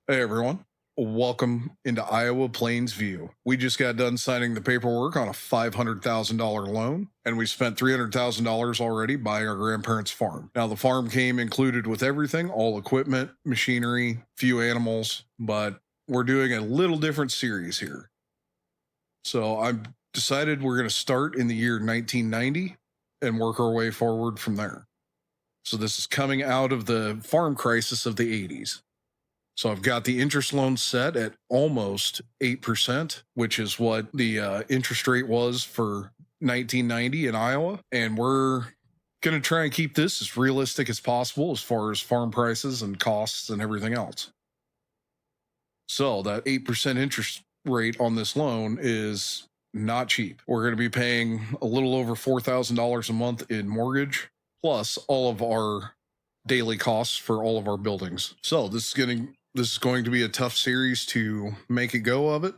Hey everyone, welcome into Iowa Plains View. We just got done signing the paperwork on a $500,000 loan, and we spent $300,000 already buying our grandparents' farm. Now, the farm came included with everything, all equipment, machinery, few animals, but we're doing a little different series here. So I've decided we're going to start in the year 1990 and work our way forward from there. So this is coming out of the farm crisis of the 80s. So I've got the interest loan set at almost 8%, which is what the interest rate was for 1990 in Iowa. And we're going to try and keep this as realistic as possible as far as farm prices and costs and everything else. So that 8% interest rate on this loan is not cheap. We're going to be paying a little over $4,000 a month in mortgage, plus all of our daily costs for all of our buildings. So this is going to be a tough series to make a go of it,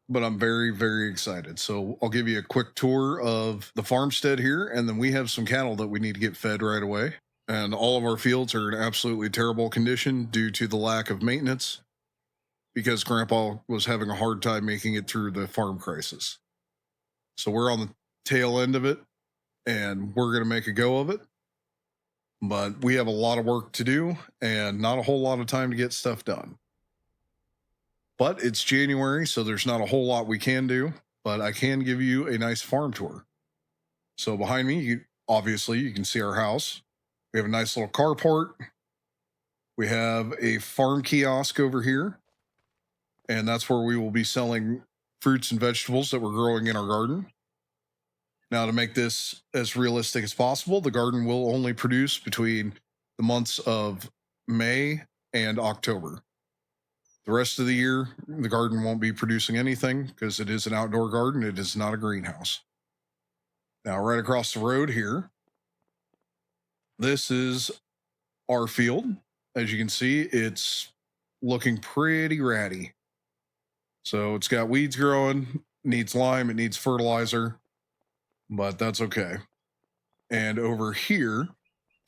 but I'm very, very excited. So I'll give you a quick tour of the farmstead here, and then we have some cattle that we need to get fed right away. And all of our fields are in absolutely terrible condition due to the lack of maintenance because Grandpa was having a hard time making it through the farm crisis. So we're on the tail end of it, and we're going to make a go of it. But we have a lot of work to do and not a whole lot of time to get stuff done. But it's January, so there's not a whole lot we can do, but I can give you a nice farm tour. So behind me, obviously, you can see our house. We have a nice little carport. We have a farm kiosk over here, and that's where we will be selling fruits and vegetables that we're growing in our garden. Now, to make this as realistic as possible, the garden will only produce between the months of May and October. The rest of the year, the garden won't be producing anything because it is an outdoor garden. It is not a greenhouse. Now, right across the road here, this is our field. As you can see, it's looking pretty ratty. So it's got weeds growing, needs lime, it needs fertilizer, but that's okay. And over here,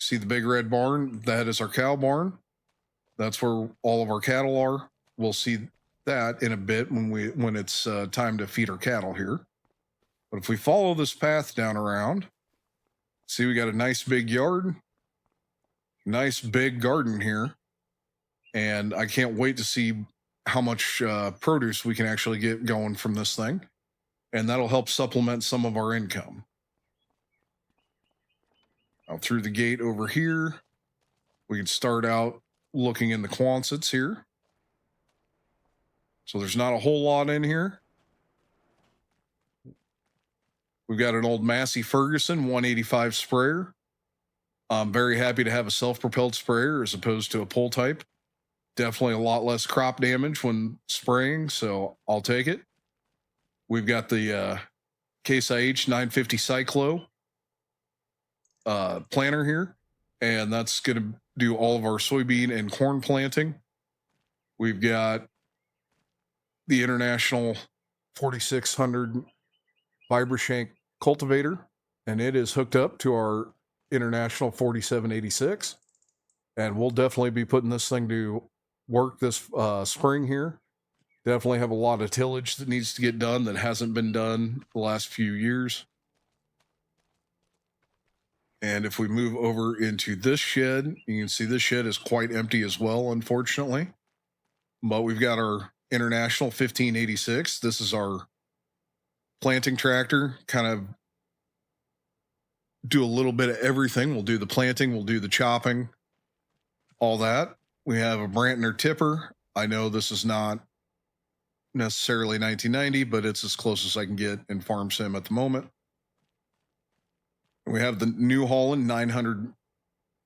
see the big red barn? That is our cow barn. That's where all of our cattle are. We'll see that in a bit when it's time to feed our cattle here. But if we follow this path down around, see we got a nice big yard, nice big garden here, and I can't wait to see how much produce we can actually get going from this thing, and that'll help supplement some of our income. Now through the gate over here, we can start out looking in the Quonsets here. So there's not a whole lot in here. We've got an old Massey Ferguson 185 sprayer. I'm very happy to have a self-propelled sprayer as opposed to a pull type. Definitely a lot less crop damage when spraying, so I'll take it. We've got the Case IH 950 Cyclo planter here, and that's going to do all of our soybean and corn planting. We've got the International 4600 Vibrishank cultivator, and it is hooked up to our International 4786, and we'll definitely be putting this thing to work this spring here. Definitely have a lot of tillage that needs to get done that hasn't been done the last few years. And if we move over into this shed, you can see this shed is quite empty as well, unfortunately. But we've got our International 1586. This is our planting tractor, kind of do a little bit of everything. We'll do the planting, we'll do the chopping, all that. We have a Brantner tipper. I know this is not necessarily 1990, but it's as close as I can get in Farm Sim at the moment. We have the New Holland 900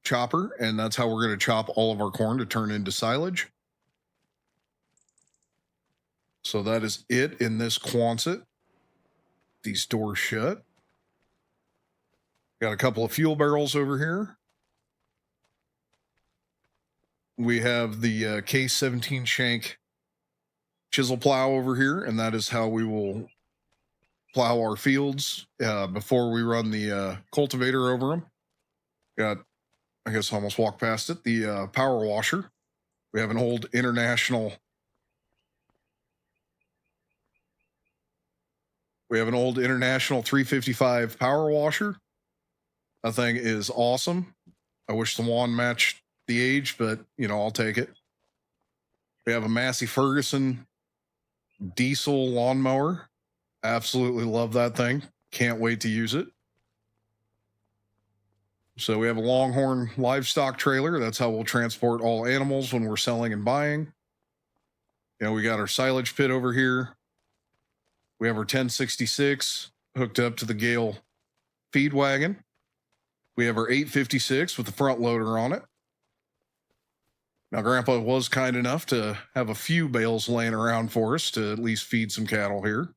chopper, and that's how we're going to chop all of our corn to turn into silage. So that is it in this Quonset. These doors shut. Got a couple of fuel barrels over here. We have the Case 17 shank chisel plow over here, and that is how we will plow our fields before we run the cultivator over them. Got, I guess I almost walked past it, the power washer. We have an old international. We have an old international 355 power washer. That thing is awesome. I wish the wand matched the age, but I'll take it. We have a Massey Ferguson diesel lawnmower. Absolutely love that thing. Can't wait to use it. So we have a Longhorn livestock trailer. That's how we'll transport all animals when we're selling and buying. We got our silage pit over here. We have our 1066 hooked up to the Gale feed wagon. We have our 856 with the front loader on it. Now, Grandpa was kind enough to have a few bales laying around for us to at least feed some cattle here.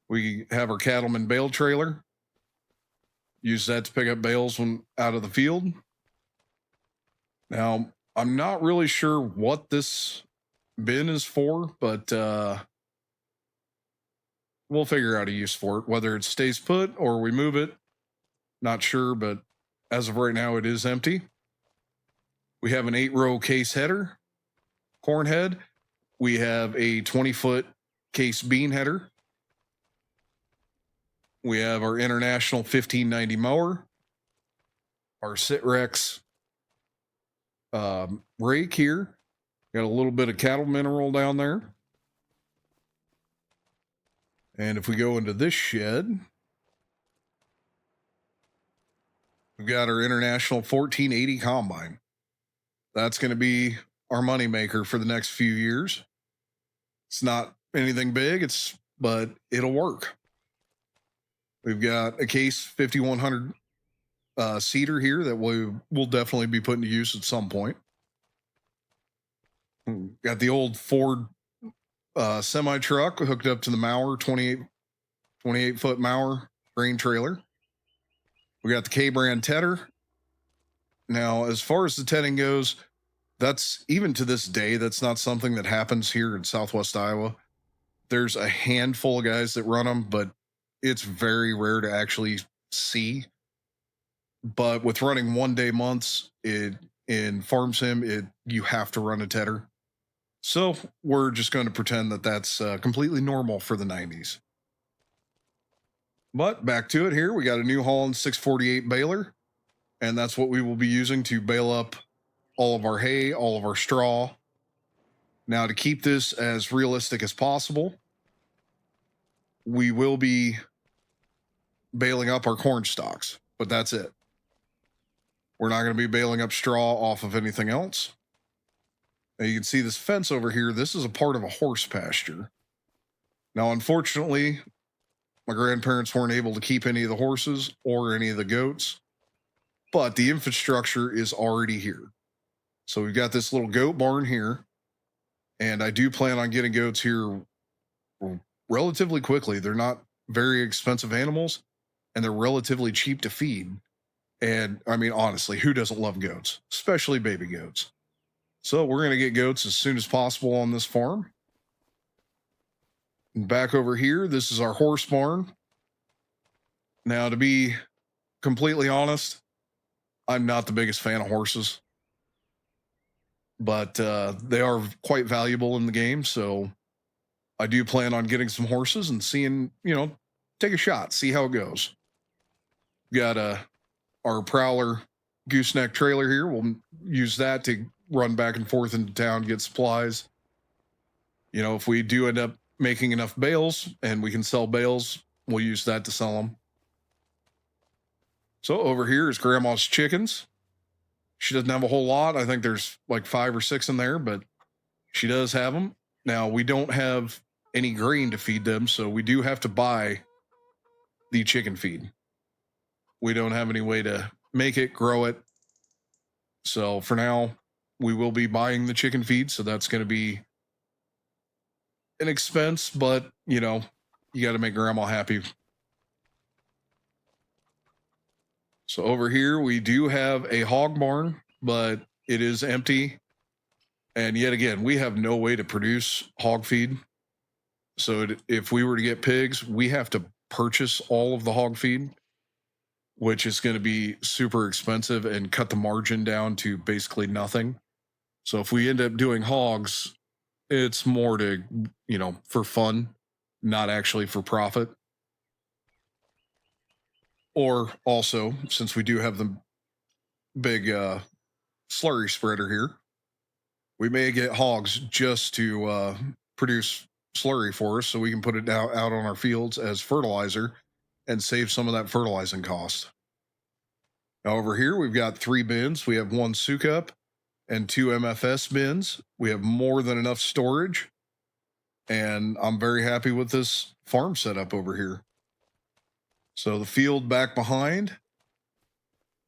We have our cattleman bale trailer. Use that to pick up bales when out of the field. Now, I'm not really sure what this bin is for, but we'll figure out a use for it, whether it stays put or we move it. Not sure, but as of right now, it is empty. We have an 8-row case header, corn head. We have a 20-foot case bean header. We have our International 1590 mower, our Sitrex rake here. Got a little bit of cattle mineral down there. And if we go into this shed, we've got our International 1480 combine. That's going to be our moneymaker for the next few years. It's not anything big, but it'll work. We've got a case 5100 seeder here that we'll definitely be putting to use at some point. Got the old Ford semi truck hooked up to the mower, 28-foot mower grain trailer. We got the K-brand tedder. Now, as far as the tedding goes, that's even to this day, that's not something that happens here in Southwest Iowa. There's a handful of guys that run them, but it's very rare to actually see. But with running 1 day months in farm sim, you have to run a tedder. So we're just going to pretend that that's completely normal for the 90s. But back to it here, we got a New Holland 648 baler, and that's what we will be using to bale up all of our hay, all of our straw. Now, to keep this as realistic as possible, we will be baling up our corn stalks, but that's it. We're not going to be baling up straw off of anything else. Now you can see this fence over here. This is a part of a horse pasture. Now, unfortunately, my grandparents weren't able to keep any of the horses or any of the goats, but the infrastructure is already here. So we've got this little goat barn here, and I do plan on getting goats here relatively quickly. They're not very expensive animals, and they're relatively cheap to feed. And I mean, honestly, who doesn't love goats, especially baby goats? So we're going to get goats as soon as possible on this farm. And back over here, this is our horse barn. Now, to be completely honest, I'm not the biggest fan of horses, but they are quite valuable in the game. So I do plan on getting some horses and seeing, take a shot, see how it goes. Got our Prowler gooseneck trailer here. We'll use that to run back and forth into town, get supplies. If we do end up making enough bales and we can sell bales, we'll use that to sell them. So over here is Grandma's chickens. She doesn't have a whole lot. I think there's like 5 or 6 in there, but she does have them. Now, we don't have any grain to feed them, so we do have to buy the chicken feed. We don't have any way to make it, grow it. So for now, we will be buying the chicken feed. So that's going to be an expense, but you got to make Grandma happy. So over here, we do have a hog barn, but it is empty. And yet again, we have no way to produce hog feed. So if we were to get pigs, we have to purchase all of the hog feed, which is going to be super expensive and cut the margin down to basically nothing. So if we end up doing hogs, it's more to, for fun, not actually for profit. Or also, since we do have the big slurry spreader here, we may get hogs just to produce slurry for us so we can put it out on our fields as fertilizer and save some of that fertilizing cost. Now over here, we've got 3 bins. We have 1 Sukup and 2 MFS bins. We have more than enough storage, and I'm very happy with this farm setup over here. So the field back behind,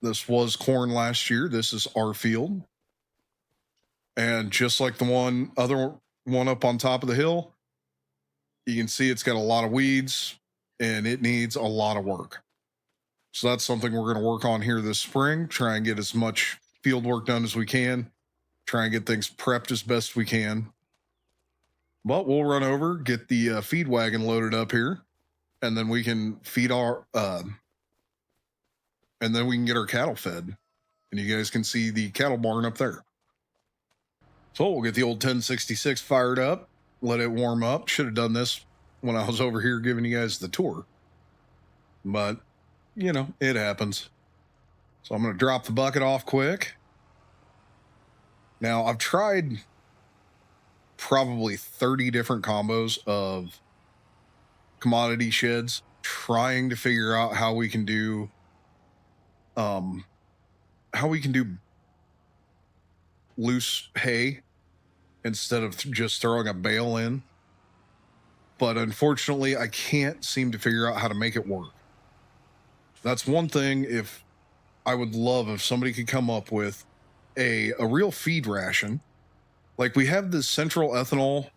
this was corn last year. This is our field. And just like the other one up on top of the hill, you can see it's got a lot of weeds and it needs a lot of work. So that's something we're going to work on here this spring, try and get as much field work done as we can, try and get things prepped as best we can. But we'll run over, get the feed wagon loaded up here, and then we can feed and then we can get our cattle fed. And you guys can see the cattle barn up there. So we'll get the old 1066 fired up, let it warm up. Should have done this when I was over here giving you guys the tour. But, it happens. So I'm going to drop the bucket off quick. Now, I've tried probably 30 different combos of commodity sheds, trying to figure out how we can do loose hay instead of just throwing a bale in. But unfortunately, I can't seem to figure out how to make it work. That's one thing. If I would love if somebody could come up with a real feed ration. Like we have this central ethanol,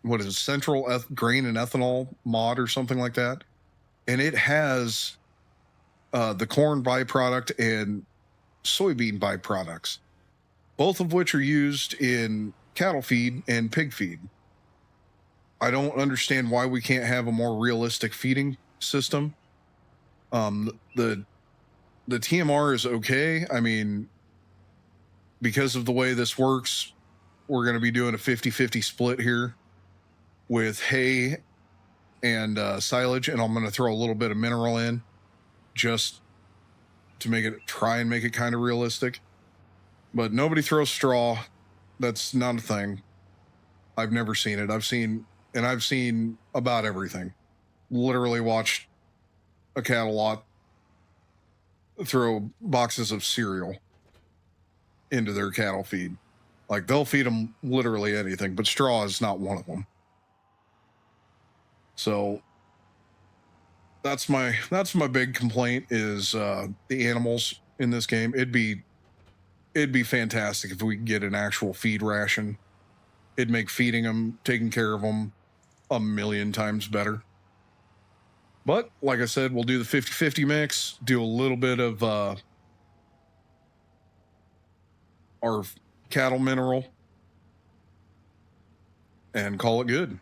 what is it, central grain and ethanol mod or something like that. And it has the corn byproduct and soybean byproducts, both of which are used in cattle feed and pig feed. I don't understand why we can't have a more realistic feeding system. The TMR is okay. I mean, because of the way this works, we're going to be doing a 50-50 split here with hay and silage, and I'm going to throw a little bit of mineral in just to try and make it kind of realistic. But nobody throws straw. That's not a thing. I've never seen it. I've seen about everything. Literally watched a cattle lot throw boxes of cereal into their cattle feed. Like they'll feed them literally anything, but straw is not one of them. So that's my big complaint is the animals in this game. It'd be fantastic if we could get an actual feed ration. It'd make feeding them, taking care of them, a million times better. But like I said, we'll do the 50-50 mix, do a little bit of our cattle mineral, and call it good.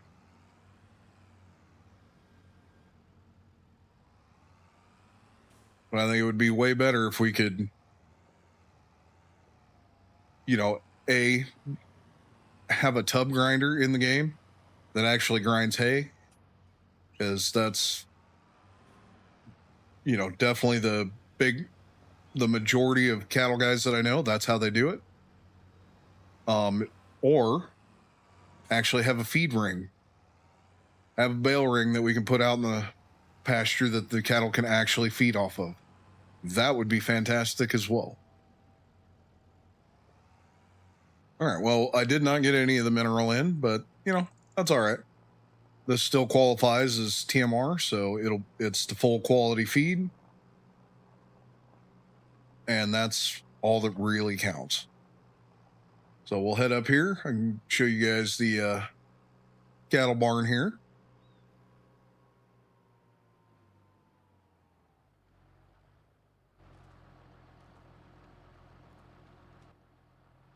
But I think it would be way better if we could, have a tub grinder in the game that actually grinds hay, because that's, definitely the majority of cattle guys that I know, that's how they do it. Or actually have a feed ring, have a bale ring that we can put out in the pasture that the cattle can actually feed off of. That would be fantastic as well. All right, well, I did not get any of the mineral in, but that's all right. This still qualifies as TMR, so it's the full quality feed, and that's all that really counts. So we'll head up here and show you guys the cattle barn here.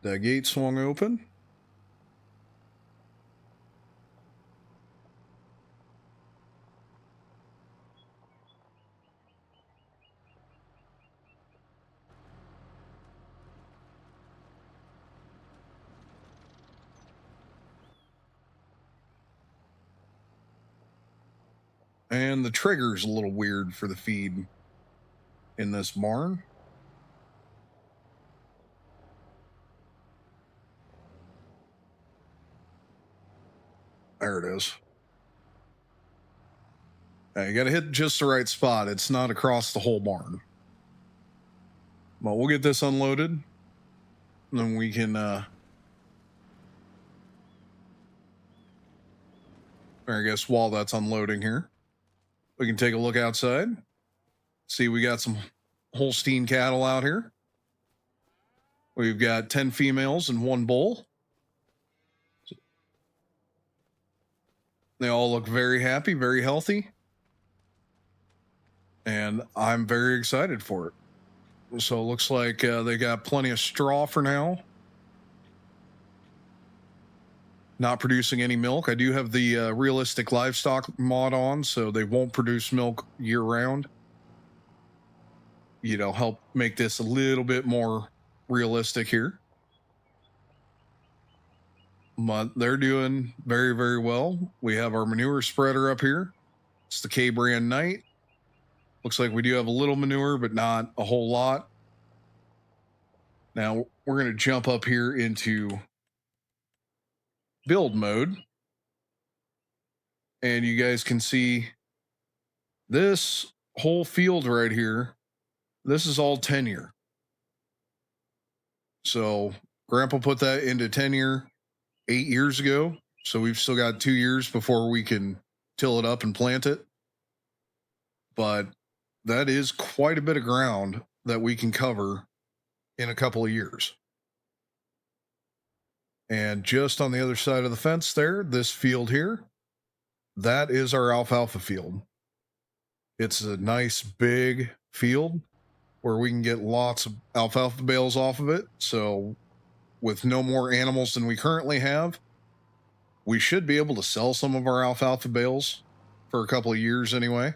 The gate swung open. And the trigger's a little weird for the feed in this barn. There it is. Now you got to hit just the right spot. It's not across the whole barn. But we'll get this unloaded. And then we can I guess while that's unloading here, we can take a look outside. See, we got some Holstein cattle out here. We've got 10 females and 1 bull. They all look very happy, very healthy. And I'm very excited for it. So it looks like they got plenty of straw for now. Not producing any milk. I do have the realistic livestock mod on, so they won't produce milk year round. You know, help make this a little bit more realistic here. But they're doing very, very well. We have our manure spreader up here. It's the K-Brand Knight. Looks like we do have a little manure, but not a whole lot. Now, we're going to jump up here into build mode. And you guys can see this whole field right here. This is all tenure. So Grandpa put that into tenure 8 years ago. So we've still got 2 years before we can till it up and plant it. But that is quite a bit of ground that we can cover in a couple of years. And just on the other side of the fence there, this field here, that is our alfalfa field. It's a nice big field where we can get lots of alfalfa bales off of it. So with no more animals than we currently have, we should be able to sell some of our alfalfa bales for a couple of years anyway.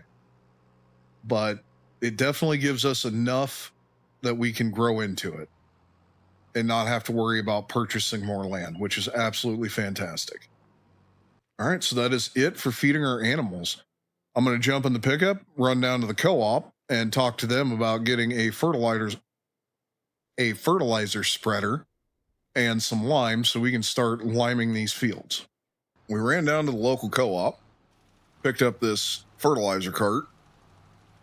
But it definitely gives us enough that we can grow into it and not have to worry about purchasing more land, which is absolutely fantastic. All right, so that is it for feeding our animals. I'm going to jump in the pickup, run down to the co-op, and talk to them about getting a fertilizer spreader and some lime so we can start liming these fields. We ran down to the local co-op, picked up this fertilizer cart,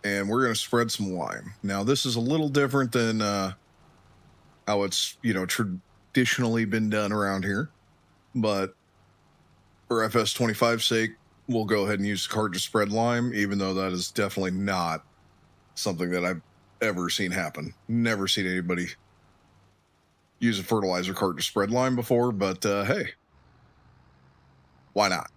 and we're going to spread some lime. Now, this is a little different than how it's, traditionally been done around here. But for FS25's sake, we'll go ahead and use the cart to spread lime, even though that is definitely not something that I've ever seen happen. Never seen anybody use a fertilizer cart to spread lime before, but hey, why not?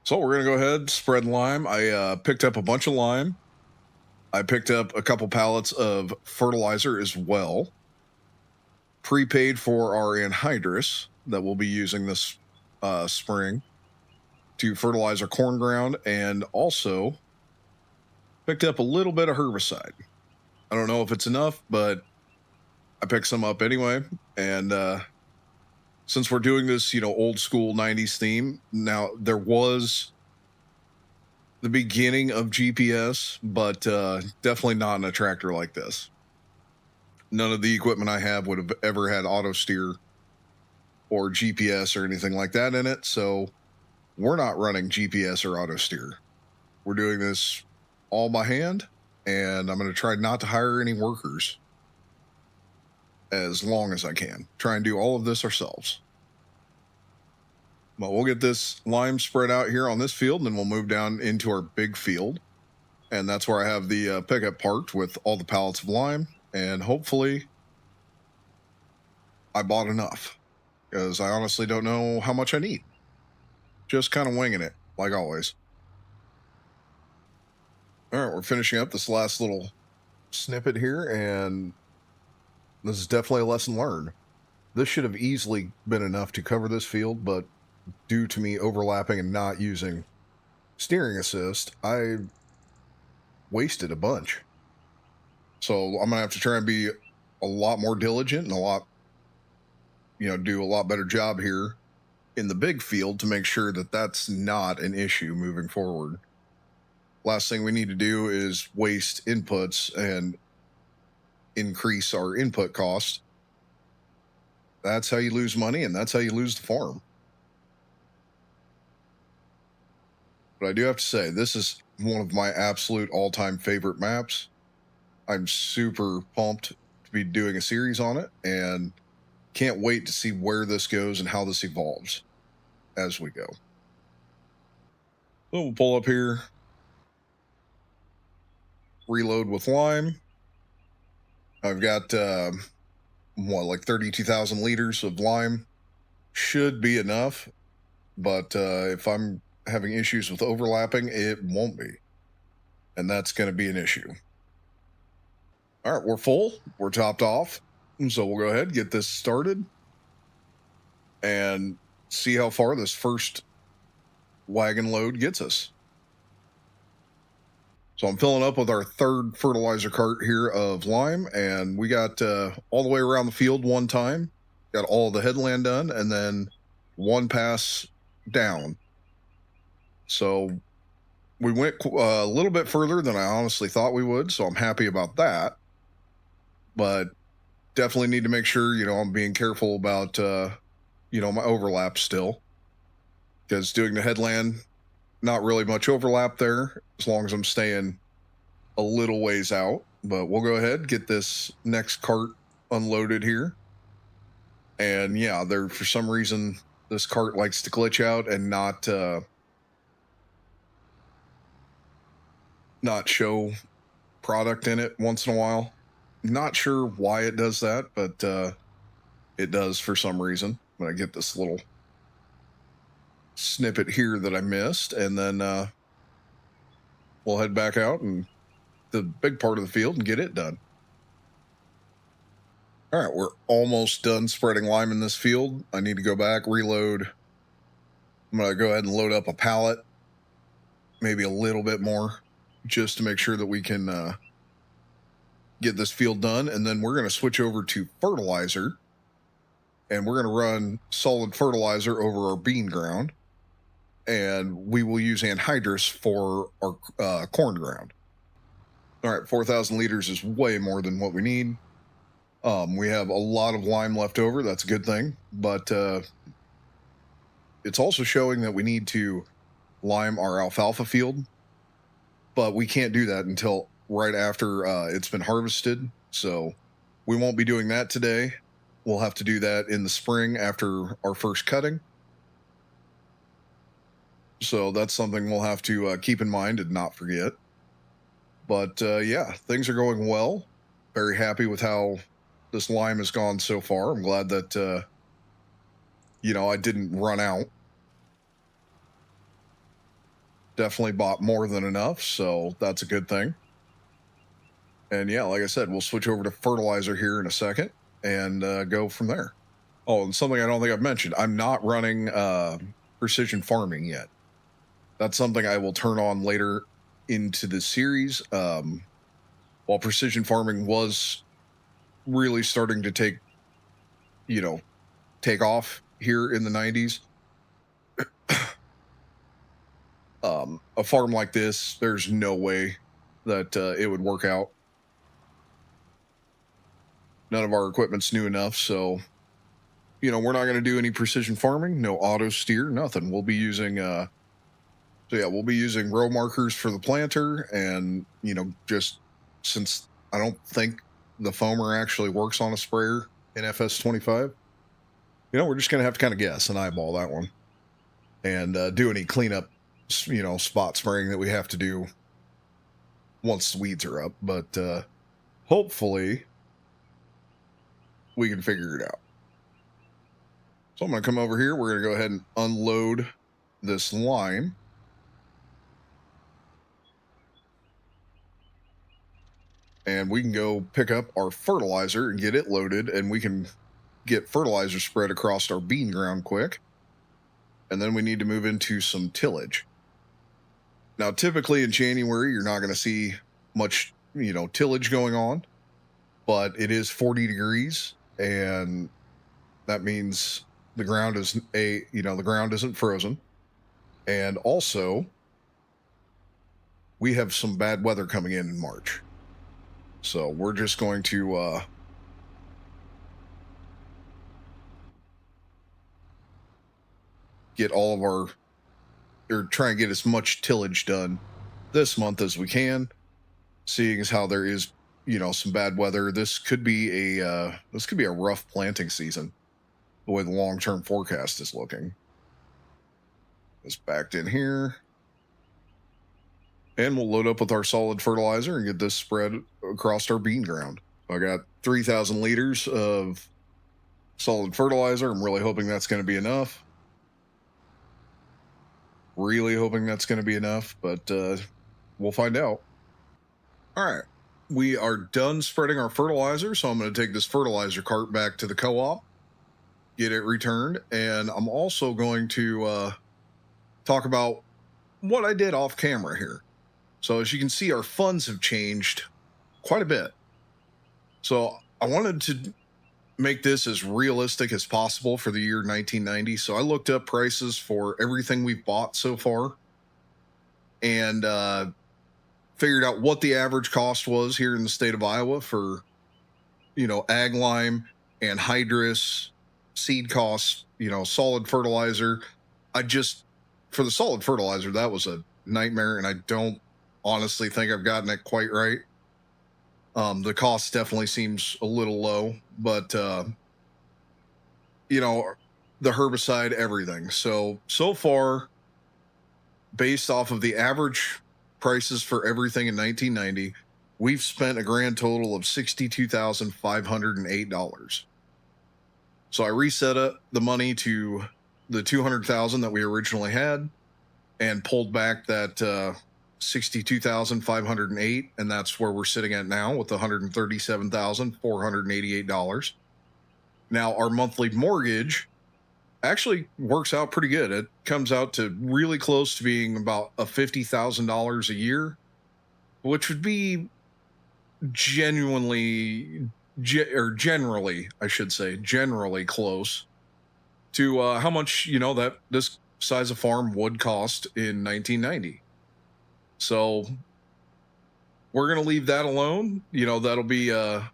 So we're going to go ahead, spread lime. I picked up a bunch of lime. I picked up a couple pallets of fertilizer as well. Prepaid for our anhydrous that we'll be using this spring to fertilize our corn ground, and also picked up a little bit of herbicide. I don't know if it's enough, but I picked some up anyway. And since we're doing this, old school 90s theme, now there was the beginning of GPS, but definitely not in a tractor like this. None of the equipment I have would have ever had auto steer or GPS or anything like that in it. So we're not running GPS or auto steer. We're doing this all by hand, and I'm going to try not to hire any workers as long as I can. Try and do all of this ourselves. But we'll get this lime spread out here on this field, and then we'll move down into our big field. And that's where I have the pickup parked with all the pallets of lime. And hopefully I bought enough, because I honestly don't know how much I need. Just kind of winging it, like always. All right, we're finishing up this last little snippet here, and this is definitely a lesson learned. This should have easily been enough to cover this field, but due to me overlapping and not using steering assist, I wasted a bunch. So I'm going to have to try and be a lot more diligent and do a lot better job here in the big field to make sure that that's not an issue moving forward. Last thing we need to do is waste inputs and increase our input cost. That's how you lose money, and that's how you lose the farm. But I do have to say, this is one of my absolute all-time favorite maps. I'm super pumped to be doing a series on it, and can't wait to see where this goes and how this evolves as we go. So we'll pull up here, reload with lime. I've got like 32,000 liters of lime. Should be enough, but if I'm having issues with overlapping, it won't be, and that's going to be an issue. All right, we're full, we're topped off, so we'll go ahead and get this started and see how far this first wagon load gets us. So I'm filling up with our third fertilizer cart here of lime, and we got all the way around the field one time, got all the headland done, and then one pass down. So we went a little bit further than I honestly thought we would, so I'm happy about that. But definitely need to make sure, I'm being careful about, my overlap still. Because doing the headland, not really much overlap there, as long as I'm staying a little ways out. But we'll go ahead, get this next cart unloaded here. And yeah, for some reason, this cart likes to glitch out and not show product in it once in a while. Not sure why it does that, but it does for some reason. When I get this little snippet here that I missed, and then we'll head back out and the big part of the field and get it done. All right, we're almost done spreading lime in this field. I need to go back, reload. I'm going to go ahead and load up a pallet, maybe a little bit more, just to make sure that we can get this field done. And then we're going to switch over to fertilizer, and we're going to run solid fertilizer over our bean ground, and we will use anhydrous for our corn ground. All right, 4,000 liters is way more than what we need. We have a lot of lime left over. That's a good thing, but it's also showing that we need to lime our alfalfa field, but we can't do that until right after it's been harvested. So we won't be doing that today. We'll have to do that in the spring after our first cutting. So that's something we'll have to keep in mind and not forget. But yeah, things are going well. Very happy with how this lime has gone so far. I'm glad that, I didn't run out. Definitely bought more than enough, so that's a good thing. And yeah, like I said, we'll switch over to fertilizer here in a second and go from there. Oh, and something I don't think I've mentioned, I'm not running precision farming yet. That's something I will turn on later into the series. While precision farming was really starting to take off here in the 90s, a farm like this, there's no way that it would work out. None of our equipment's new enough, so we're not going to do any precision farming. No auto steer, nothing. We'll be using we'll be using row markers for the planter, and just since I don't think the foamer actually works on a sprayer in FS25, we're just going to have to kind of guess and eyeball that one, and do any cleanup, spot spraying that we have to do once the weeds are up. But hopefully we can figure it out. So I'm going to come over here. We're going to go ahead and unload this lime. And we can go pick up our fertilizer and get it loaded, and we can get fertilizer spread across our bean ground quick. And then we need to move into some tillage. Now, typically in January, you're not going to see much, tillage going on, but it is 40 degrees, and that means the ground is the ground isn't frozen. And also, we have some bad weather coming in March. So we're just going to get all of our, or try and get as much tillage done this month as we can, seeing as how there is, some bad weather. This could be a rough planting season, the way the long-term forecast is looking. It's backed in here. And we'll load up with our solid fertilizer and get this spread across our bean ground. I got 3,000 liters of solid fertilizer. I'm really hoping that's going to be enough. Really hoping that's going to be enough, but we'll find out. All right. We are done spreading our fertilizer, so I'm going to take this fertilizer cart back to the co-op, get it returned, and I'm also going to talk about what I did off camera here. So as you can see, our funds have changed quite a bit. So I wanted to make this as realistic as possible for the year 1990. So I looked up prices for everything we've bought so far and figured out what the average cost was here in the state of Iowa for, ag lime, anhydrous, seed costs, solid fertilizer. For the solid fertilizer, that was a nightmare, and I don't honestly think I've gotten it quite right. The cost definitely seems a little low, but the herbicide, everything. So far, based off of the average prices for everything in 1990, we've spent a grand total of $62,508. So I reset up the money to the $200,000 that we originally had and pulled back that $62,508, and that's where we're sitting at now with $137,488. Now, our monthly mortgage actually works out pretty good. It comes out to really close to being about a $50,000 a year, which would be generally, I should say, generally close to how much, that this size of farm would cost in 1990. So we're going to leave that alone. That'll be a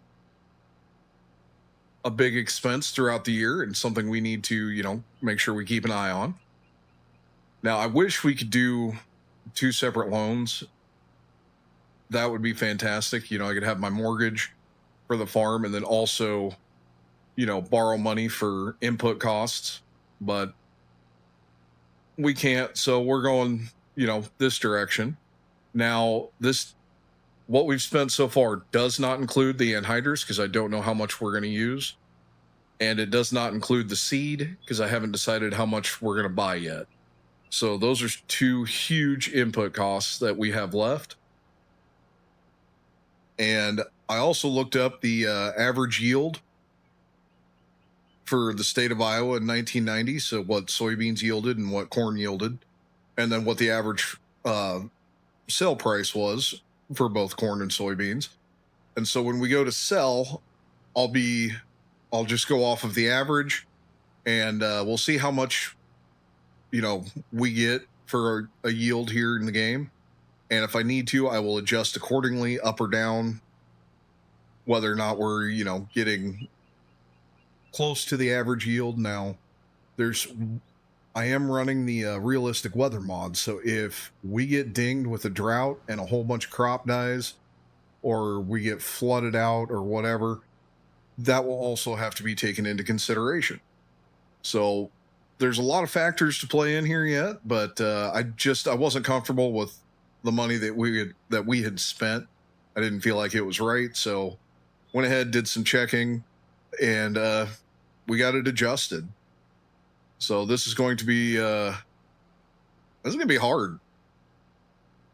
big expense throughout the year and something we need to, make sure we keep an eye on. Now, I wish we could do 2 separate loans. That would be fantastic. I could have my mortgage for the farm and then also, borrow money for input costs, but we can't. So we're going, this direction. Now, what we've spent so far does not include the anhydrous because I don't know how much we're going to use. And it does not include the seed because I haven't decided how much we're going to buy yet. So those are 2 huge input costs that we have left. And I also looked up the average yield for the state of Iowa in 1990. So what soybeans yielded and what corn yielded. And then what the average sale price was for both corn and soybeans. And so when we go to sell, I'll just go off of the average and we'll see how much, we get for a yield here in the game. And if I need to, I will adjust accordingly up or down, whether or not we're, getting close to the average yield. Now, I am running the realistic weather mod. So if we get dinged with a drought and a whole bunch of crop dies, or we get flooded out or whatever, that will also have to be taken into consideration. So there's a lot of factors to play in here yet, but I wasn't comfortable with the money that we had spent. I didn't feel like it was right. So went ahead, did some checking, and we got it adjusted. So this is going to be hard.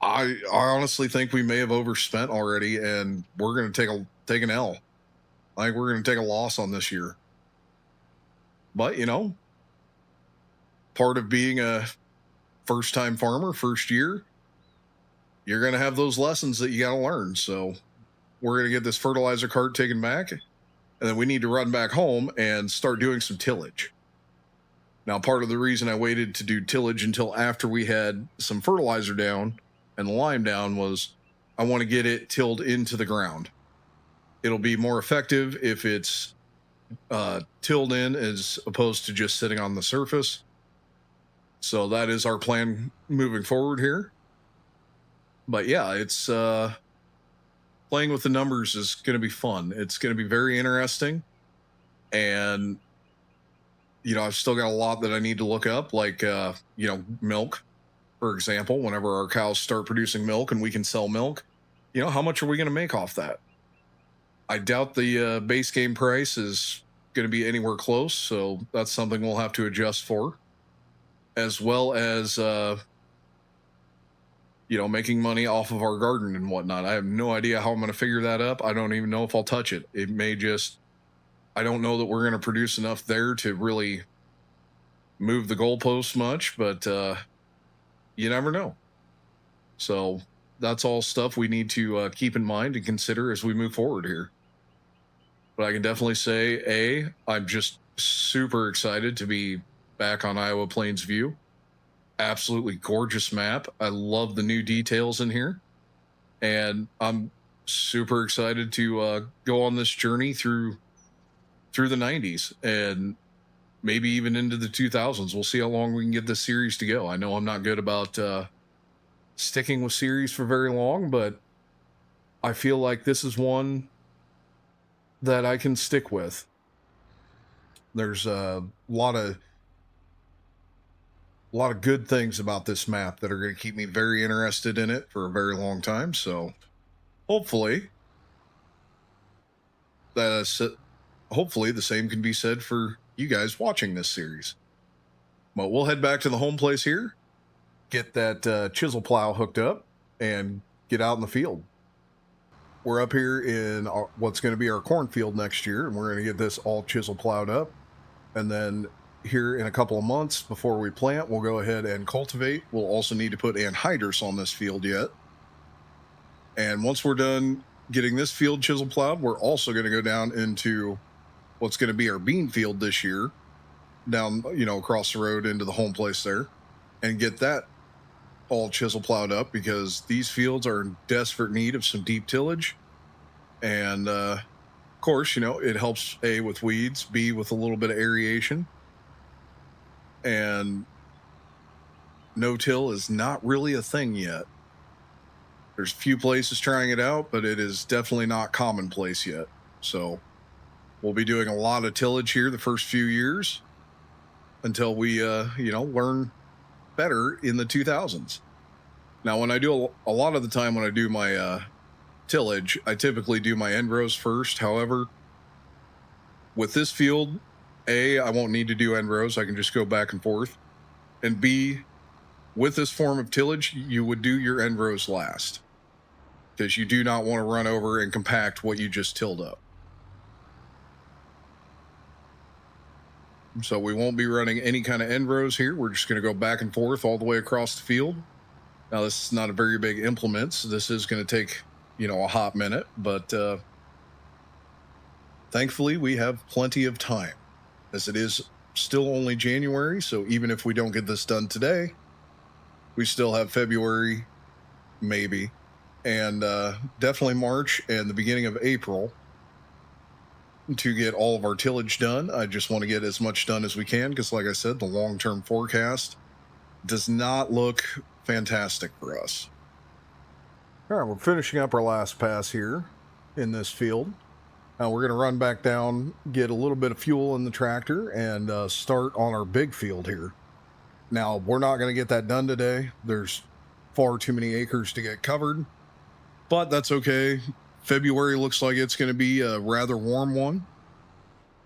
I honestly think we may have overspent already, and we're going to take an L. I think we're going to take a loss on this year. But part of being a first-time farmer, first year, you're going to have those lessons that you got to learn. So we're going to get this fertilizer cart taken back, and then we need to run back home and start doing some tillage. Now, part of the reason I waited to do tillage until after we had some fertilizer down and the lime down was I want to get it tilled into the ground. It'll be more effective if it's tilled in as opposed to just sitting on the surface. So that is our plan moving forward here. But yeah, it's playing with the numbers is going to be fun. It's going to be very interesting. And, I've still got a lot that I need to look up, like, milk, for example. Whenever our cows start producing milk and we can sell milk, how much are we going to make off that? I doubt the base game price is going to be anywhere close. So that's something we'll have to adjust for, as well as, making money off of our garden and whatnot. I have no idea how I'm going to figure that up. I don't even know if I'll touch it. It may just, I don't know that we're going to produce enough there to really move the goalposts much, but you never know. So that's all stuff we need to keep in mind and consider as we move forward here. But I can definitely say, I'm just super excited to be back on Iowa Plains View. Absolutely gorgeous map. I love the new details in here. And I'm super excited to go on this journey through the 90s and maybe even into the 2000s. We'll see how long we can get this series to go. I know I'm not good about sticking with series for very long, but I feel like this is one that I can stick with. There's a lot of good things about this map that are going to keep me very interested in it for a very long time. So hopefully hopefully the same can be said for you guys watching this series. But we'll head back to the home place here, get that chisel plow hooked up, and get out in the field. We're up here in what's going to be our cornfield next year, and we're going to get this all chisel plowed up. And then here in a couple of months before we plant, we'll go ahead and cultivate. We'll also need to put anhydrous on this field yet. And once we're done getting this field chisel plowed, we're also going to go down into what's going to be our bean field this year, down, across the road into the home place there, and get that all chisel plowed up, because these fields are in desperate need of some deep tillage. And of course, it helps A, with weeds, B, with a little bit of aeration. And no-till is not really a thing yet. There's a few places trying it out, but it is definitely not commonplace yet. So we'll be doing a lot of tillage here the first few years until we, learn better in the 2000s. Now, when I do a lot of the time when I do my tillage, I typically do my end rows first. However, with this field, A, I won't need to do end rows. I can just go back and forth. And B, with this form of tillage, you would do your end rows last, because you do not want to run over and compact what you just tilled up. So we won't be running any kind of end rows here. We're just going to go back and forth all the way across the field. Now, this is not a very big implement, so this is going to take, a hot minute, but thankfully we have plenty of time, as it is still only January. So even if we don't get this done today, we still have February, maybe, and definitely March and the beginning of April to get all of our tillage done. I just want to get as much done as we can, because like I said, the long-term forecast does not look fantastic for us. All right, we're finishing up our last pass here in this field. Now we're going to run back down, get a little bit of fuel in the tractor, and start on our big field here. Now, we're not going to get that done today. There's far too many acres to get covered, but that's okay. February looks like it's going to be a rather warm one,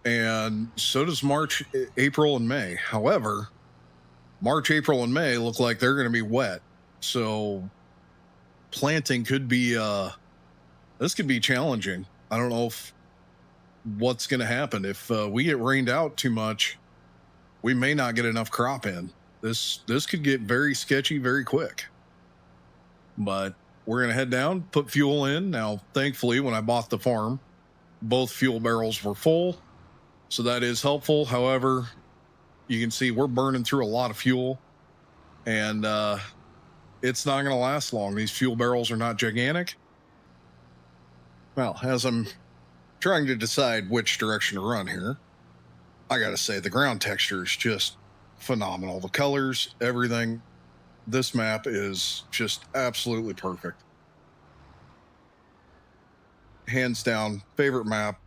and so does March, April, and May. However, March, April, and May look like they're going to be wet, so planting could be this could be challenging. I don't know what's going to happen. If we get rained out too much, we may not get enough crop in. This could get very sketchy very quick. But we're going to head down, put fuel in. Now, thankfully, when I bought the farm, both fuel barrels were full, so that is helpful. However, You can see we're burning through a lot of fuel, and it's not going to last long. These fuel barrels are not gigantic. Well, as I'm trying to decide which direction to run here, I got to say the ground texture is just phenomenal. The colors, everything. This map is just absolutely perfect. Hands down, favorite map,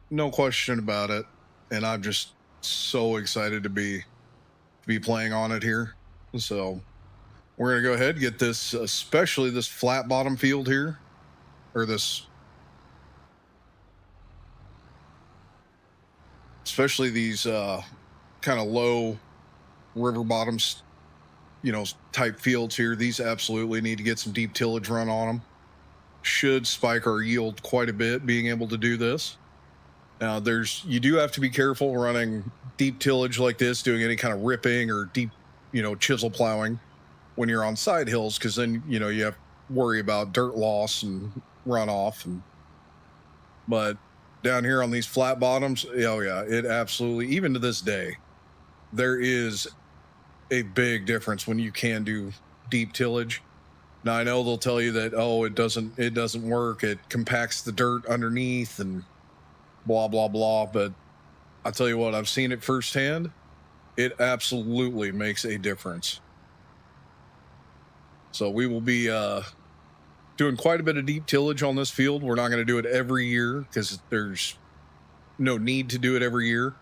no question about it. And I'm just so excited to be playing on it here. So we're gonna go ahead and get this, especially this flat bottom field here, or this, especially these kind of low river bottoms, type fields here. These absolutely need to get some deep tillage run on them. Should spike our yield quite a bit being able to do this. Now you do have to be careful running deep tillage like this, doing any kind of ripping or deep, chisel plowing when you're on side hills, because then, you have to worry about dirt loss and runoff. But down here on these flat bottoms, oh yeah, it absolutely, even to this day, there is a big difference when you can do deep tillage. Now I know they'll tell you that, oh, it doesn't work. It compacts the dirt underneath and blah, blah, blah. But I'll tell you what, I've seen it firsthand. It absolutely makes a difference. So we will be doing quite a bit of deep tillage on this field. We're not going to do it every year because there's no need to do it every year.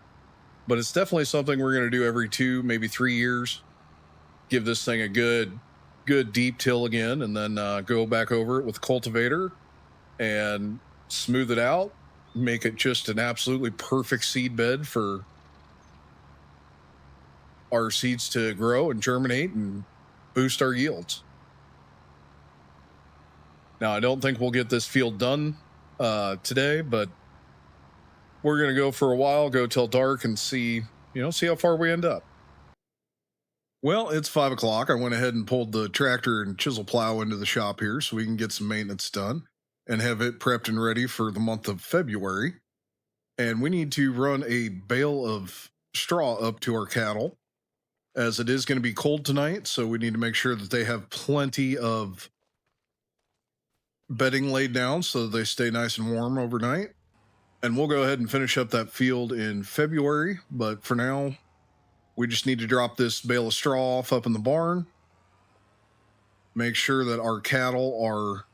But it's definitely something we're going to do every 2, maybe 3 years. Give this thing a good deep till again, and then go back over it with cultivator and smooth it out, make it just an absolutely perfect seed bed for our seeds to grow and germinate and boost our yields. Now, I don't think we'll get this field done today, but we're going to go for a while, go till dark, and see how far we end up. Well, it's 5 o'clock. I went ahead and pulled the tractor and chisel plow into the shop here so we can get some maintenance done and have it prepped and ready for the month of February. And we need to run a bale of straw up to our cattle, as it is going to be cold tonight. So we need to make sure that they have plenty of bedding laid down so that they stay nice and warm overnight. And we'll go ahead and finish up that field in February. But for now, we just need to drop this bale of straw off up in the barn. Make sure that our cattle are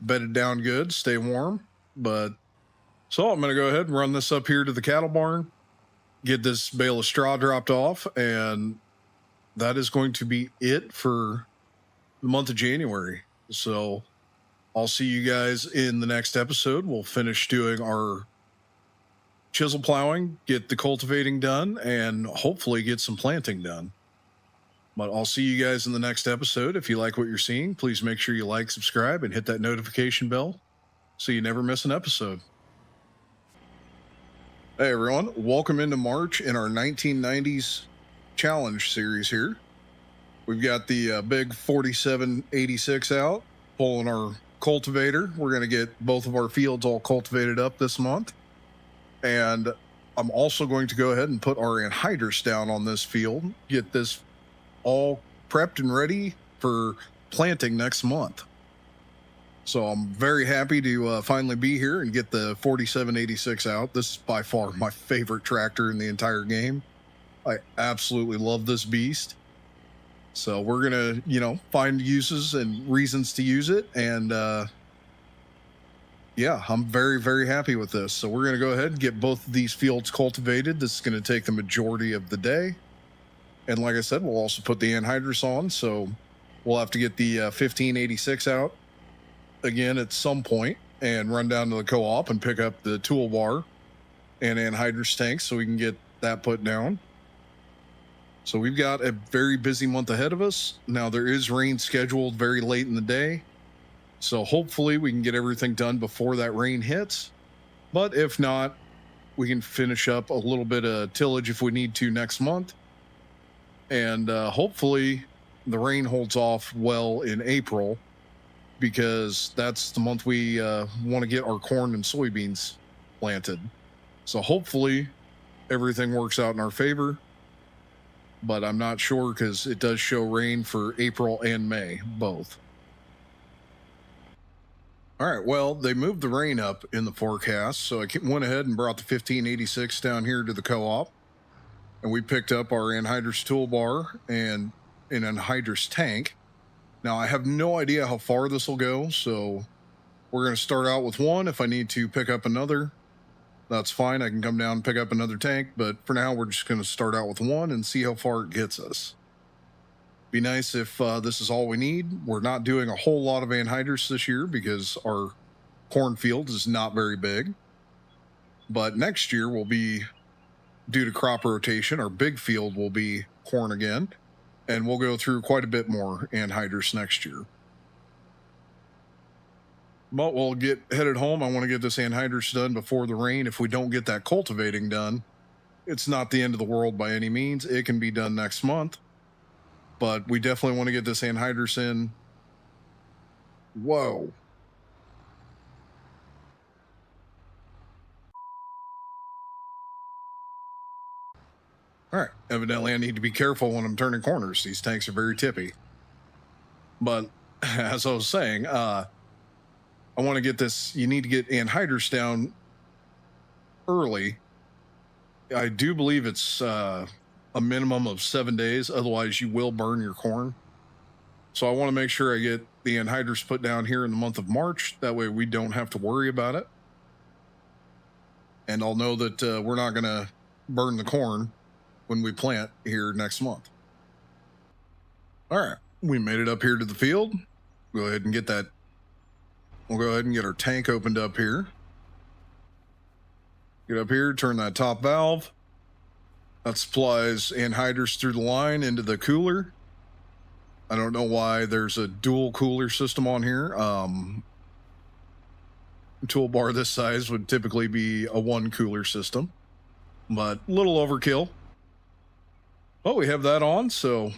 bedded down good, stay warm. So I'm going to go ahead and run this up here to the cattle barn, get this bale of straw dropped off, and that is going to be it for the month of January. So I'll see you guys in the next episode. We'll finish doing our chisel plowing, get the cultivating done, and hopefully get some planting done. But I'll see you guys in the next episode. If you like what you're seeing, please make sure you like, subscribe, and hit that notification bell so you never miss an episode. Hey everyone, welcome into March in our 1990s challenge series here. We've got the big 4786 out, pulling our cultivator. We're going to get both of our fields all cultivated up this month. And I'm also going to go ahead and put our anhydrous down on this field, get this all prepped and ready for planting next month. So I'm very happy to finally be here and get the 4786 out. This is by far my favorite tractor in the entire game. I absolutely love this beast. So we're going to, find uses and reasons to use it. And yeah, I'm very, very happy with this. So we're going to go ahead and get both of these fields cultivated. This is going to take the majority of the day. And like I said, we'll also put the anhydrous on. So we'll have to get the 1586 out again at some point and run down to the co-op and pick up the toolbar and anhydrous tanks so we can get that put down. So we've got a very busy month ahead of us. Now there is rain scheduled very late in the day. So hopefully we can get everything done before that rain hits. But if not, we can finish up a little bit of tillage if we need to next month. And hopefully the rain holds off well in April, because that's the month we want to get our corn and soybeans planted. So hopefully everything works out in our favor. but I'm not sure because it does show rain for April and May, both. All right, well, they moved the rain up in the forecast, so I went ahead and brought the 1586 down here to the co-op, and we picked up our anhydrous toolbar and an anhydrous tank. Now, I have no idea how far this will go, so we're going to start out with one. If I need to pick up another, that's fine. I can come down and pick up another tank, but for now, we're just going to start out with one and see how far it gets us. Be nice if this is all we need. We're not doing a whole lot of anhydrous this year because our cornfield is not very big. But next year will be, due to crop rotation, our big field will be corn again, and we'll go through quite a bit more anhydrous next year. But we'll get headed home. I want to get this anhydrous done before the rain. If we don't get that cultivating done, it's not the end of the world by any means. It can be done next month. But we definitely want to get this anhydrous in. Whoa. All right. Evidently, I need to be careful when I'm turning corners. These tanks are very tippy. But as I was saying, I want to get this. You need to get anhydrous down early. I do believe it's a minimum of 7 days. Otherwise, you will burn your corn. So I want to make sure I get the anhydrous put down here in the month of March. That way we don't have to worry about it. And I'll know that we're not going to burn the corn when we plant here next month. All right. We made it up here to the field. Go ahead and get that. We'll go ahead and get our tank opened up here. Get up here, turn that top valve. That supplies anhydrous through the line into the cooler. I don't know why there's a dual cooler system on here. Toolbar this size would typically be a one cooler system, but a little overkill. Well, we have that on, so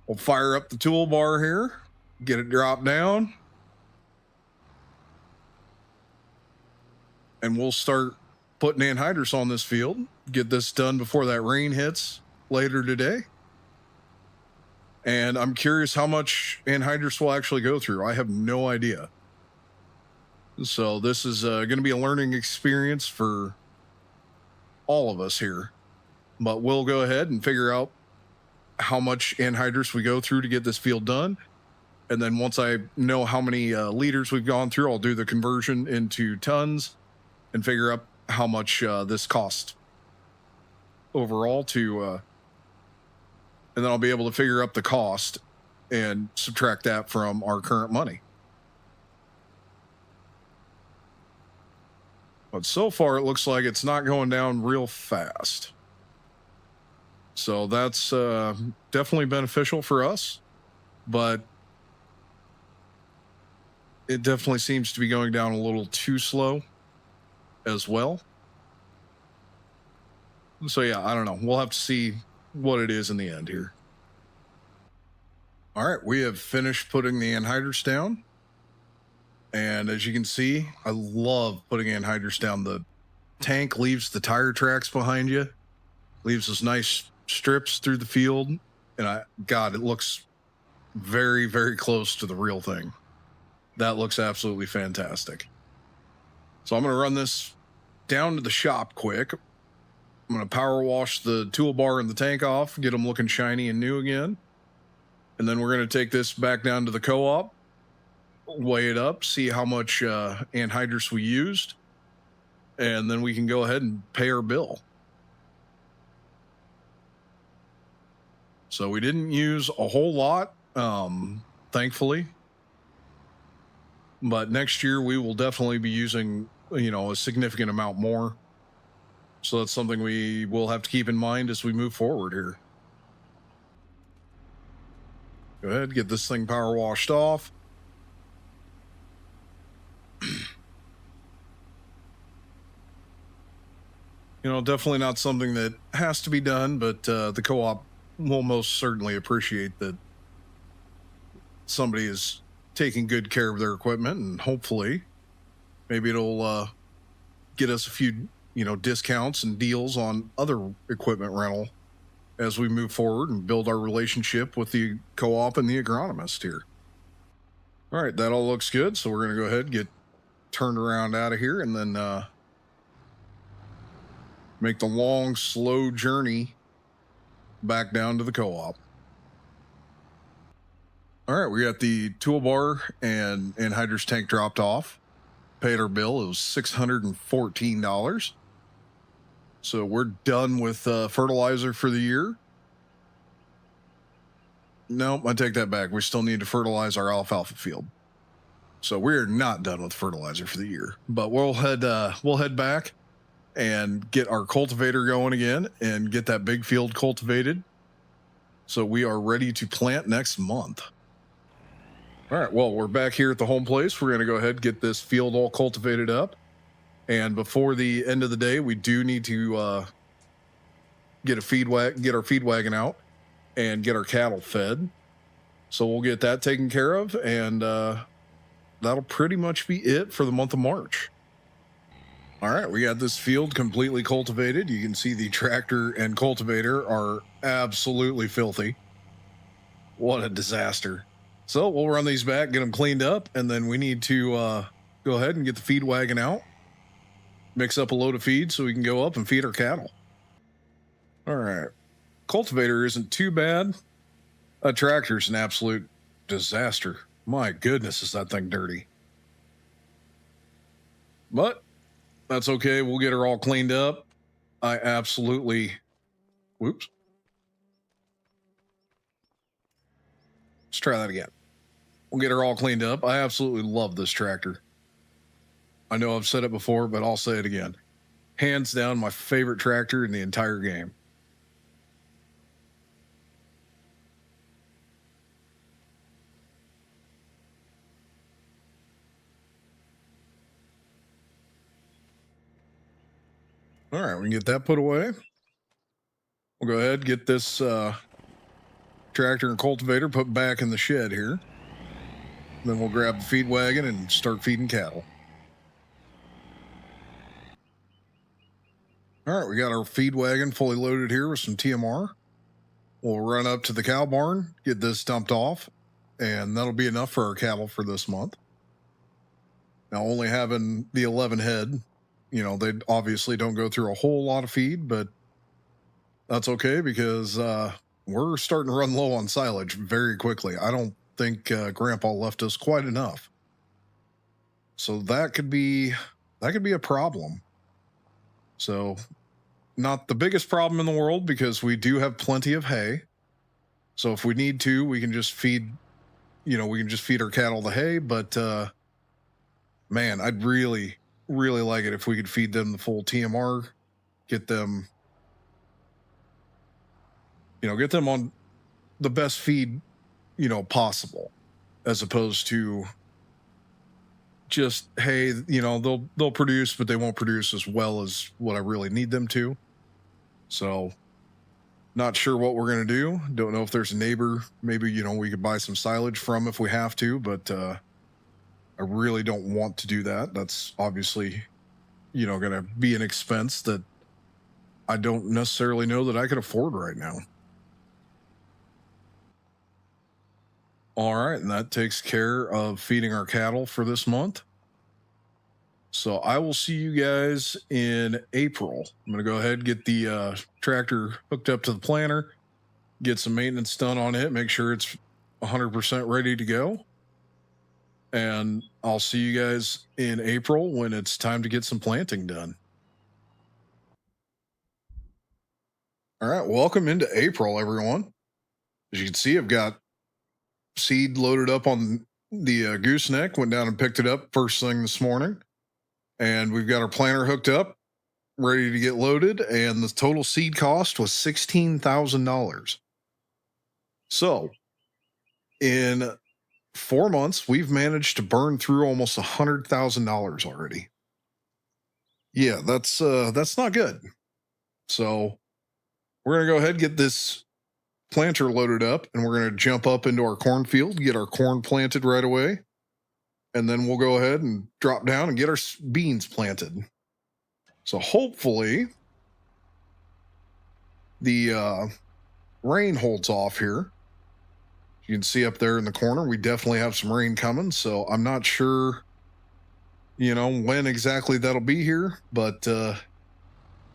we'll fire up the toolbar here, get it dropped down, and we'll start putting anhydrous on this field. Get this done before that rain hits later today. And I'm curious how much anhydrous will actually go through. I have no idea. So this is going to be a learning experience for all of us here. But we'll go ahead and figure out how much anhydrous we go through to get this field done. And then once I know how many liters we've gone through, I'll do the conversion into tons and figure out how much this costs overall to... and then I'll be able to figure up the cost and subtract that from our current money. But so far, it looks like it's not going down real fast. So that's definitely beneficial for us. But it definitely seems to be going down a little too slow as well. So yeah, I don't know. We'll have to see what it is in the end here. All right, we have finished putting the anhydrous down. And as you can see, I love putting anhydrous down. The tank leaves the tire tracks behind you, leaves those nice strips through the field. And God, it looks very, very close to the real thing. That looks absolutely fantastic. So I'm going to run this down to the shop quick. I'm going to power wash the toolbar and the tank off, get them looking shiny and new again. And then we're going to take this back down to the co-op, weigh it up, see how much anhydrous we used, and then we can go ahead and pay our bill. So we didn't use a whole lot, thankfully. But next year we will definitely be using, a significant amount more. So that's something we will have to keep in mind as we move forward here. Go ahead, get this thing power washed off. Definitely not something that has to be done, but the co-op will most certainly appreciate that somebody is taking good care of their equipment, and hopefully maybe it'll get us a few, discounts and deals on other equipment rental as we move forward and build our relationship with the co-op and the agronomist here. All right, that all looks good. So we're going to go ahead and get turned around out of here and then make the long, slow journey back down to the co-op. All right, we got the toolbar and anhydrous tank dropped off. Paid our bill. It was $614. So we're done with fertilizer for the year. Nope, I take that back. We still need to fertilize our alfalfa field. So we're not done with fertilizer for the year. But we'll head back and get our cultivator going again and get that big field cultivated. So we are ready to plant next month. All right, well, we're back here at the home place. We're going to go ahead and get this field all cultivated up. And before the end of the day, we do need to get our feed wagon out and get our cattle fed. So we'll get that taken care of, and that'll pretty much be it for the month of March. All right, we got this field completely cultivated. You can see the tractor and cultivator are absolutely filthy. What a disaster. So we'll run these back, get them cleaned up, and then we need to go ahead and get the feed wagon out, mix up a load of feed so we can go up and feed our cattle. All right. Cultivator isn't too bad. A tractor's an absolute disaster. My goodness, is that thing dirty. But that's okay. We'll get her all cleaned up. I absolutely... Whoops. Let's try that again. We'll get her all cleaned up. I absolutely love this tractor. I know I've said it before, but I'll say it again. Hands down, my favorite tractor in the entire game. All right, we can get that put away. We'll go ahead and get this tractor and cultivator put back in the shed here. Then we'll grab the feed wagon and start feeding cattle. All right, we got our feed wagon fully loaded here with some TMR. We'll run up to the cow barn, get this dumped off, and that'll be enough for our cattle for this month. Now, only having the 11 head, they obviously don't go through a whole lot of feed, but that's okay because we're starting to run low on silage very quickly. I don't think Grandpa left us quite enough. So that could be a problem. So not the biggest problem in the world because we do have plenty of hay. So if we need to, we can just feed our cattle the hay. But man, I'd really, really like it if we could feed them the full TMR, get them on the best feed, possible, as opposed to just, hey, they'll produce, but they won't produce as well as what I really need them to. So not sure what we're going to do. Don't know if there's a neighbor, maybe, we could buy some silage from if we have to, but I really don't want to do that. That's obviously, going to be an expense that I don't necessarily know that I can afford right now. All right, and that takes care of feeding our cattle for this month. So I will see you guys in April. I'm going to go ahead and get the tractor hooked up to the planter, get some maintenance done on it, make sure it's 100% ready to go. And I'll see you guys in April when it's time to get some planting done. All right, welcome into April, everyone. As you can see, I've got seed loaded up on the gooseneck, went down and picked it up first thing this morning. And we've got our planter hooked up, ready to get loaded. And the total seed cost was $16,000. So in 4 months, we've managed to burn through almost $100,000 already. Yeah, that's not good. So we're going to go ahead and get this planter loaded up, and we're going to jump up into our cornfield, get our corn planted right away. And then we'll go ahead and drop down and get our beans planted. So hopefully the rain holds off here. You can see up there in the corner, we definitely have some rain coming. So I'm not sure, when exactly that'll be here, but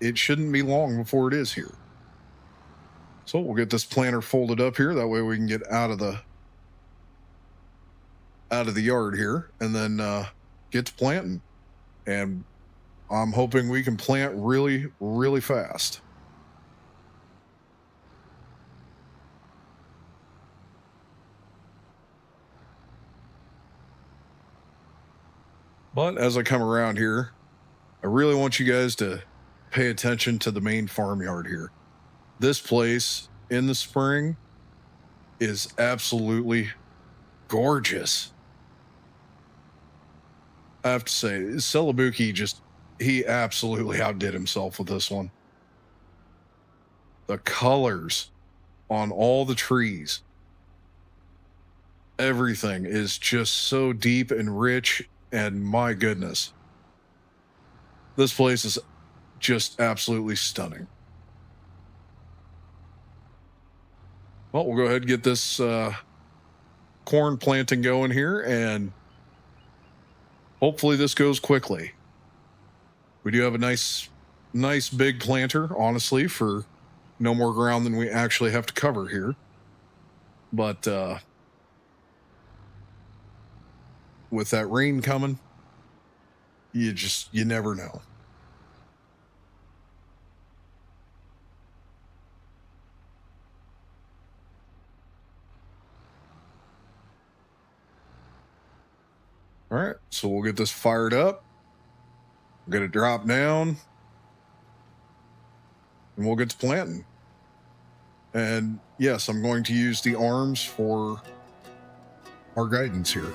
it shouldn't be long before it is here. So we'll get this planter folded up here. That way we can get out of the yard here and then get to planting. And I'm hoping we can plant really, really fast. But as I come around here, I really want you guys to pay attention to the main farmyard here. This place in the spring is absolutely gorgeous. I have to say, Celebuki he absolutely outdid himself with this one. The colors on all the trees, everything is just so deep and rich, and my goodness, this place is just absolutely stunning. Well, we'll go ahead and get this corn planting going here, and hopefully this goes quickly. We do have a nice big planter, honestly, for no more ground than we actually have to cover here. But with that rain coming, you never know. All right, so we'll get this fired up. We're going to drop down, and we'll get to planting. And yes, I'm going to use the arms for our guidance here.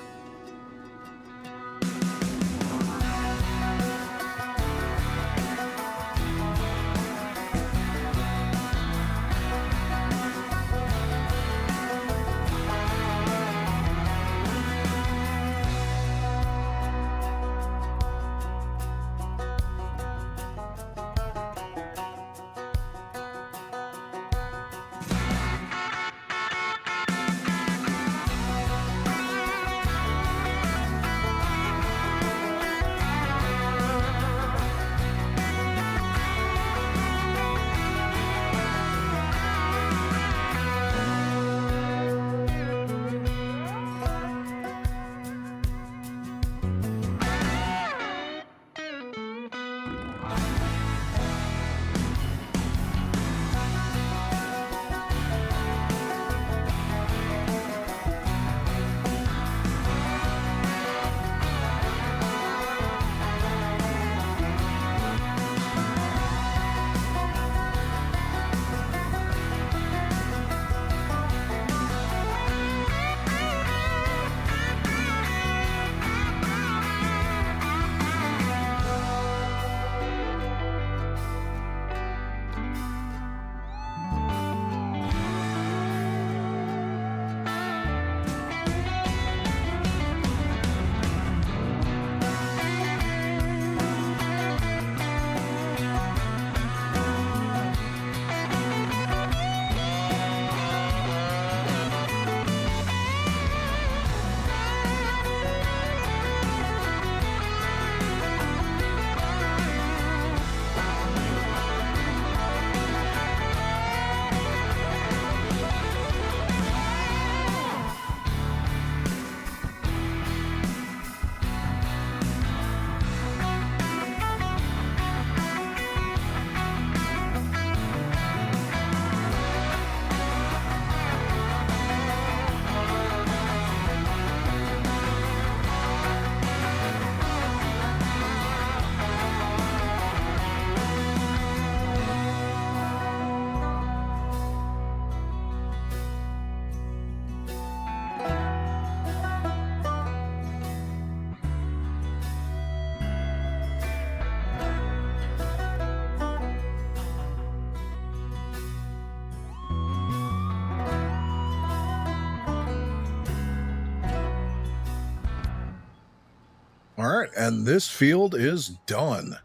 All right, and this field is done.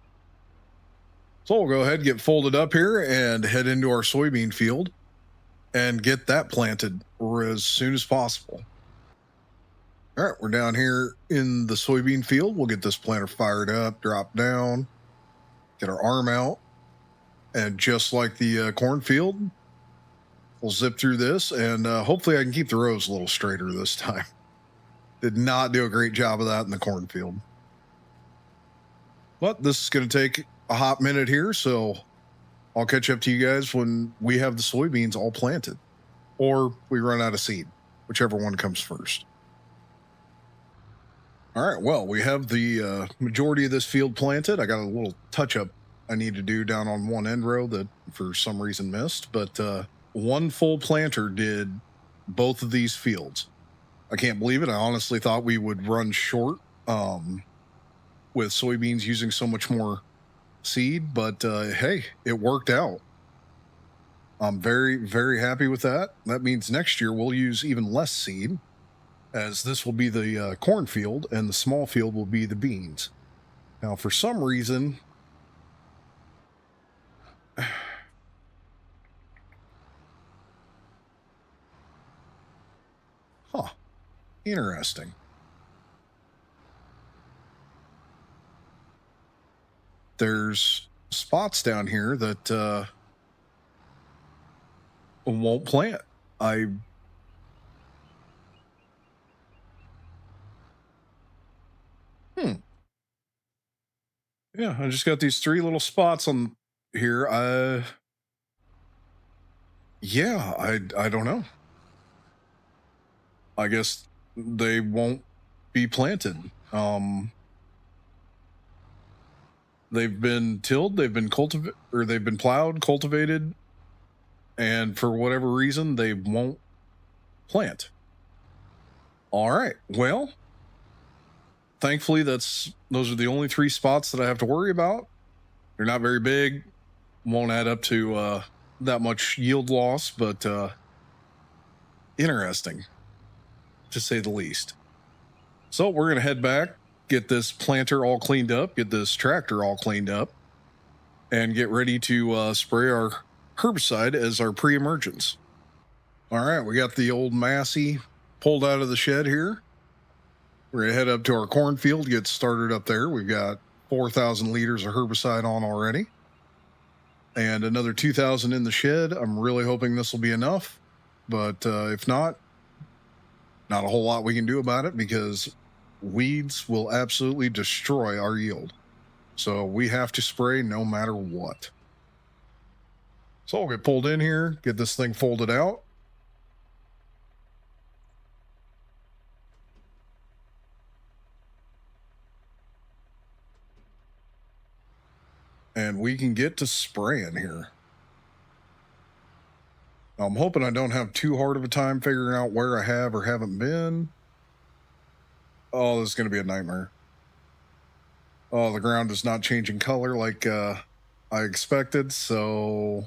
So we'll go ahead and get folded up here and head into our soybean field. and get that planted as soon as possible. All right, we're down here in the soybean field. We'll get this planter fired up, drop down, get our arm out, and just like the cornfield, we'll zip through this, and hopefully I can keep the rows a little straighter this time. Did not do a great job of that in the cornfield. But this is going to take a hot minute here, so I'll catch up to you guys when we have the soybeans all planted, or we run out of seed, whichever one comes first. All right, well, we have the majority of this field planted. I got a little touch-up I need to do down on one end row that for some reason missed, but one full planter did both of these fields. I can't believe it. I honestly thought we would run short with soybeans using so much more seed, but hey, it worked out. I'm very, very happy with that. That means next year we'll use even less seed, as this will be the cornfield and the small field will be the beans. Now, for some reason, interesting. There's spots down here that won't plant. Yeah, I just got these 3 little spots on here. Yeah, I don't know. I guess they won't be planted. They've been tilled, they've been they've been plowed, cultivated, and for whatever reason they won't plant. All right. Well, thankfully those are the only 3 spots that I have to worry about. They're not very big, won't add up to that much yield loss, but interesting to say the least. So we're going to head back, get this planter all cleaned up, get this tractor all cleaned up, and get ready to spray our herbicide as our pre-emergence. All right, we got the old Massey pulled out of the shed here. We're going to head up to our cornfield, get started up there. We've got 4,000 liters of herbicide on already, and another 2,000 in the shed. I'm really hoping this will be enough, but if not a whole lot we can do about it because weeds will absolutely destroy our yield. So we have to spray no matter what. So I'll get pulled in here, get this thing folded out. And we can get to spraying here. I'm hoping I don't have too hard of a time figuring out where I have or haven't been. Oh, this is going to be a nightmare. Oh, the ground is not changing color like I expected. So,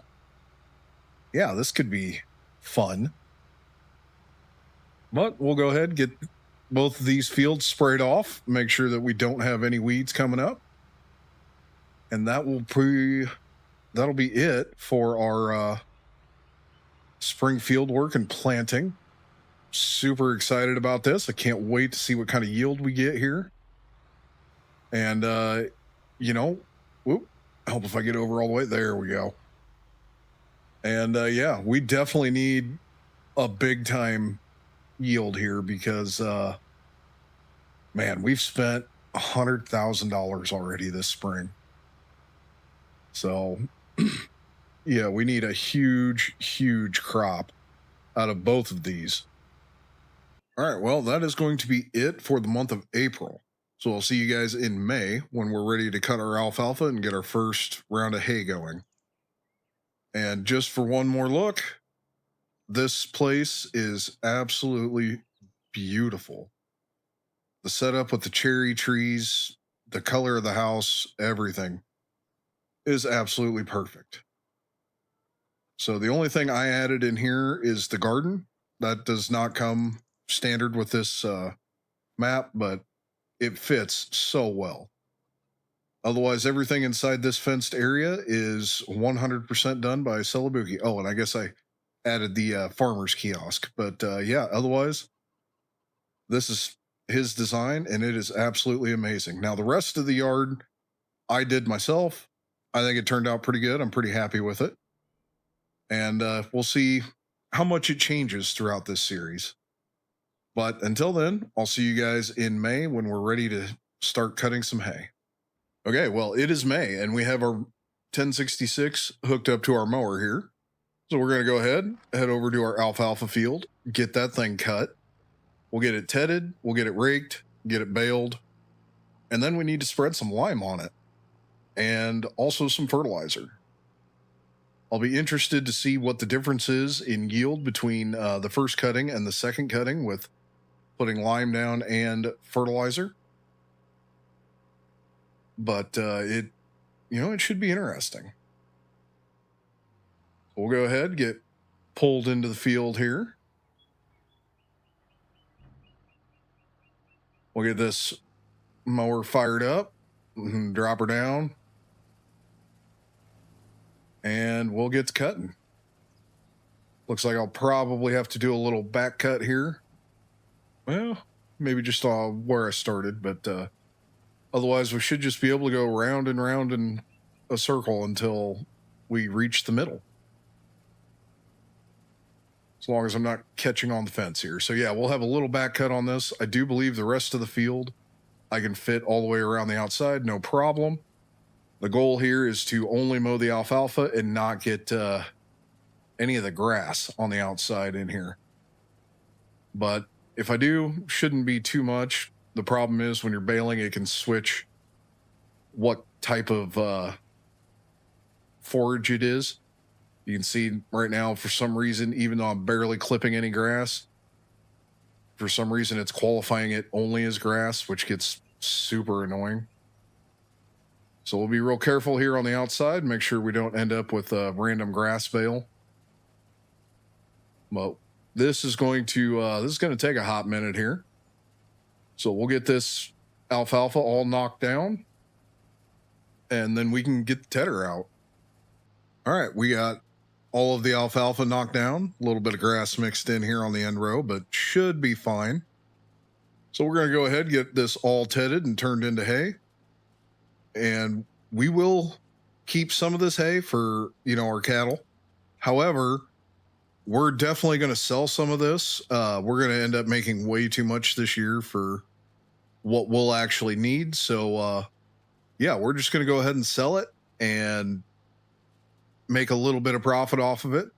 yeah, this could be fun. But we'll go ahead and get both of these fields sprayed off. Make sure that we don't have any weeds coming up. And that'll be it for our spring field work and planting. Super excited about this. I can't wait to see what kind of yield we get here. And I hope if I get over all the way, there we go. And yeah, we definitely need a big time yield here because man, we've spent $100,000 already this spring. So yeah, we need a huge crop out of both of these. All right, well, that is going to be it for the month of April. So I'll see you guys in May when we're ready to cut our alfalfa and get our first round of hay going. And just for one more look, this place is absolutely beautiful. The setup with the cherry trees, the color of the house, everything is absolutely perfect. So the only thing I added in here is the garden. That does not come standard with this map, but it fits so well. Otherwise, everything inside this fenced area is 100% done by Celebuki. Oh, and I guess I added the farmer's kiosk. But yeah, otherwise, this is his design and it is absolutely amazing. Now, the rest of the yard I did myself. I think it turned out pretty good. I'm pretty happy with it. And we'll see how much it changes throughout this series. But until then, I'll see you guys in May when we're ready to start cutting some hay. Okay, well, it is May and we have our 1066 hooked up to our mower here. So we're going to go ahead, head over to our alfalfa field, get that thing cut. We'll get it tedded, we'll get it raked, get it baled, and then we need to spread some lime on it and also some fertilizer. I'll be interested to see what the difference is in yield between the first cutting and the second cutting with putting lime down and fertilizer. But it should be interesting. We'll go ahead, get pulled into the field here. We'll get this mower fired up, drop her down, and we'll get to cutting. Looks like I'll probably have to do a little back cut here. Well, maybe just where I started, but otherwise we should just be able to go round and round in a circle until we reach the middle. As long as I'm not catching on the fence here. So yeah, we'll have a little back cut on this. I do believe the rest of the field I can fit all the way around the outside, no problem. The goal here is to only mow the alfalfa and not get any of the grass on the outside in here. But if I do, shouldn't be too much. The problem is when you're baling, it can switch what type of forage it is. You can see right now, for some reason, even though I'm barely clipping any grass, for some reason it's qualifying it only as grass, which gets super annoying. So we'll be real careful here on the outside, make sure we don't end up with a random grass bale. Well, this is going to take a hot minute here. So we'll get this alfalfa all knocked down, and then we can get the tedder out. All right, we got all of the alfalfa knocked down, a little bit of grass mixed in here on the end row, but should be fine. So we're going to go ahead and get this all tedded and turned into hay. And we will keep some of this hay for, our cattle. However, we're definitely going to sell some of this. We're going to end up making way too much this year for what we'll actually need. So, yeah, we're just going to go ahead and sell it and make a little bit of profit off of it.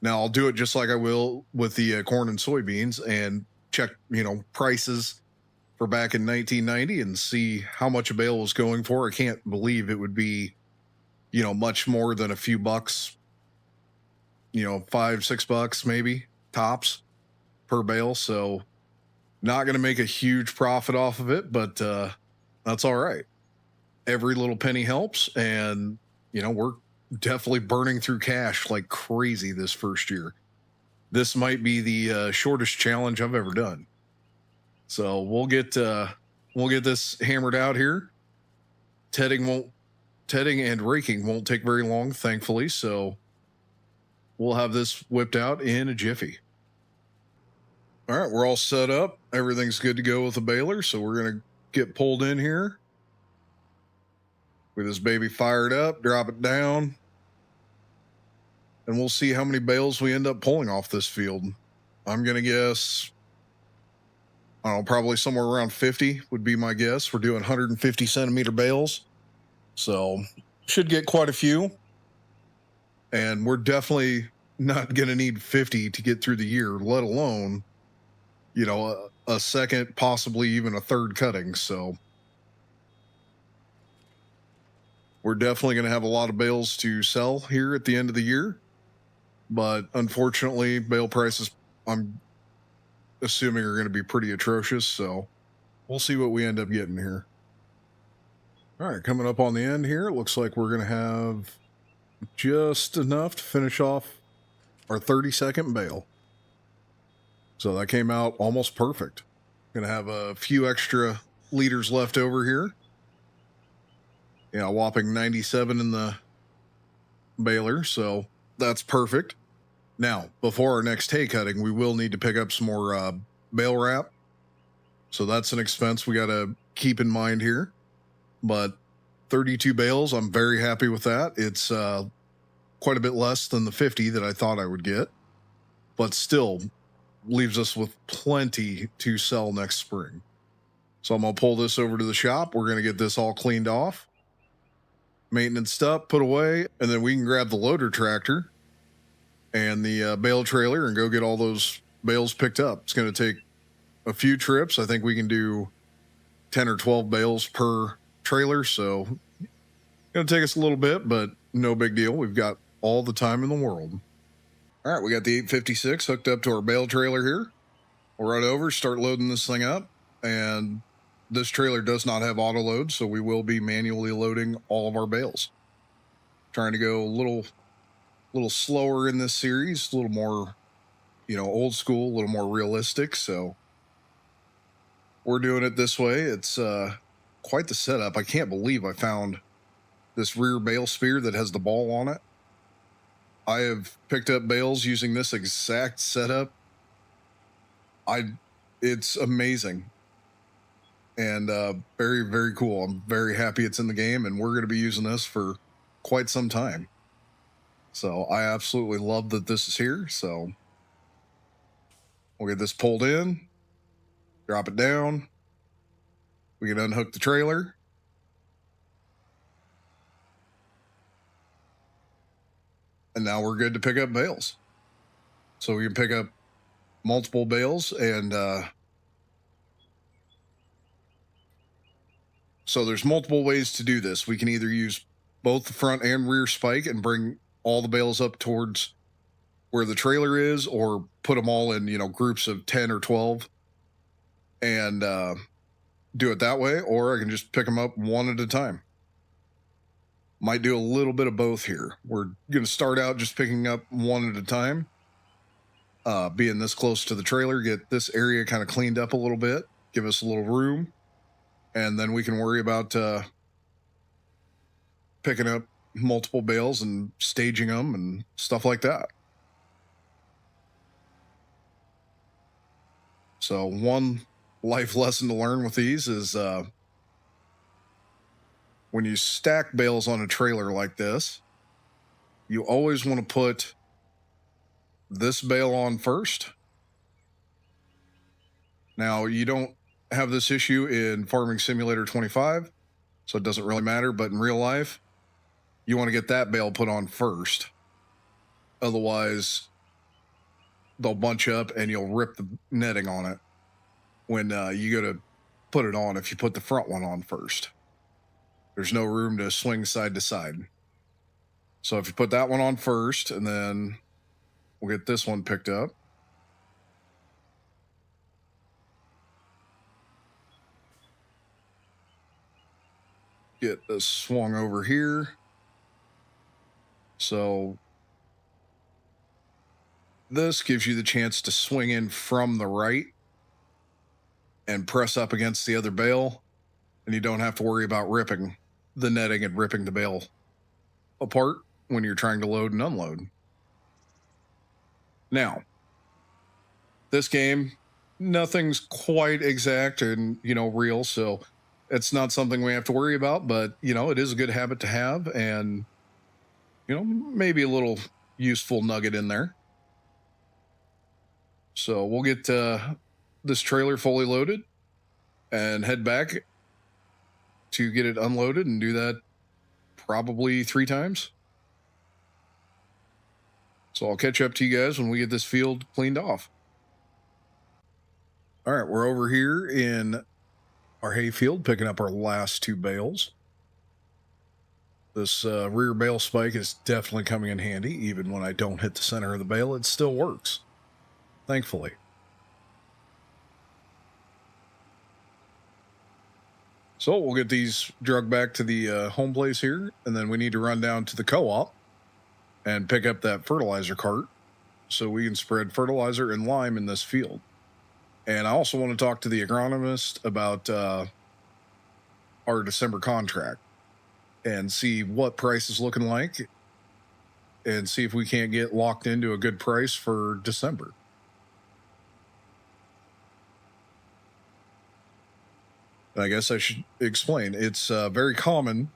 Now I'll do it just like I will with the corn and soybeans and check, prices for back in 1990 and see how much a bale was going for. I can't believe it would be, much more than a few bucks, $5, $6 maybe tops per bale. So not going to make a huge profit off of it, but that's all right. Every little penny helps. And, we're definitely burning through cash like crazy this first year. This might be the shortest challenge I've ever done. So we'll get this hammered out here. Tedding and raking won't take very long, thankfully. So we'll have this whipped out in a jiffy. All right, we're all set up. Everything's good to go with the baler. So we're going to get pulled in here. With this baby fired up, drop it down. And we'll see how many bales we end up pulling off this field. I'm going to guess, I don't know, probably somewhere around 50 would be my guess. We're doing 150 centimeter bales. So should get quite a few. And we're definitely not going to need 50 to get through the year, let alone, a second, possibly even a third cutting. So we're definitely going to have a lot of bales to sell here at the end of the year. But unfortunately, bale prices, I'm assuming, are going to be pretty atrocious. So we'll see what we end up getting here. All right, coming up on the end here, it looks like we're going to have just enough to finish off our 30-second bale. So that came out almost perfect. Going to have a few extra liters left over here. Whopping 97 in the baler, so that's perfect. Now, before our next hay cutting, we will need to pick up some more bale wrap. So that's an expense we got to keep in mind here. But 32 bales, I'm very happy with that. It's quite a bit less than the 50 that I thought I would get, but still leaves us with plenty to sell next spring. So I'm going to pull this over to the shop. We're going to get this all cleaned off, maintenance stuff put away, and then we can grab the loader tractor and the bale trailer and go get all those bales picked up. It's going to take a few trips. I think we can do 10 or 12 bales per trailer. So it's going to take us a little bit, but no big deal. We've got all the time in the world. All right, we got the 856 hooked up to our bale trailer here. We'll run over, start loading this thing up. And this trailer does not have auto load, so we will be manually loading all of our bales. Trying to go a little slower in this series, a little more, old school, a little more realistic. So we're doing it this way. It's quite the setup. I can't believe I found this rear bale spear that has the ball on it. I have picked up bales using this exact setup. It's amazing and very, very cool. I'm very happy it's in the game, and we're going to be using this for quite some time. So I absolutely love that this is here. So we'll get this pulled in, drop it down. We can unhook the trailer. And now we're good to pick up bales. So we can pick up multiple bales, and so there's multiple ways to do this. We can either use both the front and rear spike and bring all the bales up towards where the trailer is, or put them all in, groups of 10 or 12 and do it that way, or I can just pick them up one at a time. Might do a little bit of both here. We're going to start out just picking up one at a time, being this close to the trailer, get this area kind of cleaned up a little bit, give us a little room, and then we can worry about picking up multiple bales and staging them and stuff like that. So one life lesson to learn with these is when you stack bales on a trailer like this, you always want to put this bale on first. Now, you don't have this issue in Farming Simulator 25, so it doesn't really matter, but in real life, you want to get that bale put on first. Otherwise, they'll bunch up and you'll rip the netting on it when you go to put it on if you put the front one on first. There's no room to swing side to side. So if you put that one on first, and then we'll get this one picked up. Get this swung over here. So this gives you the chance to swing in from the right and press up against the other bale, and you don't have to worry about ripping the netting and ripping the bale apart when you're trying to load and unload. Now, this game, nothing's quite exact and, real, so it's not something we have to worry about, but, it is a good habit to have, and, maybe a little useful nugget in there. So we'll get this trailer fully loaded and head back to get it unloaded, and do that probably 3 times. So I'll catch up to you guys when we get this field cleaned off. All right, we're over here in our hay field picking up our last 2 bales. This rear bale spike is definitely coming in handy. Even when I don't hit the center of the bale, it still works, thankfully. So we'll get these drug back to the home place here, and then we need to run down to the co-op and pick up that fertilizer cart so we can spread fertilizer and lime in this field. And I also want to talk to the agronomist about our December contract and see what price is looking like and see if we can't get locked into a good price for December. And I guess I should explain. It's very common,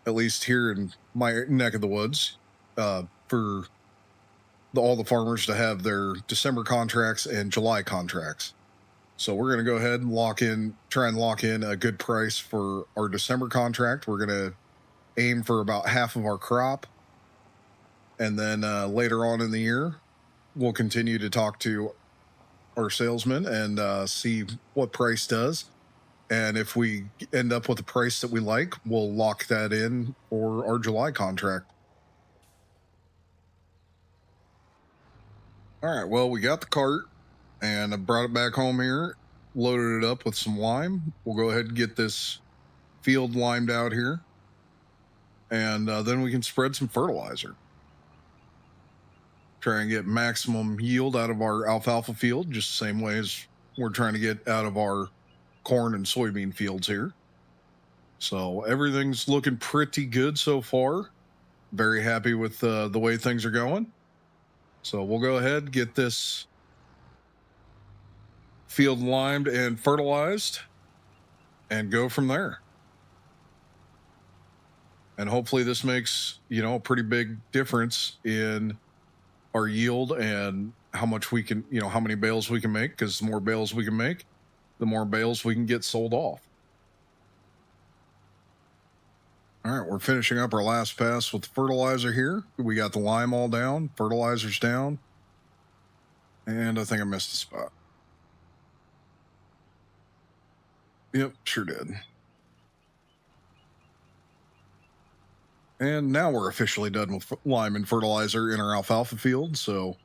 at least here in my neck of the woods, for all the farmers to have their December contracts and July contracts. So we're going to go ahead and try and lock in a good price for our December contract. We're going to aim for about half of our crop. And then later on in the year, we'll continue to talk to our salesman and see what price does. And if we end up with a price that we like, we'll lock that in for our July contract. All right, well, we got the cart and I brought it back home here, loaded it up with some lime. We'll go ahead and get this field limed out here. And then we can spread some fertilizer. Try and get maximum yield out of our alfalfa field, just the same way as we're trying to get out of our corn and soybean fields here. So everything's looking pretty good so far. Very happy with the way things are going. So we'll go ahead, get this field limed and fertilized and go from there. And hopefully this makes, a pretty big difference in our yield and how much we can, how many bales we can make, because the more bales we can make, the more bales we can get sold off. All right, we're finishing up our last pass with the fertilizer here. We got the lime all down, fertilizer's down, and I think I missed a spot. Yep, sure did. And now we're officially done with lime and fertilizer in our alfalfa field, so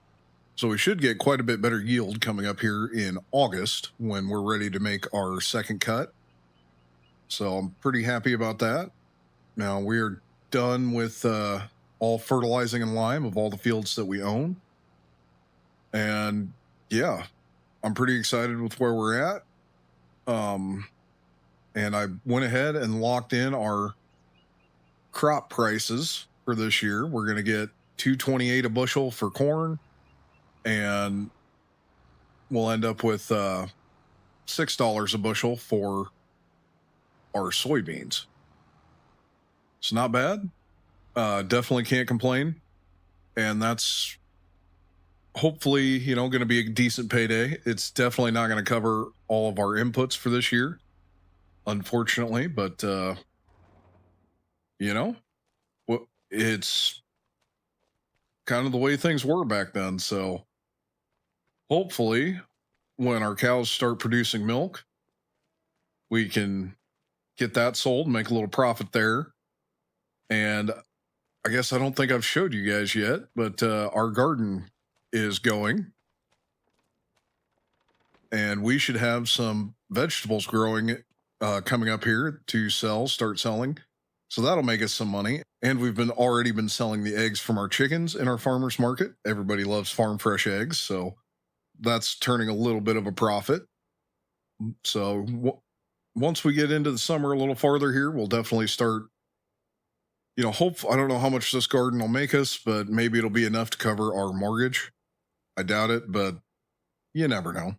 we should get quite a bit better yield coming up here in August when we're ready to make our second cut. So I'm pretty happy about that. Now we're done with all fertilizing and lime of all the fields that we own. And yeah, I'm pretty excited with where we're at. And I went ahead and locked in our crop prices for this year. We're going to get $2.28 a bushel for corn, and we'll end up with $6 a bushel for our soybeans. It's not bad. Definitely can't complain. And that's hopefully, going to be a decent payday. It's definitely not going to cover all of our inputs for this year, unfortunately, but it's kind of the way things were back then. So hopefully when our cows start producing milk, we can get that sold and make a little profit there. And I guess I don't think I've showed you guys yet, but our garden is going. And we should have some vegetables growing coming up here to start selling. So that'll make us some money. And we've already been selling the eggs from our chickens in our farmers market. Everybody loves farm fresh eggs, so that's turning a little bit of a profit. So once we get into the summer a little farther here, we'll definitely start, I don't know how much this garden will make us, but maybe it'll be enough to cover our mortgage. I doubt it, but you never know.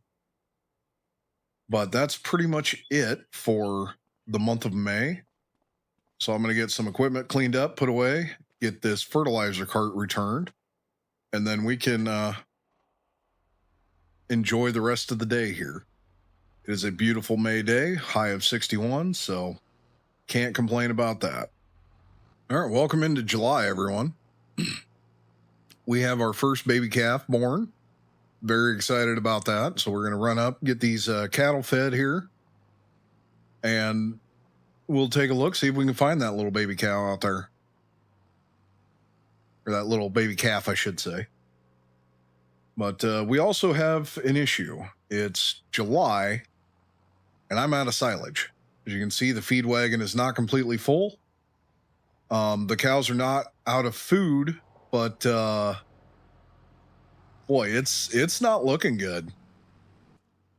But that's pretty much it for the month of May. So I'm going to get some equipment cleaned up, put away, get this fertilizer cart returned, and then we can enjoy the rest of the day here. It is a beautiful May day, high of 61, so can't complain about that. All right, welcome into July, everyone. We have our first baby calf born. Very excited about that. So we're going to run up, get these cattle fed here, and we'll take a look, see if we can find that little baby cow out there. Or that little baby calf, I should say. But we also have an issue. It's July, and I'm out of silage. As you can see, the feed wagon is not completely full. The cows are not out of food, but boy, it's not looking good.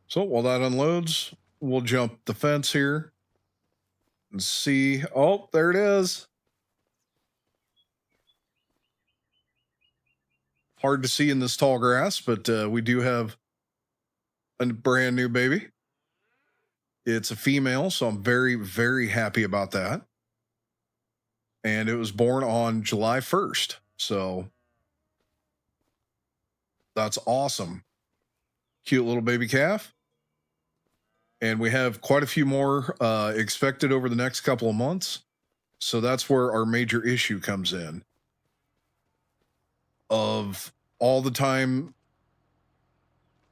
So while that unloads, we'll jump the fence here and see. Oh, there it is. Hard to see in this tall grass, but we do have a brand new baby. It's a female, so I'm very, very happy about that. And it was born on July 1st. So that's awesome. Cute little baby calf. And we have quite a few more expected over the next couple of months. So that's where our major issue comes in. Of all the time,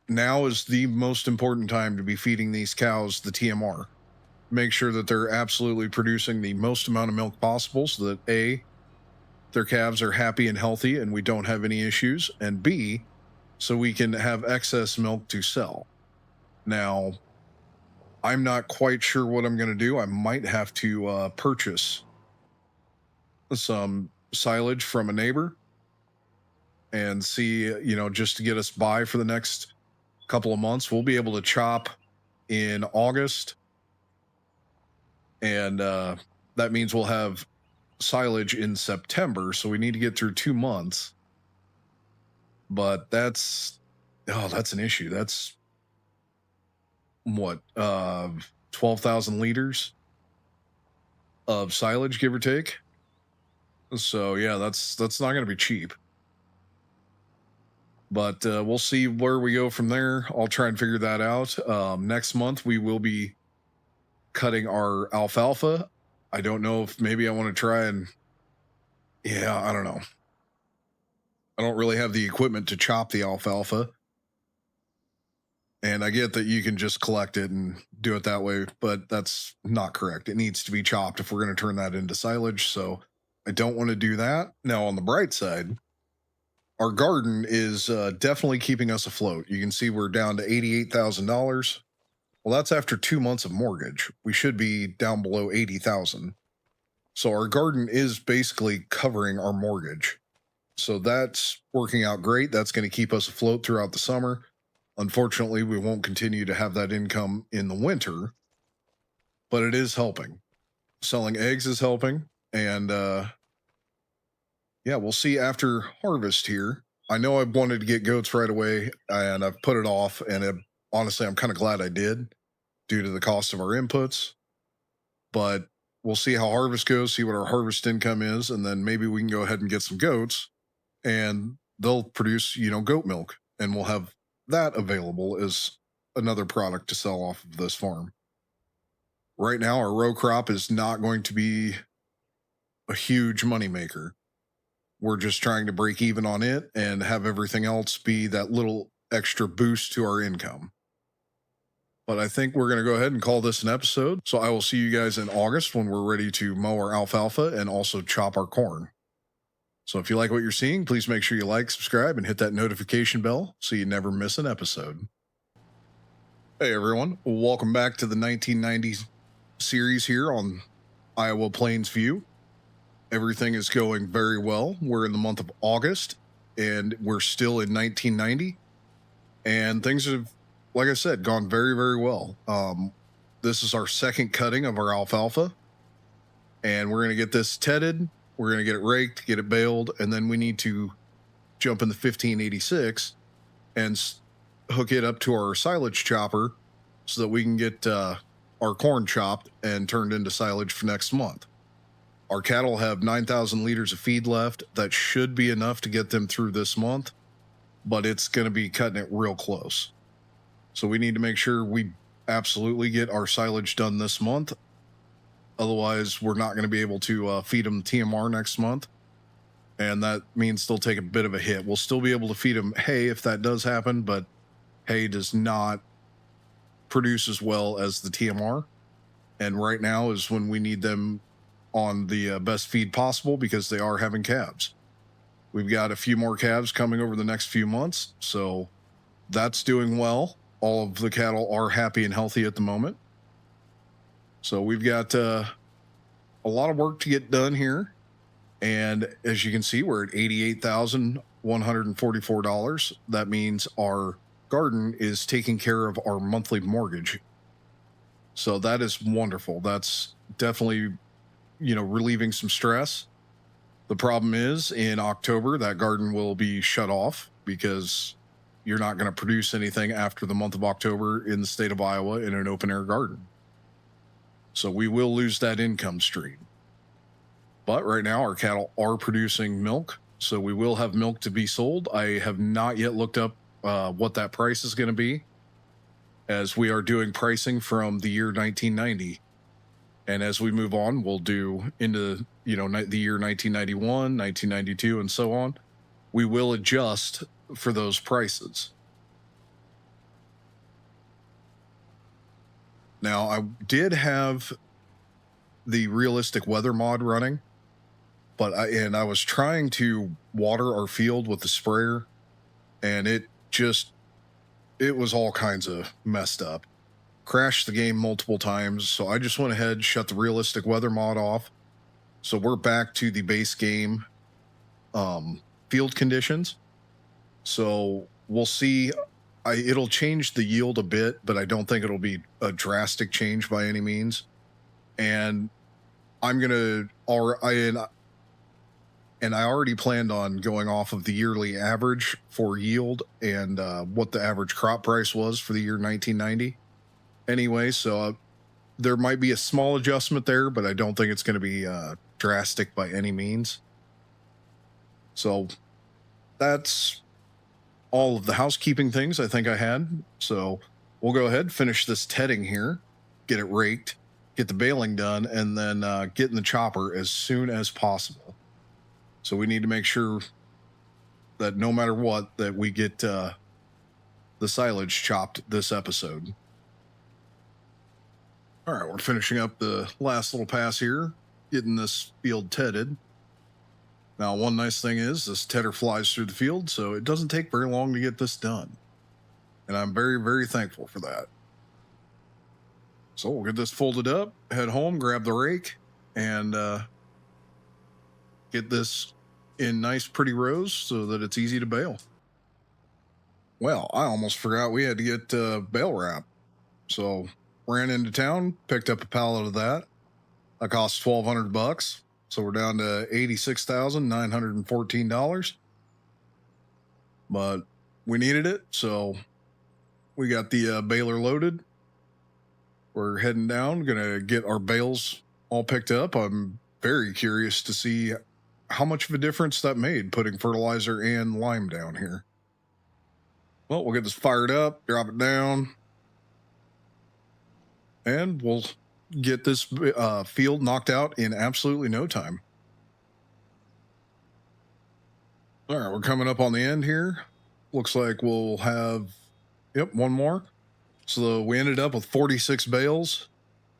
now is the most important time to be feeding these cows the TMR. Make sure that they're absolutely producing the most amount of milk possible so that A, their calves are happy and healthy and we don't have any issues, and B, so we can have excess milk to sell. Now, I'm not quite sure what I'm going to do. I might have to purchase some silage from a neighbor and see, just to get us by for the next couple of months. We'll be able to chop in August, and that means we'll have silage in September, so we need to get through 2 months. But that's an issue. That's what, 12,000 liters of silage, give or take. So yeah, that's not going to be cheap. But we'll see where we go from there. I'll try and figure that out. Next month, we will be cutting our alfalfa. I don't know if maybe I want to try and... Yeah, I don't know. I don't really have the equipment to chop the alfalfa. And I get that you can just collect it and do it that way, but that's not correct. It needs to be chopped if we're going to turn that into silage. So I don't want to do that. Now, on the bright side, our garden is definitely keeping us afloat. You can see we're down to $88,000. Well, that's after 2 months of mortgage. We should be down below $80,000. So our garden is basically covering our mortgage. So that's working out great. That's going to keep us afloat throughout the summer. Unfortunately, we won't continue to have that income in the winter, but it is helping. Selling eggs is helping. And yeah, we'll see after harvest here. I know I wanted to get goats right away, and I've put it off. And honestly, I'm kind of glad I did due to the cost of our inputs. But we'll see how harvest goes, see what our harvest income is, and then maybe we can go ahead and get some goats, and they'll produce, goat milk, and we'll have that available as another product to sell off of this farm. Right now, our row crop is not going to be a huge moneymaker. We're just trying to break even on it and have everything else be that little extra boost to our income. But I think we're going to go ahead and call this an episode. So I will see you guys in August when we're ready to mow our alfalfa and also chop our corn. So if you like what you're seeing, please make sure you like, subscribe, and hit that notification bell so you never miss an episode. Hey everyone, welcome back to the 1990s series here on Iowa Plains View. Everything is going very well. We're in the month of August, and we're still in 1990. And things have, like I said, gone very, very well. This is our second cutting of our alfalfa, and we're going to get this tedded. We're going to get it raked, get it baled, and then we need to jump in the 1586 and hook it up to our silage chopper so that we can get our corn chopped and turned into silage for next month. Our cattle have 9,000 liters of feed left. That should be enough to get them through this month, but it's going to be cutting it real close. So we need to make sure we absolutely get our silage done this month. Otherwise, we're not going to be able to feed them TMR next month. And that means they'll take a bit of a hit. We'll still be able to feed them hay if that does happen, but hay does not produce as well as the TMR. And right now is when we need them on the best feed possible because they are having calves. We've got a few more calves coming over the next few months, so that's doing well. All of the cattle are happy and healthy at the moment. So we've got a lot of work to get done here. And as you can see, we're at $88,144. That means our garden is taking care of our monthly mortgage. So that is wonderful. That's definitely, relieving some stress. The problem is in October, that garden will be shut off because you're not going to produce anything after the month of October in the state of Iowa in an open air garden. So we will lose that income stream. But right now, our cattle are producing milk, so we will have milk to be sold. I have not yet looked up what that price is going to be, as we are doing pricing from the year 1990. And as we move on, we'll do into, the year 1991, 1992, and so on. We will adjust for those prices. Now, I did have the realistic weather mod running, but I was trying to water our field with the sprayer, and it was all kinds of messed up. Crashed the game multiple times, so I just went ahead, shut the realistic weather mod off. So we're back to the base game field conditions. So we'll see. It'll change the yield a bit, but I don't think it'll be a drastic change by any means. And I'm gonna, and I already planned on going off of the yearly average for yield and what the average crop price was for the year 1990. Anyway, so there might be a small adjustment there, but I don't think it's going to be drastic by any means. So that's all of the housekeeping things I think I had. So we'll go ahead, finish this tedding here, get it raked, get the baling done, and then get in the chopper as soon as possible. So we need to make sure that no matter what, that we get the silage chopped this episode. All right, we're finishing up the last little pass here, getting this field tedded. Now, one nice thing is this tedder flies through the field, so it doesn't take very long to get this done. And I'm very, very thankful for that. So we'll get this folded up, head home, grab the rake, and get this in nice, pretty rows so that it's easy to bale. Well, I almost forgot we had to get bale wrap. So ran into town, picked up a pallet of that. That cost $1,200. So we're down to $86,914. But we needed it, so we got the baler loaded. We're heading down, gonna get our bales all picked up. I'm very curious to see how much of a difference that made, putting fertilizer and lime down here. Well, we'll get this fired up, drop it down, and we'll get this field knocked out in absolutely no time. All right, we're coming up on the end here. Looks like we'll have, one more. So we ended up with 46 bales.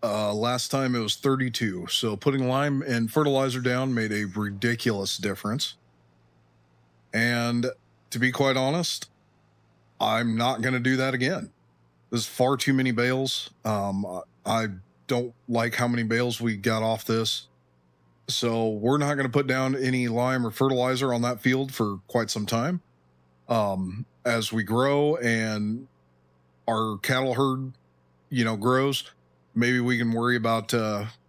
Last time it was 32. So putting lime and fertilizer down made a ridiculous difference. And to be quite honest, I'm not going to do that again. There's far too many bales. I don't like how many bales we got off this. So we're not going to put down any lime or fertilizer on that field for quite some time. As we grow and our cattle herd, grows, maybe we can worry about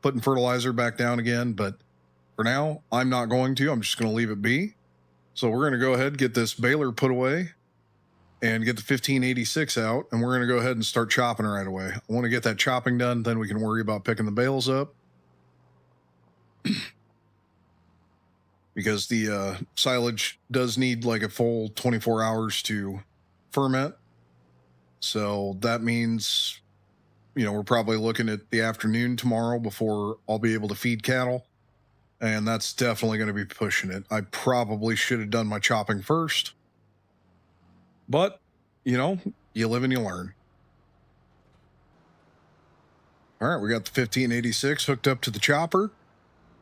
putting fertilizer back down again. But for now, I'm not going to. I'm just going to leave it be. So we're going to go ahead and get this baler put away and get the 1586 out, and we're going to go ahead and start chopping right away. I want to get that chopping done, then we can worry about picking the bales up. Because the silage does need like a full 24 hours to ferment. So that means, we're probably looking at the afternoon tomorrow before I'll be able to feed cattle. And that's definitely going to be pushing it. I probably should have done my chopping first. But, you live and you learn. All right, we got the 1586 hooked up to the chopper.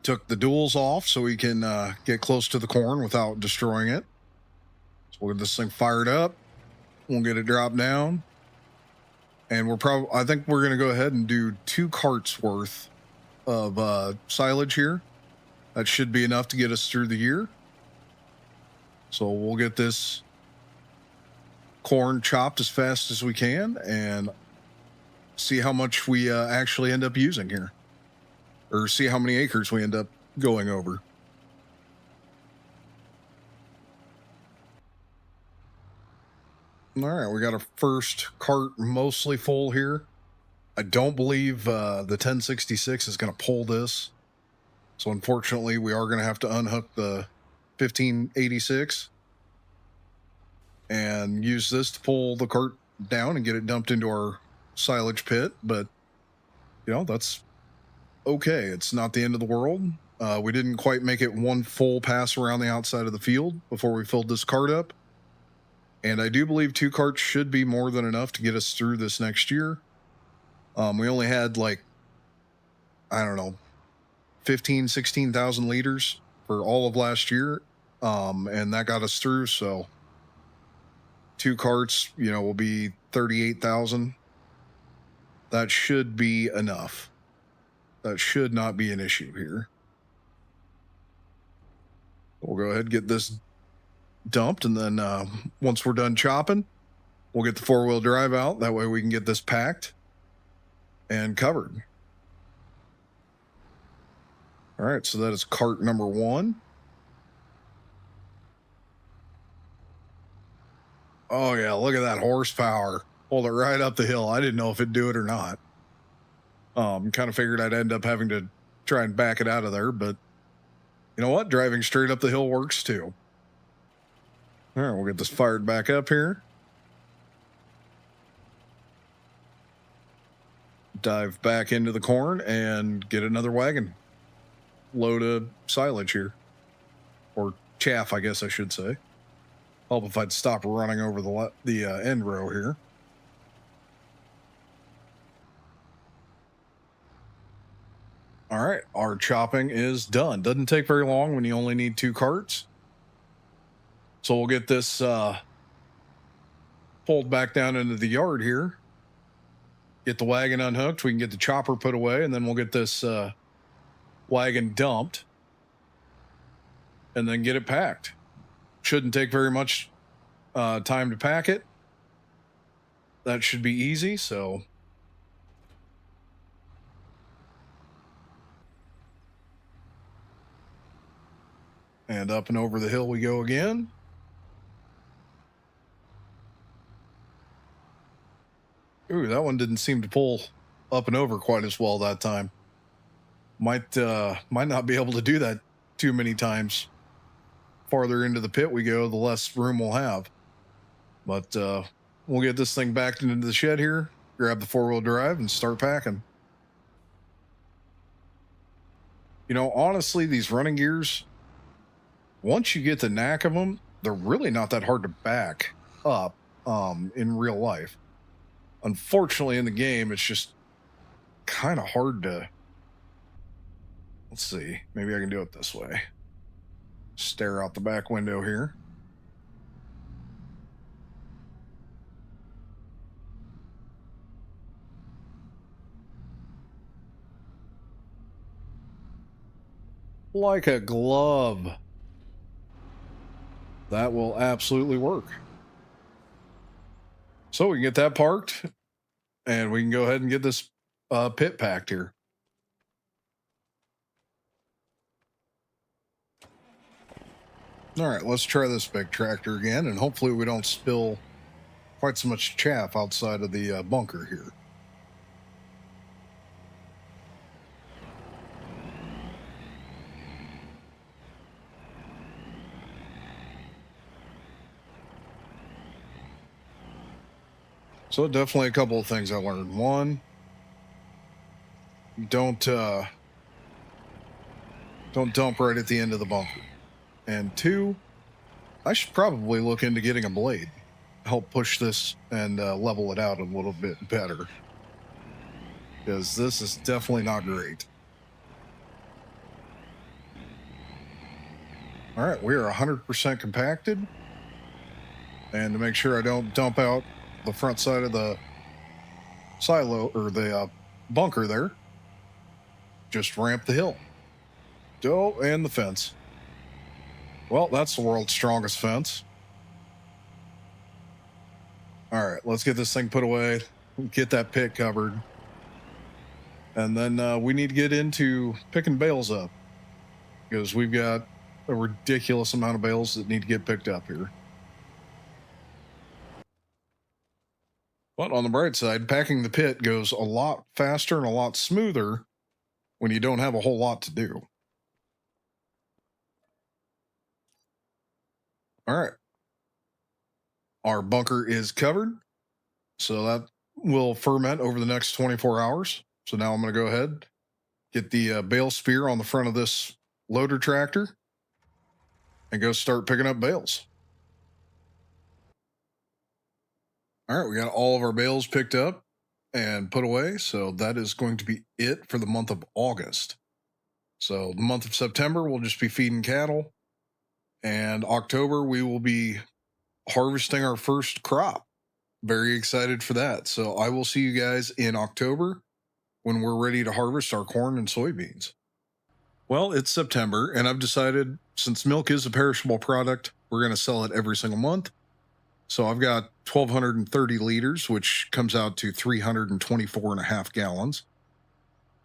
Took the duals off so we can get close to the corn without destroying it. So we'll get this thing fired up. We'll get it dropped down. And I think we're going to go ahead and do 2 carts worth of silage here. That should be enough to get us through the year. So we'll get this corn chopped as fast as we can and see how much we actually end up using here, or see how many acres we end up going over. All right, we got our first cart mostly full here. I don't believe the 1066 is going to pull this. So unfortunately, we are going to have to unhook the 1586 and use this to pull the cart down and get it dumped into our silage pit. But, that's okay. It's not the end of the world. We didn't quite make it one full pass around the outside of the field before we filled this cart up. And I do believe 2 carts should be more than enough to get us through this next year. We only had I don't know, 16,000 liters for all of last year. And that got us through. So 2 carts, will be 38,000. That should be enough. That should not be an issue here. We'll go ahead and get this dumped, and then once we're done chopping, we'll get the 4-wheel drive out. That way we can get this packed and covered. All right, so that is cart number 1. Oh yeah, look at that horsepower. Pulled it right up the hill. I didn't know if it'd do it or not. Kind of figured I'd end up having to try and back it out of there, but you know what? Driving straight up the hill works too. All right, we'll get this fired back up here. Dive back into the corn and get another wagon load of silage here. Or chaff, I guess I should say. Help if I'd stop running over the end row here. All right, our chopping is done. Doesn't take very long when you only need 2 carts. So we'll get this pulled back down into the yard here. Get the wagon unhooked. We can get the chopper put away, and then we'll get this wagon dumped and then get it packed. Shouldn't take very much time to pack it. That should be easy, so... And up and over the hill we go again. Ooh, that one didn't seem to pull up and over quite as well that time. Might not be able to do that too many times. Farther into the pit we go, the less room we'll have. But we'll get this thing backed into the shed here, grab the 4-wheel drive, and start packing. Honestly, these running gears, once you get the knack of them, they're really not that hard to back up in real life. Unfortunately, in the game, it's just kind of hard to... Let's see. Maybe I can do it this way. Stare out the back window here. Like a glove. That will absolutely work. So we can get that parked, and we can go ahead and get this pit packed here. All right, let's try this big tractor again, and hopefully we don't spill quite so much chaff outside of the bunker here. So definitely a couple of things I learned. One, don't dump right at the end of the bunker. And 2, I should probably look into getting a blade. Help push this and level it out a little bit better. Because this is definitely not great. All right, we are 100% compacted. And to make sure I don't dump out the front side of the silo or the bunker there, just ramp the hill. Oh, and the fence. Well, that's the world's strongest fence. All right, let's get this thing put away, get that pit covered, and then we need to get into picking bales up, because we've got a ridiculous amount of bales that need to get picked up here. But on the bright side, packing the pit goes a lot faster and a lot smoother when you don't have a whole lot to do. All right. Our bunker is covered. So that will ferment over the next 24 hours. So now I'm going to go ahead, get the bale spear on the front of this loader tractor, and go start picking up bales. All right, we got all of our bales picked up and put away. So that is going to be it for the month of August. So the month of September, we'll just be feeding cattle. And October, we will be harvesting our first crop. Very excited for that. So I will see you guys in October when we're ready to harvest our corn and soybeans. Well, it's September, and I've decided since milk is a perishable product, we're going to sell it every single month. So I've got 1,230 liters, which comes out to 324 and a half gallons.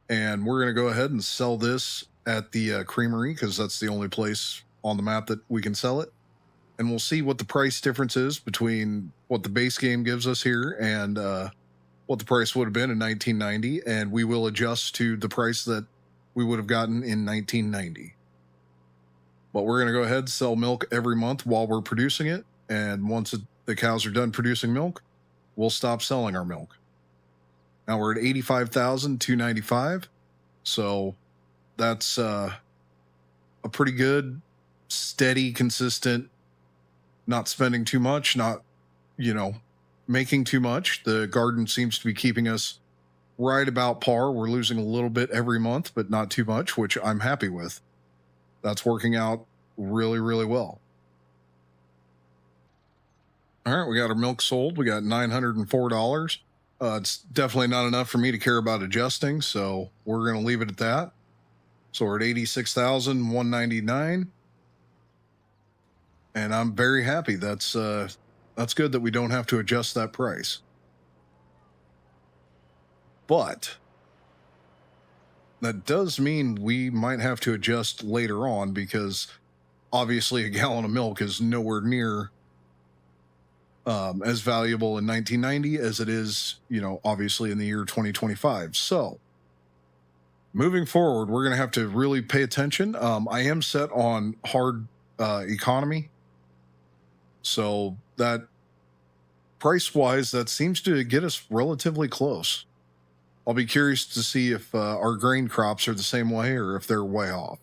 And we're going to go ahead and sell this at the creamery because that's the only place on the map that we can sell it. And we'll see what the price difference is between what the base game gives us here and what the price would have been in 1990. And we will adjust to the price that we would have gotten in 1990. But we're going to go ahead and sell milk every month while we're producing it. And once the cows are done producing milk, we'll stop selling our milk. Now we're at 85,295. So that's a pretty good, steady, consistent, not spending too much, not, making too much. The garden seems to be keeping us right about par. We're losing a little bit every month, but not too much, which I'm happy with. That's working out really, really well. All right, we got our milk sold. We got $904. It's definitely not enough for me to care about adjusting, so we're going to leave it at that. So we're at 86,199. And I'm very happy. That's good that we don't have to adjust that price. But that does mean we might have to adjust later on because obviously a gallon of milk is nowhere near as valuable in 1990 as it is, obviously in the year 2025. So moving forward, we're going to have to really pay attention. I am set on hard economy. So that price-wise, that seems to get us relatively close. I'll be curious to see if our grain crops are the same way or if they're way off.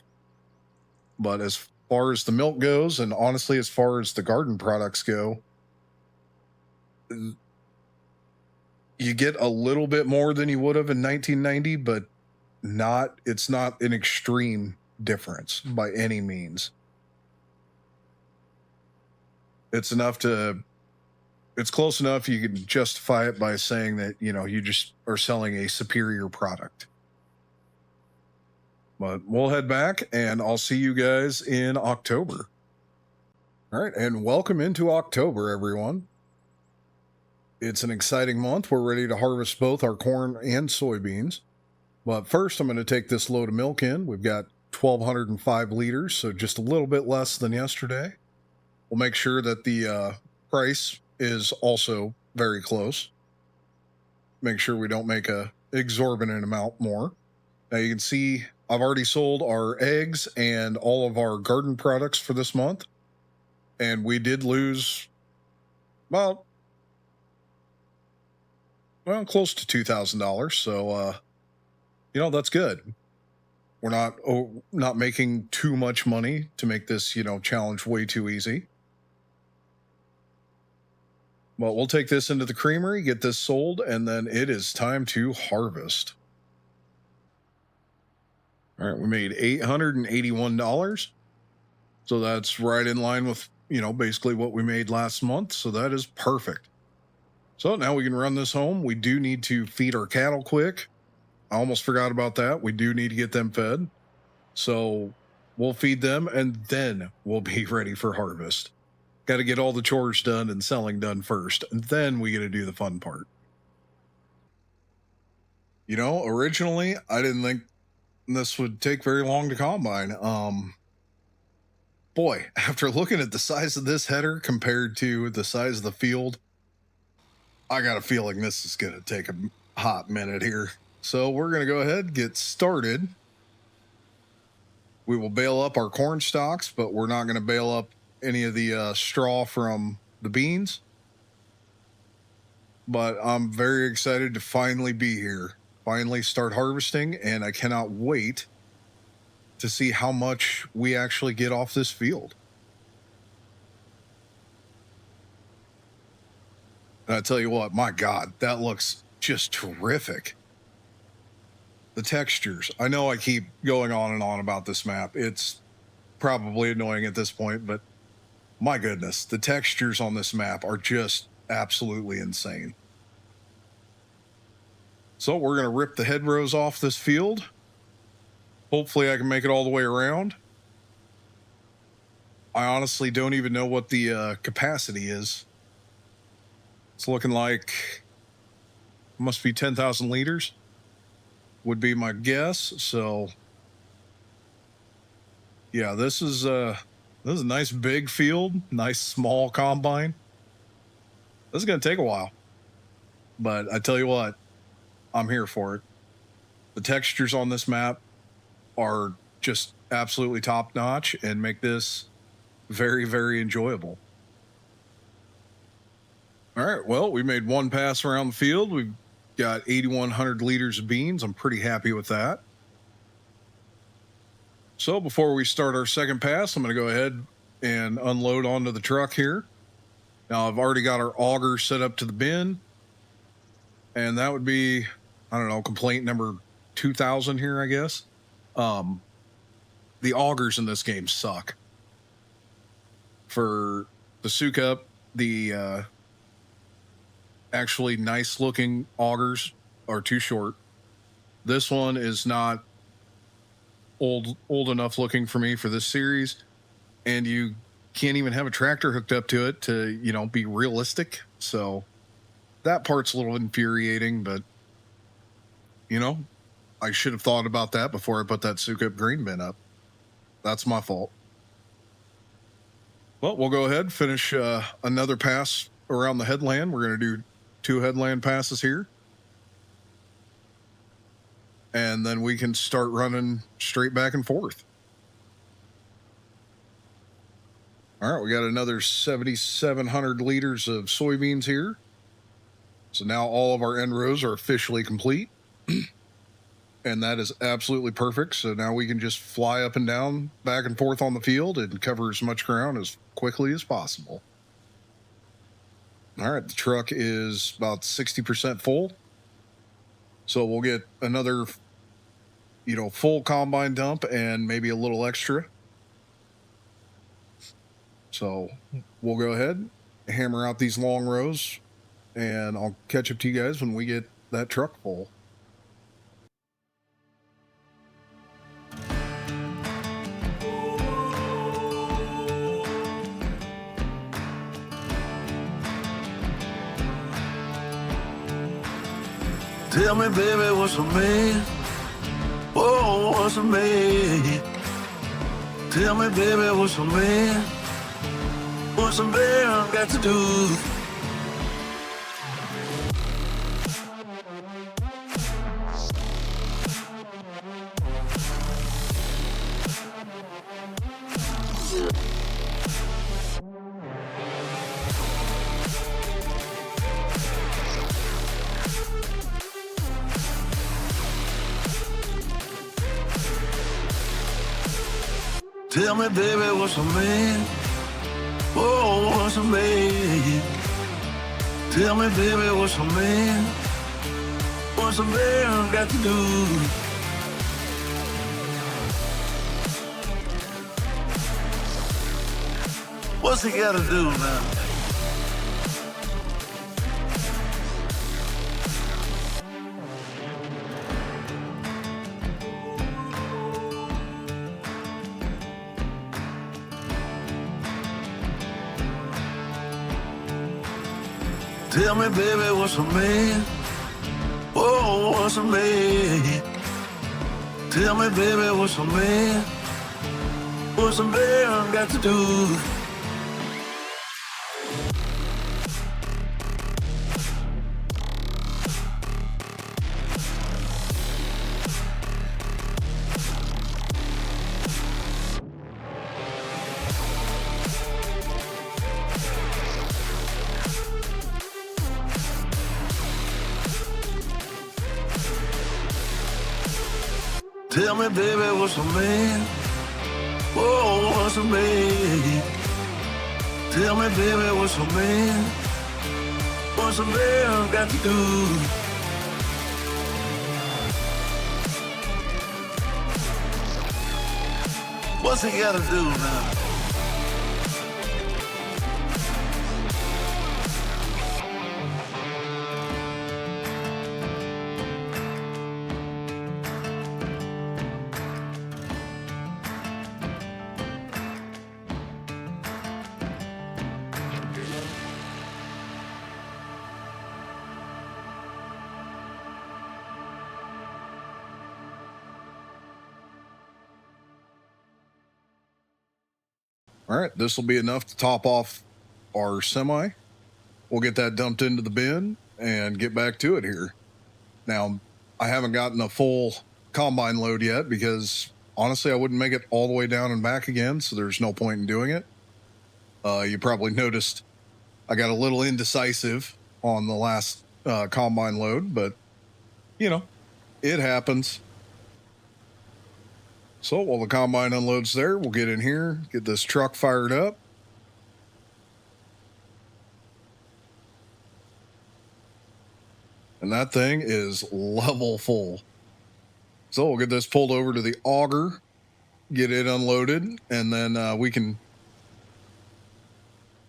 But as far as the milk goes, and honestly, as far as the garden products go, you get a little bit more than you would have in 1990, but it's not an extreme difference by any means. It's close enough you can justify it by saying that, you just are selling a superior product. But we'll head back and I'll see you guys in October. All right, and welcome into October, everyone. It's an exciting month. We're ready to harvest both our corn and soybeans. But first, I'm going to take this load of milk in. We've got 1,205 liters, so just a little bit less than yesterday. We'll make sure that the price is also very close. Make sure we don't make a exorbitant amount more. Now you can see I've already sold our eggs and all of our garden products for this month. And we did lose about, close to $2,000. So, that's good. We're not making too much money to make this, challenge way too easy. Well, we'll take this into the creamery, get this sold, and then it is time to harvest. All right, we made $881. So that's right in line with, basically what we made last month. So that is perfect. So now we can run this home. We do need to feed our cattle quick. I almost forgot about that. We do need to get them fed. So we'll feed them and then we'll be ready for harvest. Got to get all the chores done and selling done first, and then we get to do the fun part. Originally, I didn't think this would take very long to combine. Boy, after looking at the size of this header compared to the size of the field, I got a feeling this is going to take a hot minute here. So we're going to go ahead and get started. We will bale up our corn stalks, but we're not going to bale up any of the straw from the beans. But I'm very excited to finally be here, finally start harvesting, and I cannot wait to see how much we actually get off this field. And I tell you what, my God, that looks just terrific. The textures. I know I keep going on and on about this map. It's probably annoying at this point, but my goodness, the textures on this map are just absolutely insane. So we're going to rip the hedgerows off this field. Hopefully I can make it all the way around. I honestly don't even know what the capacity is. It's looking like must be 10,000 liters would be my guess. So yeah, this is a nice big field, nice small combine. This is going to take a while, but I tell you what, I'm here for it. The textures on this map are just absolutely top notch and make this very, very enjoyable. All right, well, we made one pass around the field. We've got 8,100 liters of beans. I'm pretty happy with that. So before we start our second pass, I'm going to go ahead and unload onto the truck here. Now, I've already got our auger set up to the bin, and that would be, I don't know, complaint number 2,000 here, I guess. The augers in this game suck. For the Sukup, the actually nice looking augers are too short. This one is not old enough looking for me for this series, and you can't even have a tractor hooked up to it to, you know, be realistic. So that part's a little infuriating, but you know, I should have thought about that before I put that Sukup grain bin up. That's my fault. Well, we'll go ahead, finish another pass around the headland. We're going to do 2 headland passes here. And then we can start running straight back and forth. All right, we got another 7,700 liters of soybeans here. So now all of our end rows are officially complete. And that is absolutely perfect. So now we can just fly up and down, back and forth on the field and cover as much ground as quickly as possible. All right, the truck is about 60% full. So we'll get another, you know, full combine dump and maybe a little extra. So we'll go ahead, hammer out these long rows, and I'll catch up to you guys when we get that truck full. Tell me, baby, what's a man? Oh, what's a man? Tell me, baby, what's a man? What's a man got to do? Tell me, baby, what's a man? Oh, what's a man? Tell me, baby, what's a man? What's a man got to do? What's he got to do now? Tell me, baby, what's a man? Oh, what's a man? Tell me, baby, what's a man? What's a man got to do? Tell me, baby, what's a man? Oh, what's a man? Tell me, baby, what's a man? What's a man got to do? What's he gotta do now? All right, this will be enough to top off our semi. We'll get that dumped into the bin and get back to it here. Now, I haven't gotten a full combine load yet because honestly, I wouldn't make it all the way down and back again, so there's no point in doing it. You probably noticed I got a little indecisive on the last combine load, but you know, it happens. So while the combine unloads there, we'll get in here, get this truck fired up. And that thing is level full. So we'll get this pulled over to the auger, get it unloaded, and then we can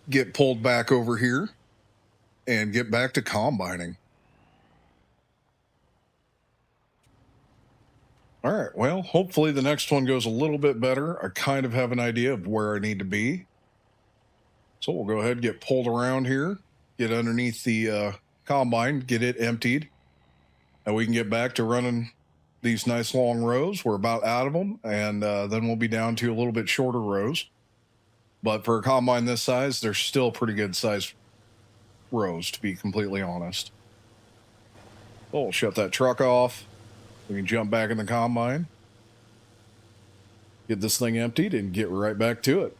get pulled back over here and get back to combining. All right, well, hopefully the next one goes a little bit better. I kind of have an idea of where I need to be. So we'll go ahead and get pulled around here, get underneath the combine, get it emptied, and we can get back to running these nice long rows. We're about out of them, and then we'll be down to a little bit shorter rows. But for a combine this size, they're still pretty good size rows, to be completely honest. So we'll shut that truck off. We can jump back in the combine, get this thing emptied, and get right back to it.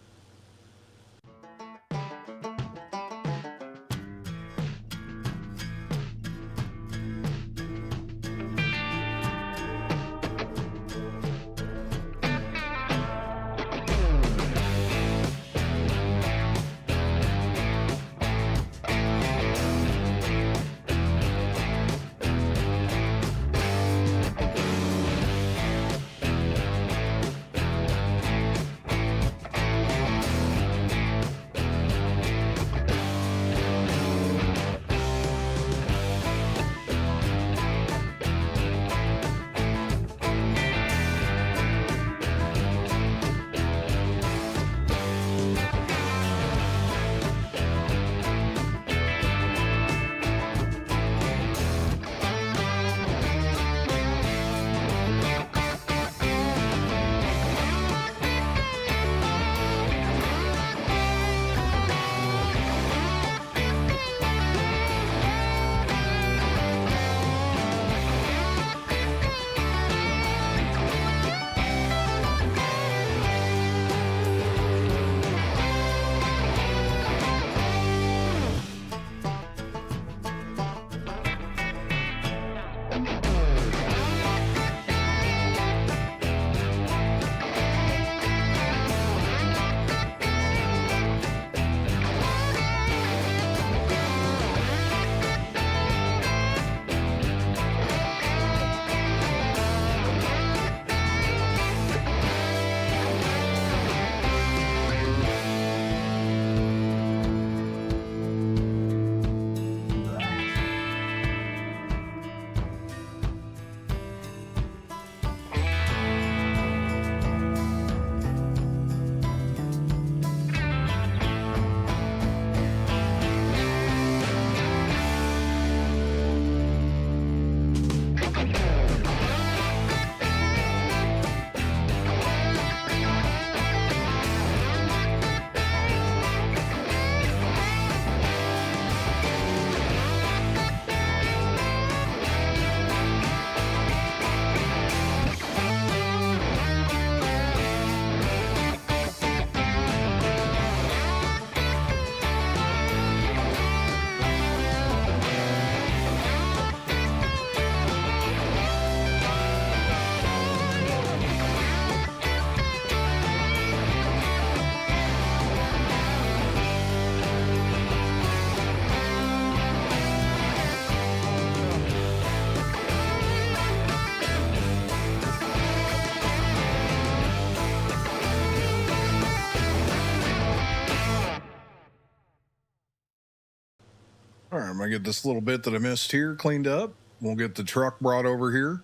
right, I'm gonna get this little bit that I missed here cleaned up. We'll get the truck brought over here,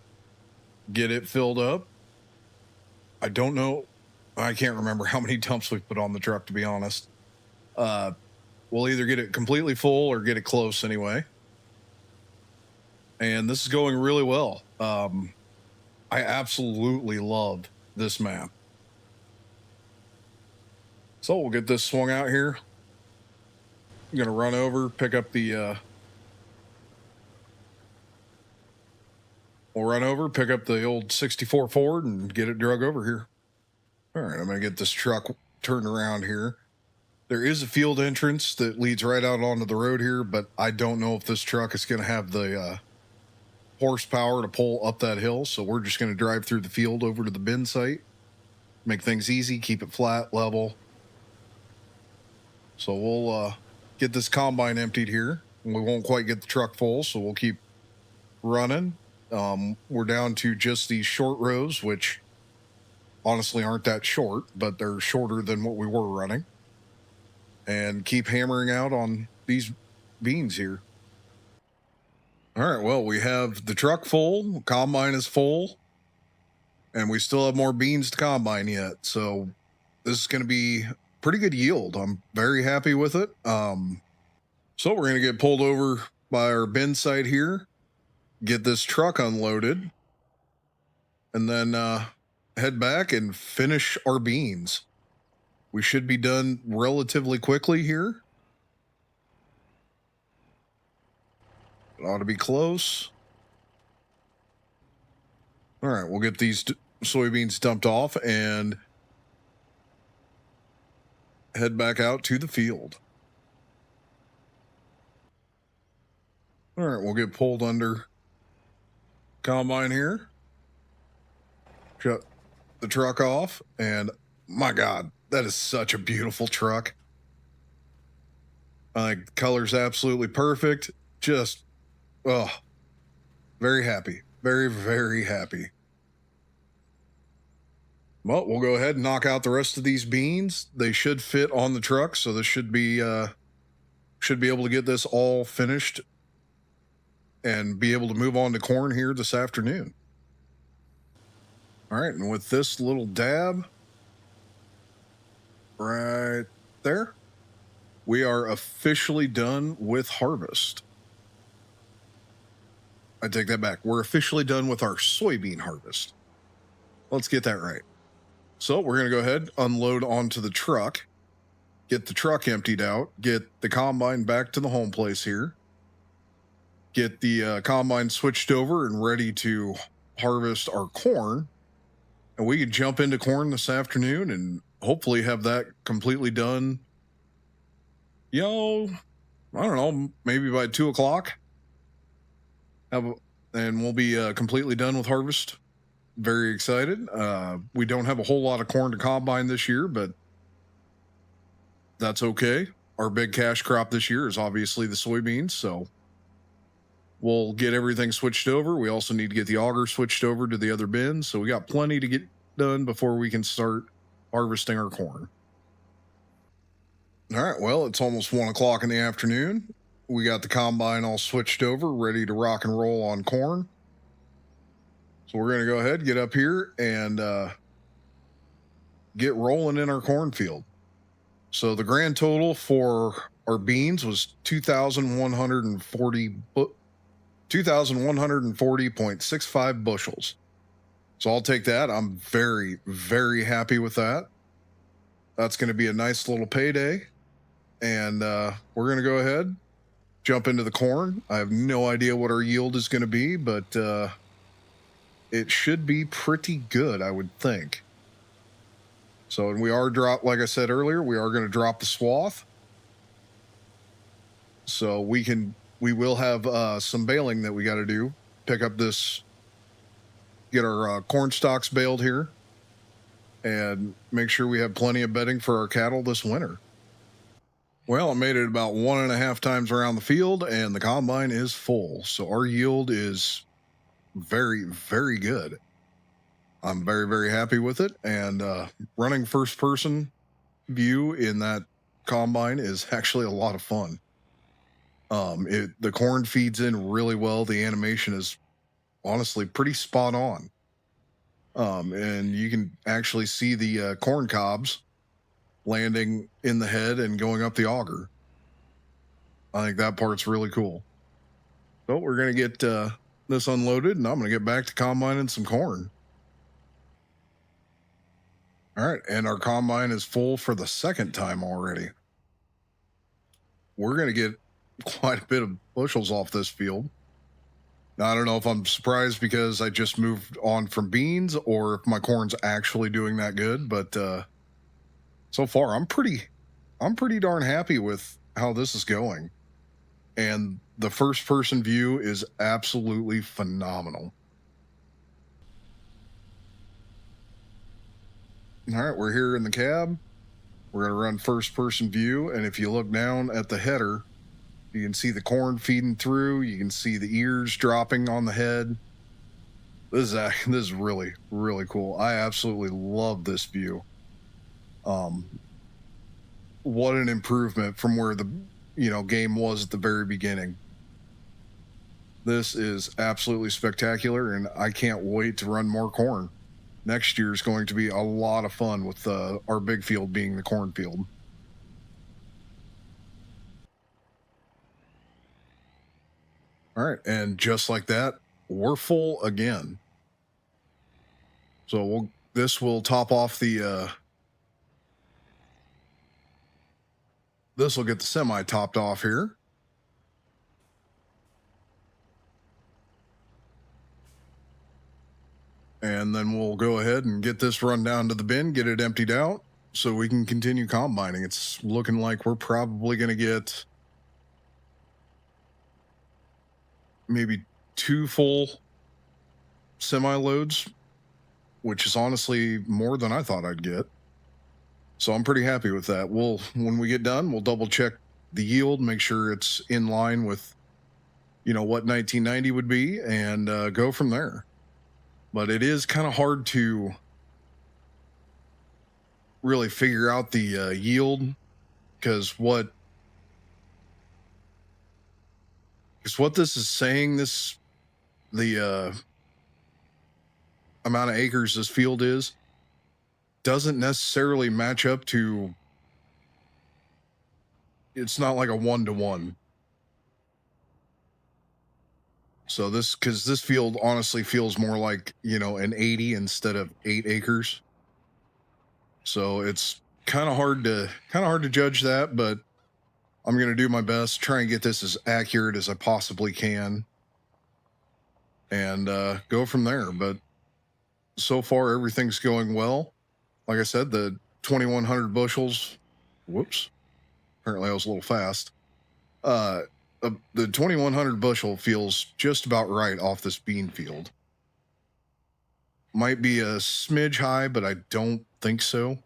get it filled up. I don't know. I can't remember how many dumps we put on the truck, to be honest. Uh, we'll either get it completely full or get it close anyway. And this is going really well. I absolutely love this map. So we'll get this swung out here. I'm gonna run over, pick up the we'll run over, pick up the old 64 Ford and get it drug over here. All right, I'm gonna get this truck turned around here. There is a field entrance that leads right out onto the road here, but I don't know if this truck is gonna have the horsepower to pull up that hill, so we're just gonna drive through the field over to the bin site, make things easy, keep it flat, level. So we'll get this combine emptied here. We won't quite get the truck full, so we'll keep running. We're down to just these short rows, which honestly aren't that short, but they're shorter than what we were running. And keep hammering out on these beans here. All right, well, we have the truck full, combine is full, and we still have more beans to combine yet. So this is going to be pretty good yield. I'm very happy with it. So we're going to get pulled over by our bin site here, get this truck unloaded, and then head back and finish our beans. We should be done relatively quickly here. It ought to be close. All right, we'll get these soybeans dumped off and head back out to the field. All right, we'll get pulled under combine here. Shut the truck off, and my God, that is such a beautiful truck. Color's absolutely perfect. Just, oh, very happy. Very, very happy. Well, we'll go ahead and knock out the rest of these beans. They should fit on the truck, so this should be able to get this all finished and be able to move on to corn here this afternoon. All right, and with this little dab right there, we are officially done with harvest. I take that back. We're officially done with our soybean harvest. Let's get that right. So we're going to go ahead, unload onto the truck, get the truck emptied out, get the combine back to the home place here, get the combine switched over and ready to harvest our corn. And we can jump into corn this afternoon and hopefully have that completely done. I don't know, maybe by 2 o'clock. And we'll be completely done with harvest. Very excited. We don't have a whole lot of corn to combine this year, but that's okay. Our big cash crop this year is obviously the soybeans, so we'll get everything switched over. We also need to get the auger switched over to the other bins, so we got plenty to get done before we can start harvesting our corn. All right, well, it's almost 1 o'clock in the afternoon. We got the combine all switched over, ready to rock and roll on corn. So we're going to go ahead, get up here, and get rolling in our cornfield. So the grand total for our beans was 2,140.65 bushels. So I'll take that. I'm very, very happy with that. That's going to be a nice little payday. And we're going to go ahead, jump into the corn. I have no idea what our yield is going to be, but it should be pretty good, I would think. So, and we are like I said earlier, we are going to drop the swath. So we will have some baling that we got to do. Pick up this, get our corn stalks baled here, and make sure we have plenty of bedding for our cattle this winter. Well, I made it about 1.5 times around the field, and the combine is full. So our yield is very, very good. I'm very, very happy with it. And running first person view in that combine is actually a lot of fun. The corn feeds in really well. The animation is honestly pretty spot on. And you can actually see the corn cobs landing in the head and going up the auger. I think that part's really cool. So we're gonna get this unloaded, and I'm gonna get back to combining some corn. All right, and our combine is full for the second time already. We're gonna get quite a bit of bushels off this field. Now, I don't know if I'm surprised because I just moved on from beans or if my corn's actually doing that good, but so far I'm pretty darn happy with how this is going. And the first person view is absolutely phenomenal. All right, we're here in the cab. We're going to run first person view. And if you look down at the header, you can see the corn feeding through. You can see the ears dropping on the head. This is really, really cool. I absolutely love this view. What an improvement from where the game was at the very beginning. This is absolutely spectacular, and I can't wait to run more corn. Next year is going to be a lot of fun with our big field being the cornfield. All right, and just like that, we're full again. So this will top off the. This will get the semi topped off here. And then we'll go ahead and get this run down to the bin, get it emptied out so we can continue combining. It's looking like we're probably going to get maybe 2 full semi loads, which is honestly more than I thought I'd get. So I'm pretty happy with that. When we get done, we'll double check the yield, make sure it's in line with, what 1990 would be, and go from there. But it is kind of hard to really figure out the yield because what this is saying, the amount of acres this field is doesn't necessarily match up to. It's not like a 1-to-1. So because this field honestly feels more like, an 80 instead of 8 acres. So it's kind of hard to judge that, but I'm going to do my best, try and get this as accurate as I possibly can and go from there. But so far, everything's going well. Like I said, the 2,100 bushels, whoops, apparently I was a little fast. The 2,100 bushel feels just about right off this bean field. Might be a smidge high, but I don't think so.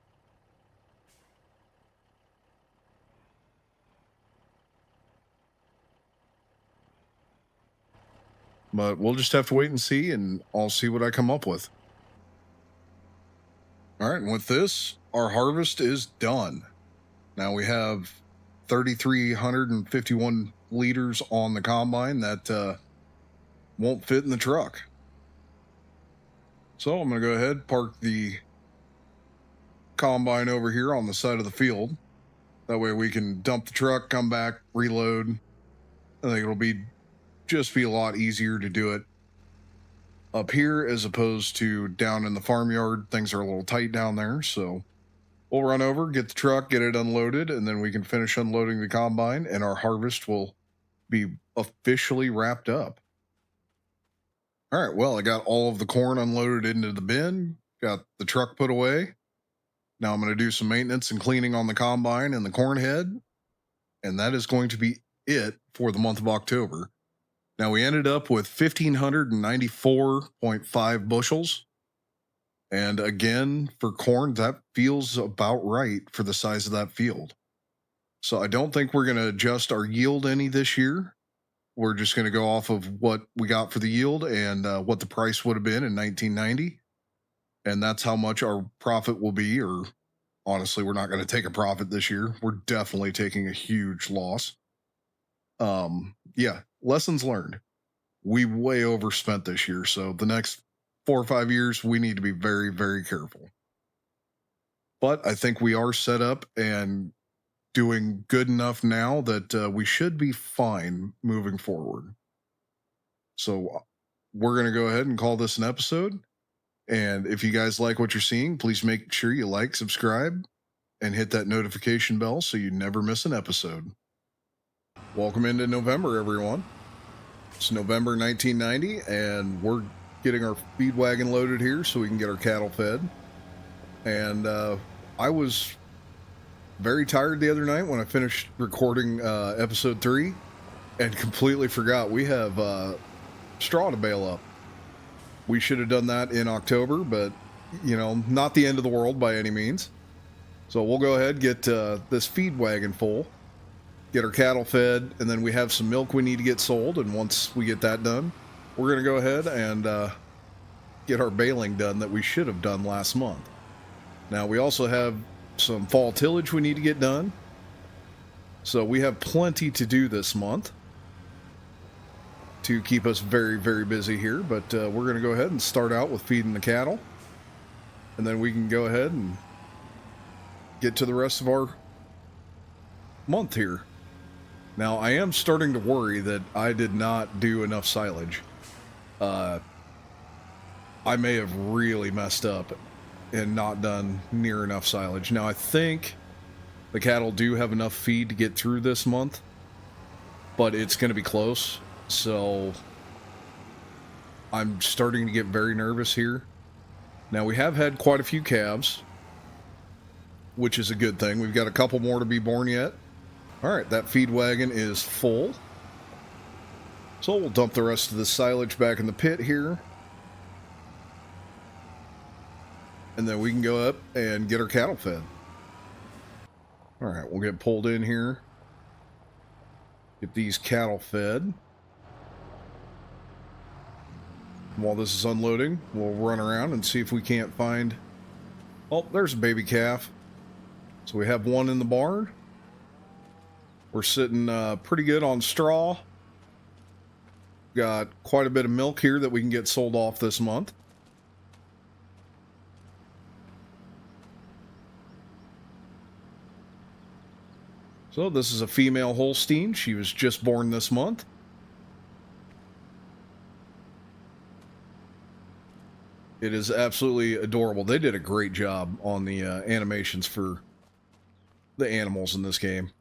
But we'll just have to wait and see, and I'll see what I come up with. All right, and with this, our harvest is done. Now we have 3,351 liters on the combine that won't fit in the truck. So I'm going to go ahead, park the combine over here on the side of the field. That way we can dump the truck, come back, reload. I think it'll be a lot easier to do it up here as opposed to down in the farmyard. Things are a little tight down there, so we'll run over, get the truck, get it unloaded, and then we can finish unloading the combine, and our harvest will be officially wrapped up. All right, well, I got all of the corn unloaded into the bin, got the truck put away. Now I'm going to do some maintenance and cleaning on the combine and the corn head, and that is going to be it for the month of October. Now we ended up with 1,594.5 bushels. And again, for corn, that feels about right for the size of that field. So I don't think we're going to adjust our yield any this year. We're just going to go off of what we got for the yield and what the price would have been in 1990. And that's how much our profit will be. Or honestly, we're not going to take a profit this year. We're definitely taking a huge loss. Yeah, lessons learned. We way overspent this year, so the next 4 or 5 years we need to be very, very careful. But I think we are set up and doing good enough now that we should be fine moving forward. So we're going to go ahead and call this an episode. And if you guys like what you're seeing, please make sure you like, subscribe, and hit that notification bell so you never miss an episode. Welcome into November, everyone. It's November 1990, and we're getting our feed wagon loaded here so we can get our cattle fed. And I was very tired the other night when I finished recording episode 3 and completely forgot we have straw to bale up. We should have done that in October, but, you know, not the end of the world by any means. So we'll go ahead, get this feed wagon full, get our cattle fed, and then we have some milk we need to get sold. And once we get that done, we're going to go ahead and get our baling done that we should have done last month. Now, we also have some fall tillage we need to get done. So we have plenty to do this month to keep us very, very busy here. But we're going to go ahead and start out with feeding the cattle. And then we can go ahead and get to the rest of our month here. Now, I am starting to worry that I did not do enough silage. I may have really messed up and not done near enough silage. Now, I think the cattle do have enough feed to get through this month, but it's going to be close. So I'm starting to get very nervous here. Now, we have had quite a few calves, which is a good thing. We've got a couple more to be born yet. All right, that feed wagon is full. So we'll dump the rest of the silage back in the pit here. And then we can go up and get our cattle fed. All right, we'll get pulled in here. Get these cattle fed. While this is unloading, we'll run around and see if we can't find... Oh, there's a baby calf. So we have one in the barn. We're sitting pretty good on straw. Got quite a bit of milk here that we can get sold off this month. So this is a female Holstein. She was just born this month. It is absolutely adorable. They did a great job on the animations for the animals in this game.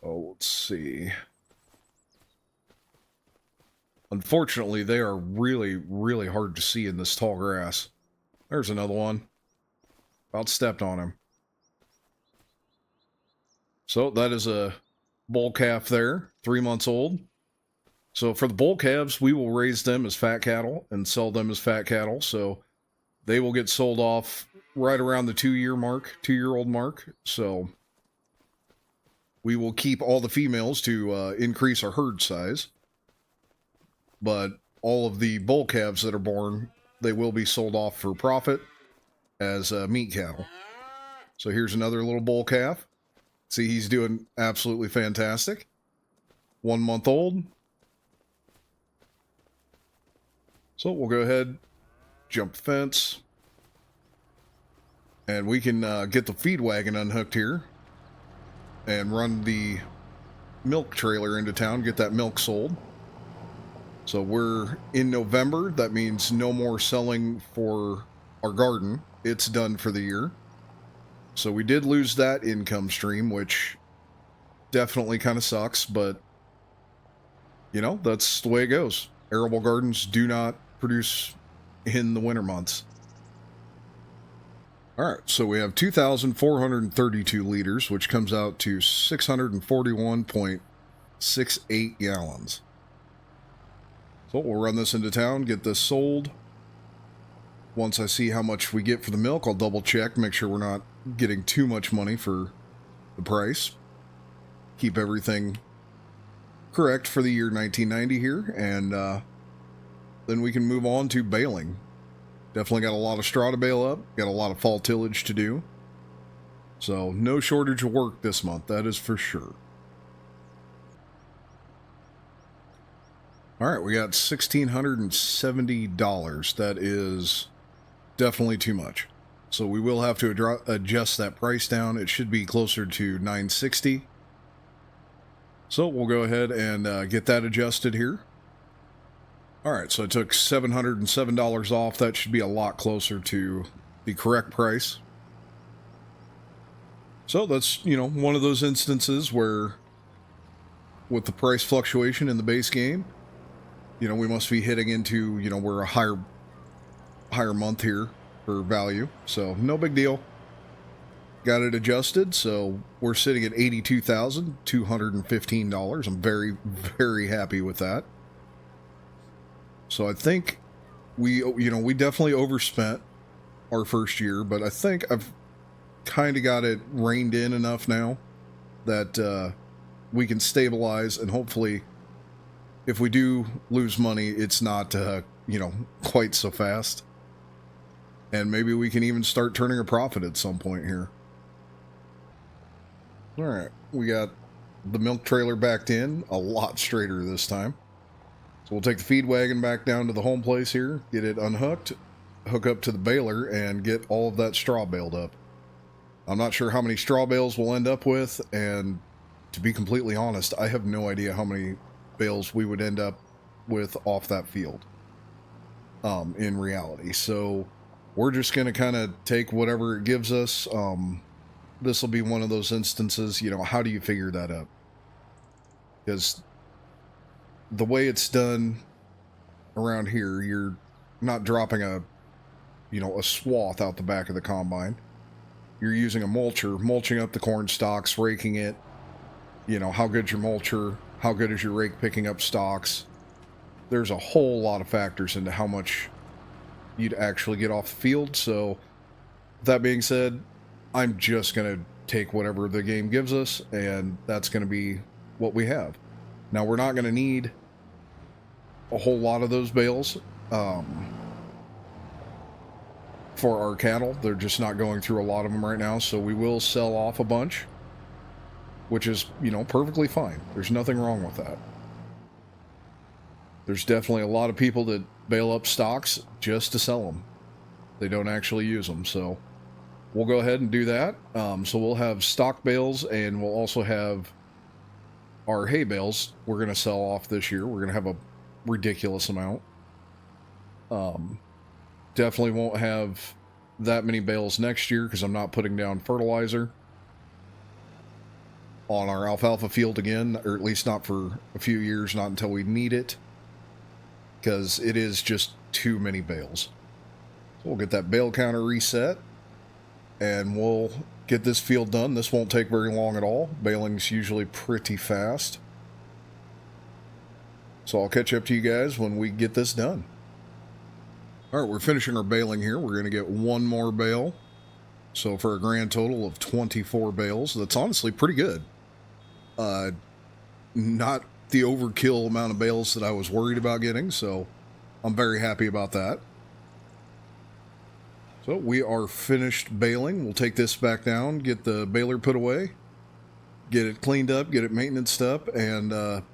Oh, let's see. Unfortunately, they are really, really hard to see in this tall grass. There's another one. About stepped on him. So that is a bull calf there, 3 months old. So for the bull calves, we will raise them as fat cattle and sell them as fat cattle. So they will get sold off right around the 2-year-old mark. So we will keep all the females to increase our herd size. But all of the bull calves that are born, they will be sold off for profit as meat cattle. So here's another little bull calf. See, he's doing absolutely fantastic. 1 month old. So we'll go ahead, jump the fence, and we can get the feed wagon unhooked here and run the milk trailer into town, get that milk sold. So we're in November. That means no more selling for our garden. It's done for the year. So we did lose that income stream, which definitely kind of sucks, but, you know, that's the way it goes. Arable gardens do not produce in the winter months. All right, so we have 2,432 liters, which comes out to 641.68 gallons. So we'll run this into town, get this sold. Once I see how much we get for the milk, I'll double check, make sure we're not getting too much money for the price. Keep everything correct for the year 1990 here, and then we can move on to baling. Definitely got a lot of straw to bale up, got a lot of fall tillage to do. So no shortage of work this month, that is for sure. All right, we got $1,670. That is definitely too much. So we will have to adjust that price down. It should be closer to $960. So we'll go ahead and get that adjusted here. All right, so I took $707 off. That should be a lot closer to the correct price. So that's, one of those instances where with the price fluctuation in the base game, we must be hitting into, we're a higher month here for value. So no big deal. Got it adjusted. So we're sitting at $82,215. I'm very, very happy with that. So I think we definitely overspent our first year, but I think I've kind of got it reined in enough now that we can stabilize, and hopefully if we do lose money, it's not, quite so fast. And maybe we can even start turning a profit at some point here. All right, we got the milk trailer backed in a lot straighter this time. So we'll take the feed wagon back down to the home place here, get it unhooked, hook up to the baler, and get all of that straw baled up. I'm not sure how many straw bales we'll end up with, and to be completely honest, I have no idea how many bales we would end up with off that field in reality. So we're just going to kind of take whatever it gives us. This will be one of those instances, how do you figure that up? Because the way it's done around here, you're not dropping a swath out the back of the combine. You're using a mulcher, mulching up the corn stalks, raking it. How good's your mulcher? How good is your rake picking up stalks? There's a whole lot of factors into how much you'd actually get off the field. So that being said, I'm just going to take whatever the game gives us, and that's going to be what we have. Now, we're not going to need a whole lot of those bales for our cattle. They're just not going through a lot of them right now, so we will sell off a bunch, which is, perfectly fine. There's nothing wrong with that. There's definitely a lot of people that bale up stocks just to sell them. They don't actually use them, so we'll go ahead and do that. So we'll have stock bales, and we'll also have our hay bales we're going to sell off this year. We're going to have a ridiculous amount. Definitely won't have that many bales next year because I'm not putting down fertilizer on our alfalfa field again, or at least not for a few years, not until we need it, because it is just too many bales. So we'll get that bale counter reset, and we'll get this field done. This won't take very long at all. Baling's usually pretty fast. So I'll catch up to you guys when we get this done. All right, we're finishing our baling here. We're going to get one more bale. So for a grand total of 24 bales, that's honestly pretty good. Not the overkill amount of bales that I was worried about getting, so I'm very happy about that. So we are finished baling. We'll take this back down, get the baler put away, get it cleaned up, get it maintenanced up, and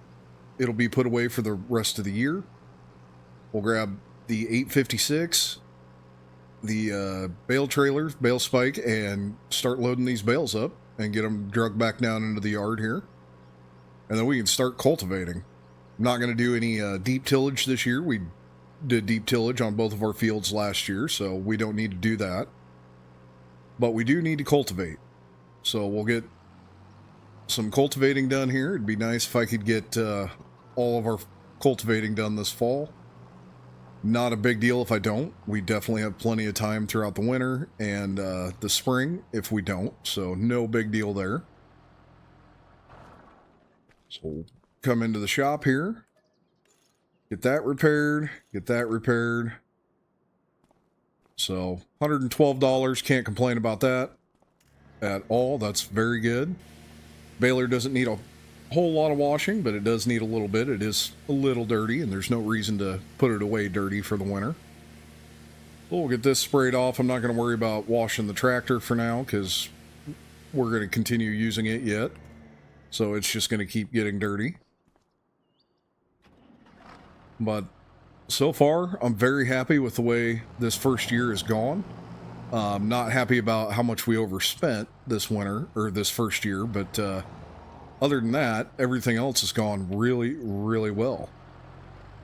it'll be put away for the rest of the year. We'll grab the 856, the bale trailer, bale spike, and start loading these bales up and get them drugged back down into the yard here. And then we can start cultivating. I'm not going to do any deep tillage this year. We did deep tillage on both of our fields last year, so we don't need to do that. But we do need to cultivate. So we'll get some cultivating done here. It'd be nice if I could get all of our cultivating done this fall. Not a big deal if I don't. We definitely have plenty of time throughout the winter and the spring if we don't. So no big deal there. So we'll come into the shop here. Get that repaired. Get that repaired. So $112. Can't complain about that at all. That's very good. Baler doesn't need a whole lot of washing, but it does need a little bit. It is a little dirty, and there's no reason to put it away dirty for the winter. We'll get this sprayed off. I'm not going to worry about washing the tractor for now because we're going to continue using it yet. So it's just going to keep getting dirty. But so far, I'm very happy with the way this first year has gone. I'm not happy about how much we overspent this winter or this first year, but other than that, everything else has gone really, really well.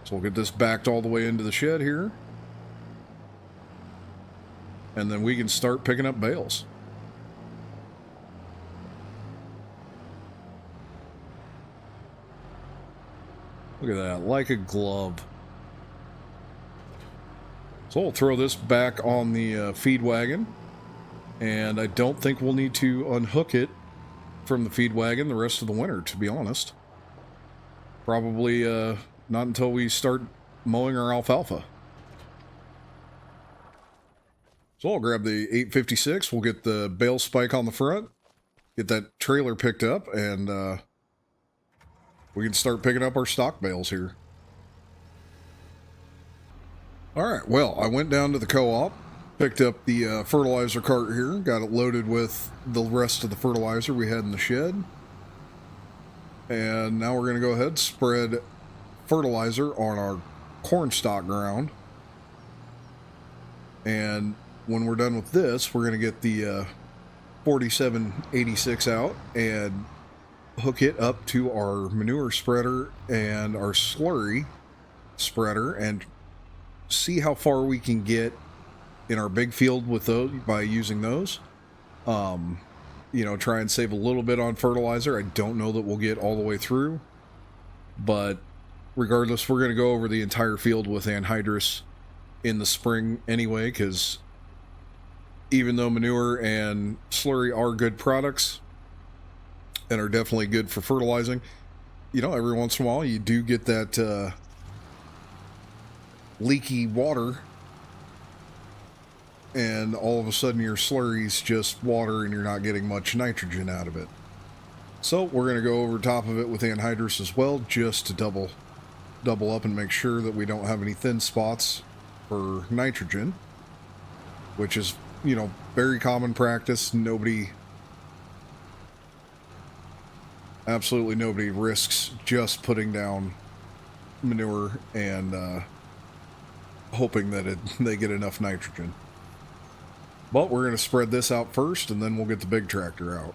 So we'll get this backed all the way into the shed here. And then we can start picking up bales. Look at that, like a glove. So we'll throw this back on the feed wagon. And I don't think we'll need to unhook it from the feed wagon the rest of the winter, to be honest. Probably not until we start mowing our alfalfa. So I'll grab the 856. We'll get the bale spike on the front. Get that trailer picked up, and we can start picking up our stock bales here. All right, well, I went down to the co-op, picked up the fertilizer cart here, got it loaded with the rest of the fertilizer we had in the shed. And now we're going to go ahead and spread fertilizer on our corn stalk ground. And when we're done with this, we're going to get the 4786 out and hook it up to our manure spreader and our slurry spreader and see how far we can get in our big field with those by using those. You know, try and save a little bit on fertilizer. I don't know that we'll get all the way through, but regardless, we're going to go over the entire field with anhydrous in the spring anyway, because even though manure and slurry are good products and are definitely good for fertilizing, you know, every once in a while you do get that leaky water, and all of a sudden your slurry's just water and you're not getting much nitrogen out of it. So we're going to go over top of it with anhydrous as well, just to double up and make sure that we don't have any thin spots for nitrogen, which is, you know, very common practice. Absolutely nobody risks just putting down manure and hoping that they get enough nitrogen. But we're going to spread this out first, and then we'll get the big tractor out.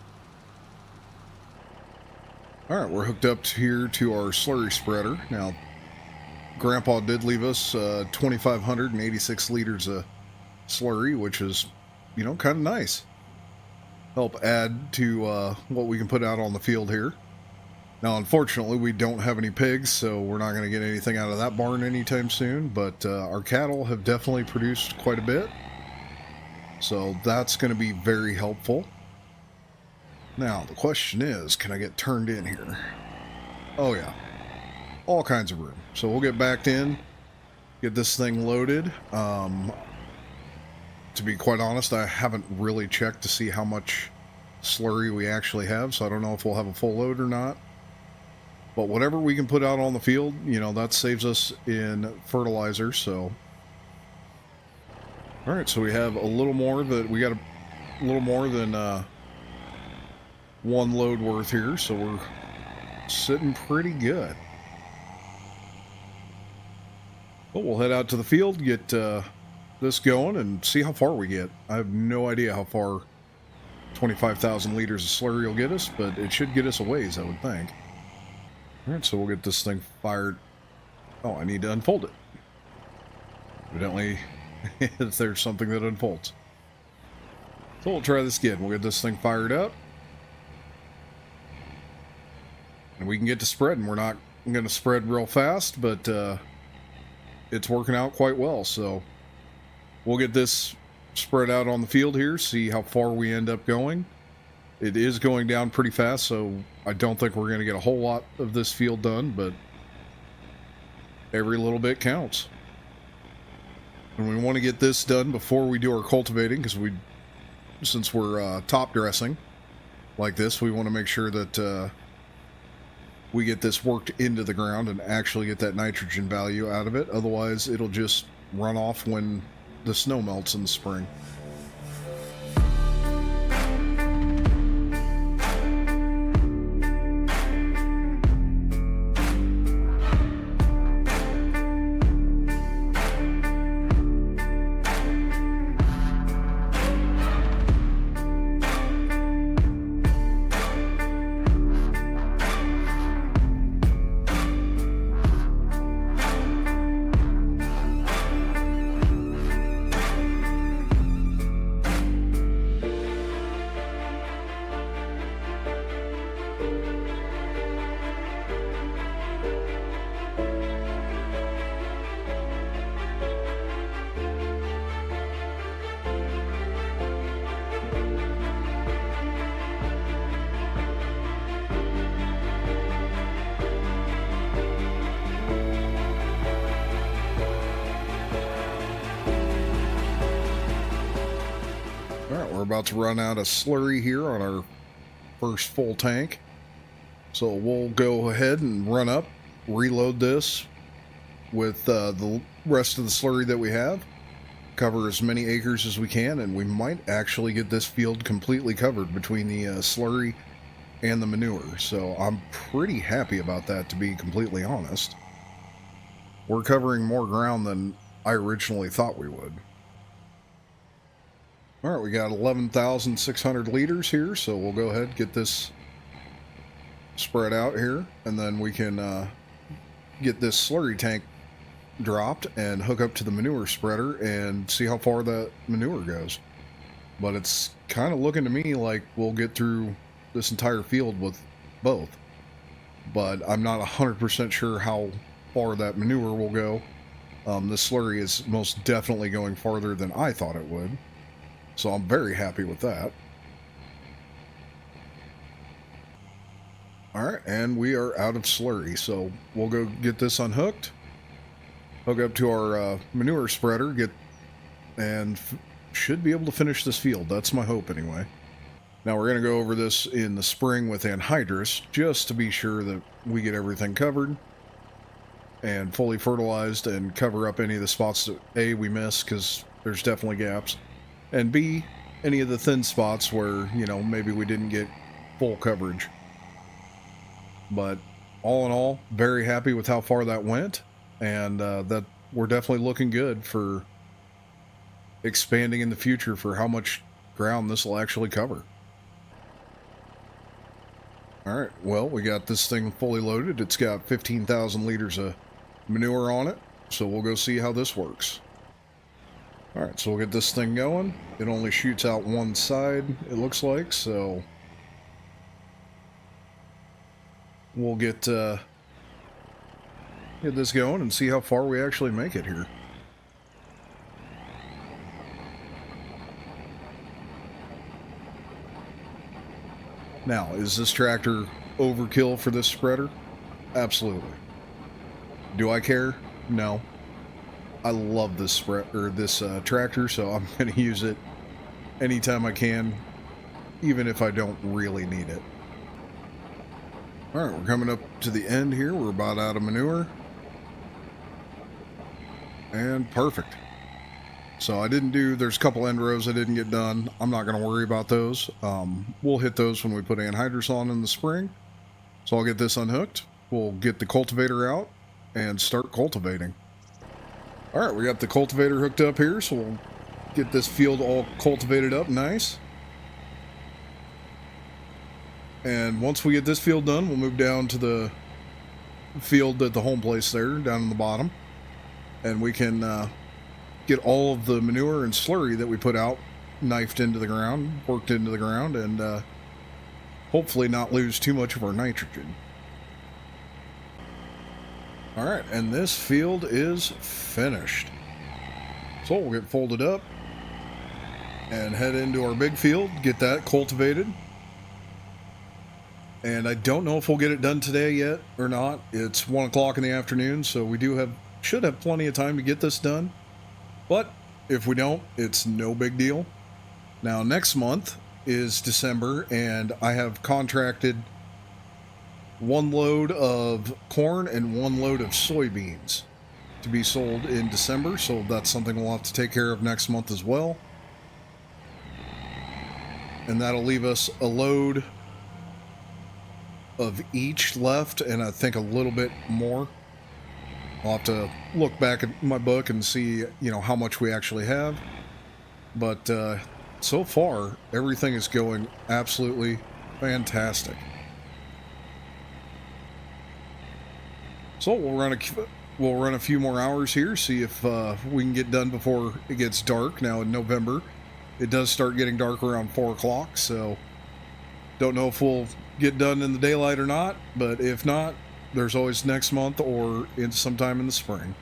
All right, we're hooked up here to our slurry spreader. Now, Grandpa did leave us 2,586 liters of slurry, which is, you know, kind of nice. Help add to what we can put out on the field here. Now, unfortunately, we don't have any pigs, so we're not going to get anything out of that barn anytime soon, but our cattle have definitely produced quite a bit. So that's going to be very helpful. Now, the question is, can I get turned in here? Oh, yeah. All kinds of room. So we'll get backed in, get this thing loaded. To be quite honest, I haven't really checked to see how much slurry we actually have, so I don't know if we'll have a full load or not. But whatever we can put out on the field, you know, that saves us in fertilizer, so... All right, so we have a little more we got a little more than one load worth here, so we're sitting pretty good. But we'll head out to the field, get this going, and see how far we get. I have no idea how far 25,000 liters of slurry will get us, but it should get us a ways, I would think. All right, so we'll get this thing fired. Oh, I need to unfold it. Evidently... there's something that unfolds. So we'll try this again. We'll get this thing fired up. And we can get to spreading. We're not going to spread real fast, but it's working out quite well. So we'll get this spread out on the field here, see how far we end up going. It is going down pretty fast, so I don't think we're going to get a whole lot of this field done, but every little bit counts. And we want to get this done before we do our cultivating, because since we're top dressing like this, we want to make sure that we get this worked into the ground and actually get that nitrogen value out of it. Otherwise, it'll just run off when the snow melts in the spring. about to run out of slurry here on our first full tank. So we'll go ahead and run up, reload this with the rest of the slurry that we have, cover as many acres as we can, and we might actually get this field completely covered between the slurry and the manure. So I'm pretty happy about that, to be completely honest. We're covering more ground than I originally thought we would. All right, we got 11,600 liters here, so we'll go ahead and get this spread out here, and then we can get this slurry tank dropped and hook up to the manure spreader and see how far that manure goes. But it's kind of looking to me like we'll get through this entire field with both, but I'm not 100% sure how far that manure will go. This slurry is most definitely going farther than I thought it would, so I'm very happy with that. All right, and we are out of slurry, so we'll go get this unhooked, hook up to our manure spreader, should be able to finish this field. That's my hope anyway. Now we're going to go over this in the spring with anhydrous, just to be sure that we get everything covered and fully fertilized, and cover up any of the spots that A, we miss, because there's definitely gaps, and B, any of the thin spots where, you know, maybe we didn't get full coverage. But all in all, very happy with how far that went, and that we're definitely looking good for expanding in the future for how much ground this will actually cover. All right, well, we got this thing fully loaded. It's got 15,000 liters of manure on it, so we'll go see how this works. All right, so we'll get this thing going. It only shoots out one side, it looks like, so we'll get this going and see how far we actually make it here. Now, is this tractor overkill for this spreader? Absolutely. Do I care? No. I love this tractor, so I'm going to use it anytime I can, even if I don't really need it. All right, we're coming up to the end here. We're about out of manure. And perfect. So there's a couple end rows I didn't get done. I'm not going to worry about those. We'll hit those when we put anhydrous on in the spring. So I'll get this unhooked. We'll get the cultivator out and start cultivating. All right, we got the cultivator hooked up here, so we'll get this field all cultivated up nice. And once we get this field done, we'll move down to the field at the home place there, down in the bottom. And we can get all of the manure and slurry that we put out knifed into the ground, worked into the ground, and hopefully not lose too much of our nitrogen. All right, and this field is finished. So we'll get folded up and head into our big field, get that cultivated. And I don't know if we'll get it done today yet or not. It's 1 o'clock in the afternoon, so we should have plenty of time to get this done. But if we don't, it's no big deal. Now, next month is December, and I have contracted 1 load of corn and 1 load of soybeans to be sold in December, so that's something we'll have to take care of next month as well. And that'll leave us a load of each left, and I think a little bit more. I'll have to look back at my book and see, how much we actually have. But so far, everything is going absolutely fantastic. So we'll run a few more hours here, see if we can get done before it gets dark. Now in November, it does start getting dark around 4 o'clock, so don't know if we'll get done in the daylight or not, but if not, there's always next month or sometime in the spring.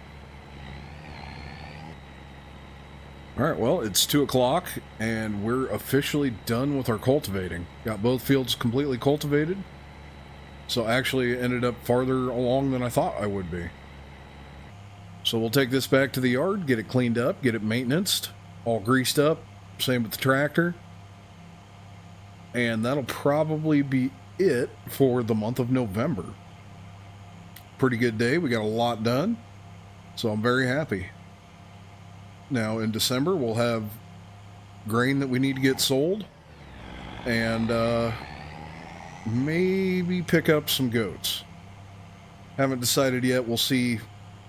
All right, well, it's 2 o'clock, and we're officially done with our cultivating. Got both fields completely cultivated, so actually ended up farther along than I thought I would be. So we'll take this back to the yard, get it cleaned up, get it maintenanced, all greased up, same with the tractor, And that'll probably be it for the month of November. Pretty good day. We got a lot done. So I'm very happy. Now in December, we'll have grain that we need to get sold. And maybe pick up some goats. Haven't decided yet. We'll see,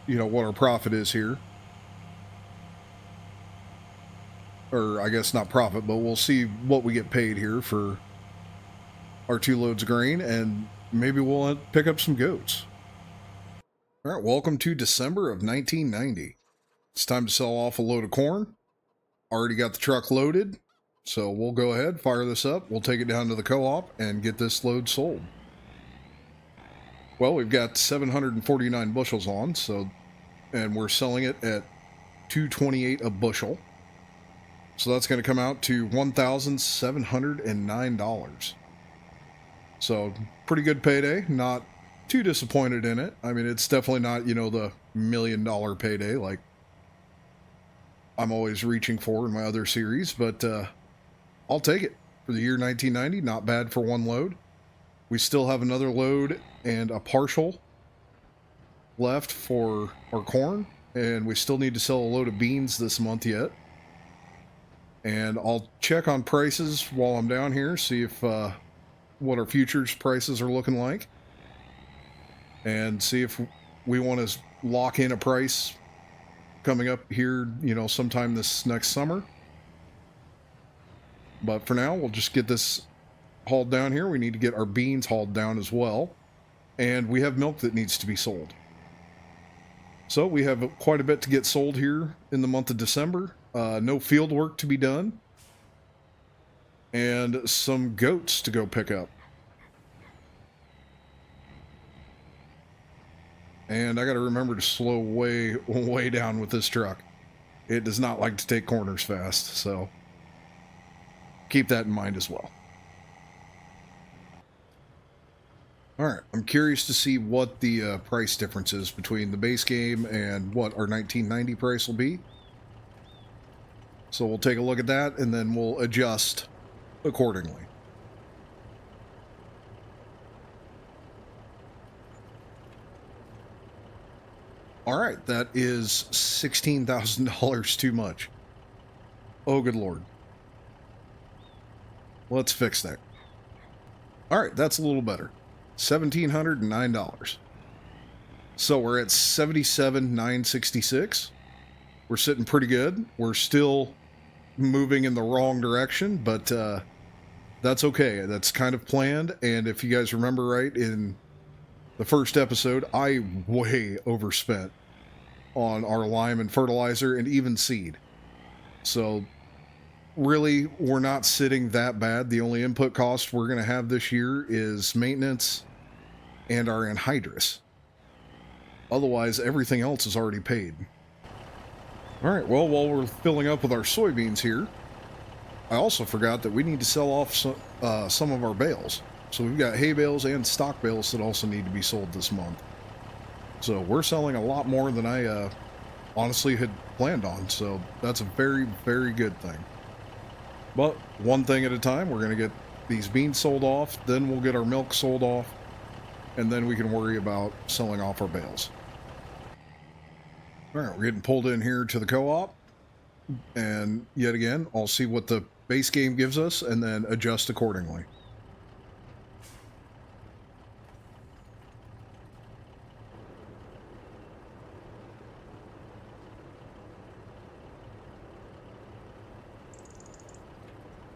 what our profit is here. Or I guess not profit, but we'll see what we get paid here for our 2 loads of grain, and maybe we'll pick up some goats. All right, welcome to December of 1990. It's time to sell off a load of corn. Already got the truck loaded, so we'll go ahead, fire this up. We'll take it down to the co-op and get this load sold. Well, we've got 749 bushels on, and we're selling it at $2.28 a bushel. So that's going to come out to $1,709. So pretty good payday. Not too disappointed in it. I mean, it's definitely not, the $1 million payday like I'm always reaching for in my other series, but I'll take it. For the year 1990, not bad for one load. We still have another load and a partial left for our corn, and we still need to sell a load of beans this month yet. And I'll check on prices while I'm down here, see if what our futures prices are looking like, and see if we want to lock in a price coming up here, sometime this next summer. But for now, we'll just get this hauled down here. We need to get our beans hauled down as well, and we have milk that needs to be sold. So we have quite a bit to get sold here in the month of December. No field work to be done, and some goats to go pick up. And I got to remember to slow way down with this truck. It does not like to take corners fast, so keep that in mind as well. All right, I'm curious to see what the price difference is between the base game and what our 1990 price will be. So we'll take a look at that, and then we'll adjust accordingly. All right, that is $16,000 too much. Oh, good Lord. Let's fix that. All right, that's a little better. $1,709. So we're at $77,966. We're sitting pretty good. We're still moving in the wrong direction, but that's okay. That's kind of planned. And if you guys remember right, in the first episode, I way overspent on our lime and fertilizer and even seed. So really, we're not sitting that bad. The only input cost we're going to have this year is maintenance and our anhydrous. Otherwise, everything else is already paid. All right, well, while we're filling up with our soybeans here, I also forgot that we need to sell off some of our bales. So we've got hay bales and stock bales that also need to be sold this month. So we're selling a lot more than I honestly had planned on. So that's a very, very good thing. But one thing at a time, we're going to get these beans sold off, then we'll get our milk sold off, and then we can worry about selling off our bales. All right, we're getting pulled in here to the co-op, and yet again, I'll see what the base game gives us and then adjust accordingly.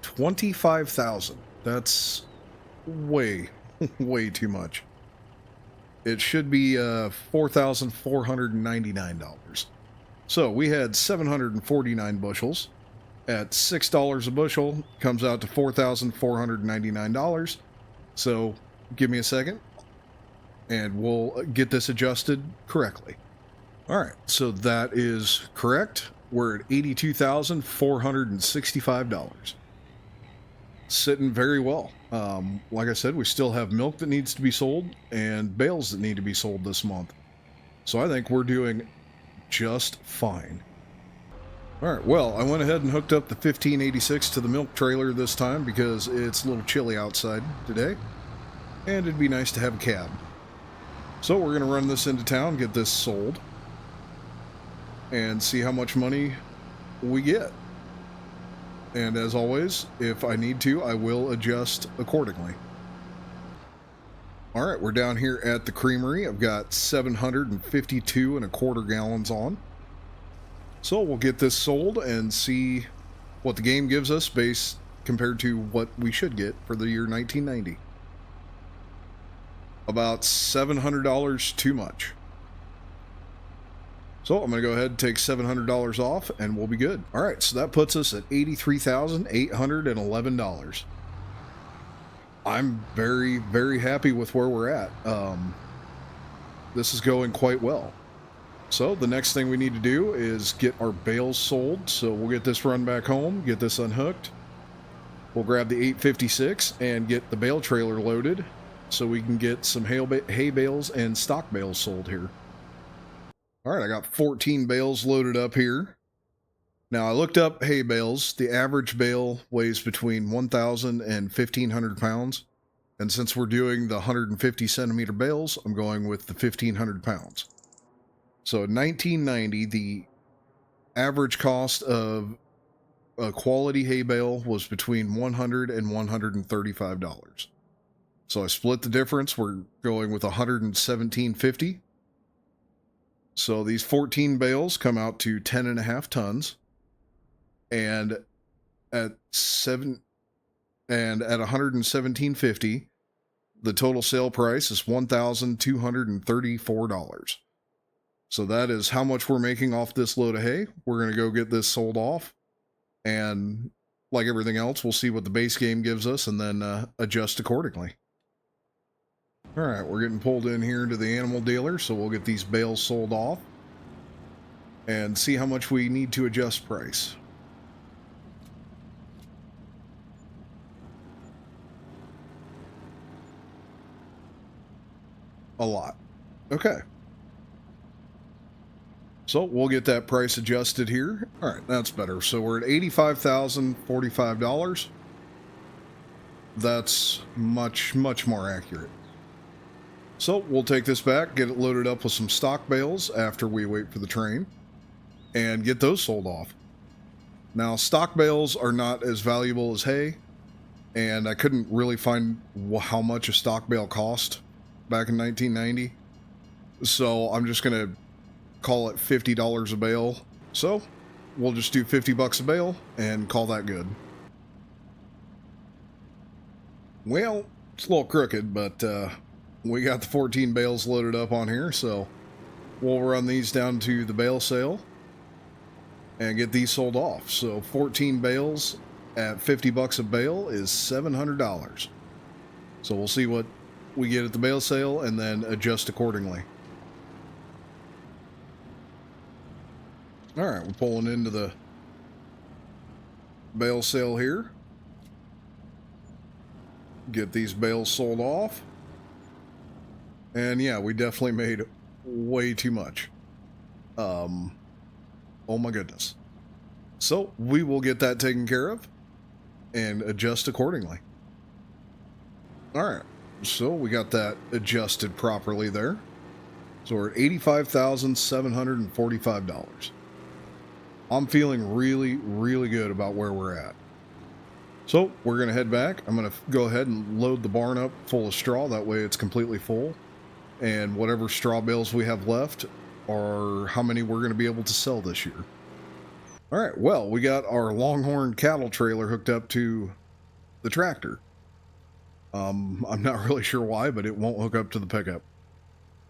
$25,000. That's way too much. It should be $4,499. So we had 749 bushels at $6 a bushel, comes out to $4,499. So give me a second and we'll get this adjusted correctly. All right, so that is correct. We're at $82,465. Sitting very well. Like I said, we still have milk that needs to be sold and bales that need to be sold this month. So I think we're doing just fine. All right, well, I went ahead and hooked up the 1586 to the milk trailer this time because it's a little chilly outside today, and it'd be nice to have a cab. So we're going to run this into town, get this sold, and see how much money we get. And as always, if I need to, I will adjust accordingly. All right, we're down here at the creamery. I've got 752 and a quarter gallons on. So we'll get this sold and see what the game gives us based compared to what we should get for the year 1990. About $700 too much. So I'm going to go ahead and take $700 off and we'll be good. All right, so that puts us at $83,811. I'm very, very happy with where we're at. This is going quite well. So the next thing we need to do is get our bales sold. So we'll get this run back home, get this unhooked. We'll grab the 856 and get the bale trailer loaded so we can get some hay bales and stock bales sold here. All right, I got 14 bales loaded up here. Now I looked up hay bales. The average bale weighs between 1,000 and 1,500 pounds. And since we're doing the 150 centimeter bales, I'm going with the 1,500 pounds. So in 1990, the average cost of a quality hay bale was between $100 and $135. So I split the difference. We're going with $117.50. So these 14 bales come out to 10.5 tons. And at $117.50, the total sale price is $1,234. So that is how much we're making off this load of hay. We're going to go get this sold off. And like everything else, we'll see what the base game gives us and then adjust accordingly. All right, we're getting pulled in here to the animal dealer, so we'll get these bales sold off and see how much we need to adjust price. A lot. Okay. So we'll get that price adjusted here. All right, that's better. So we're at $85,045. That's much, much more accurate. So we'll take this back, get it loaded up with some stock bales after we wait for the train, and get those sold off. Now, stock bales are not as valuable as hay, and I couldn't really find how much a stock bale cost back in 1990. So I'm just going to call it $50 a bale. So we'll just do $50 a bale and call that good. Well, it's a little crooked, but we got the 14 bales loaded up on here, so we'll run these down to the bale sale and get these sold off. So 14 bales at $50 a bale is $700. So we'll see what we get at the bale sale and then adjust accordingly. All right, we're pulling into the bale sale here. Get these bales sold off. And yeah, we definitely made way too much. Oh my goodness. So we will get that taken care of and adjust accordingly. All right. So we got that adjusted properly there. So we're at $85,745. I'm feeling really, really good about where we're at. So we're going to head back. I'm going to go ahead and load the barn up full of straw. That way it's completely full. And whatever straw bales we have left are how many we're going to be able to sell this year. All right, well, we got our Longhorn cattle trailer hooked up to the tractor. I'm not really sure why, but it won't hook up to the pickup.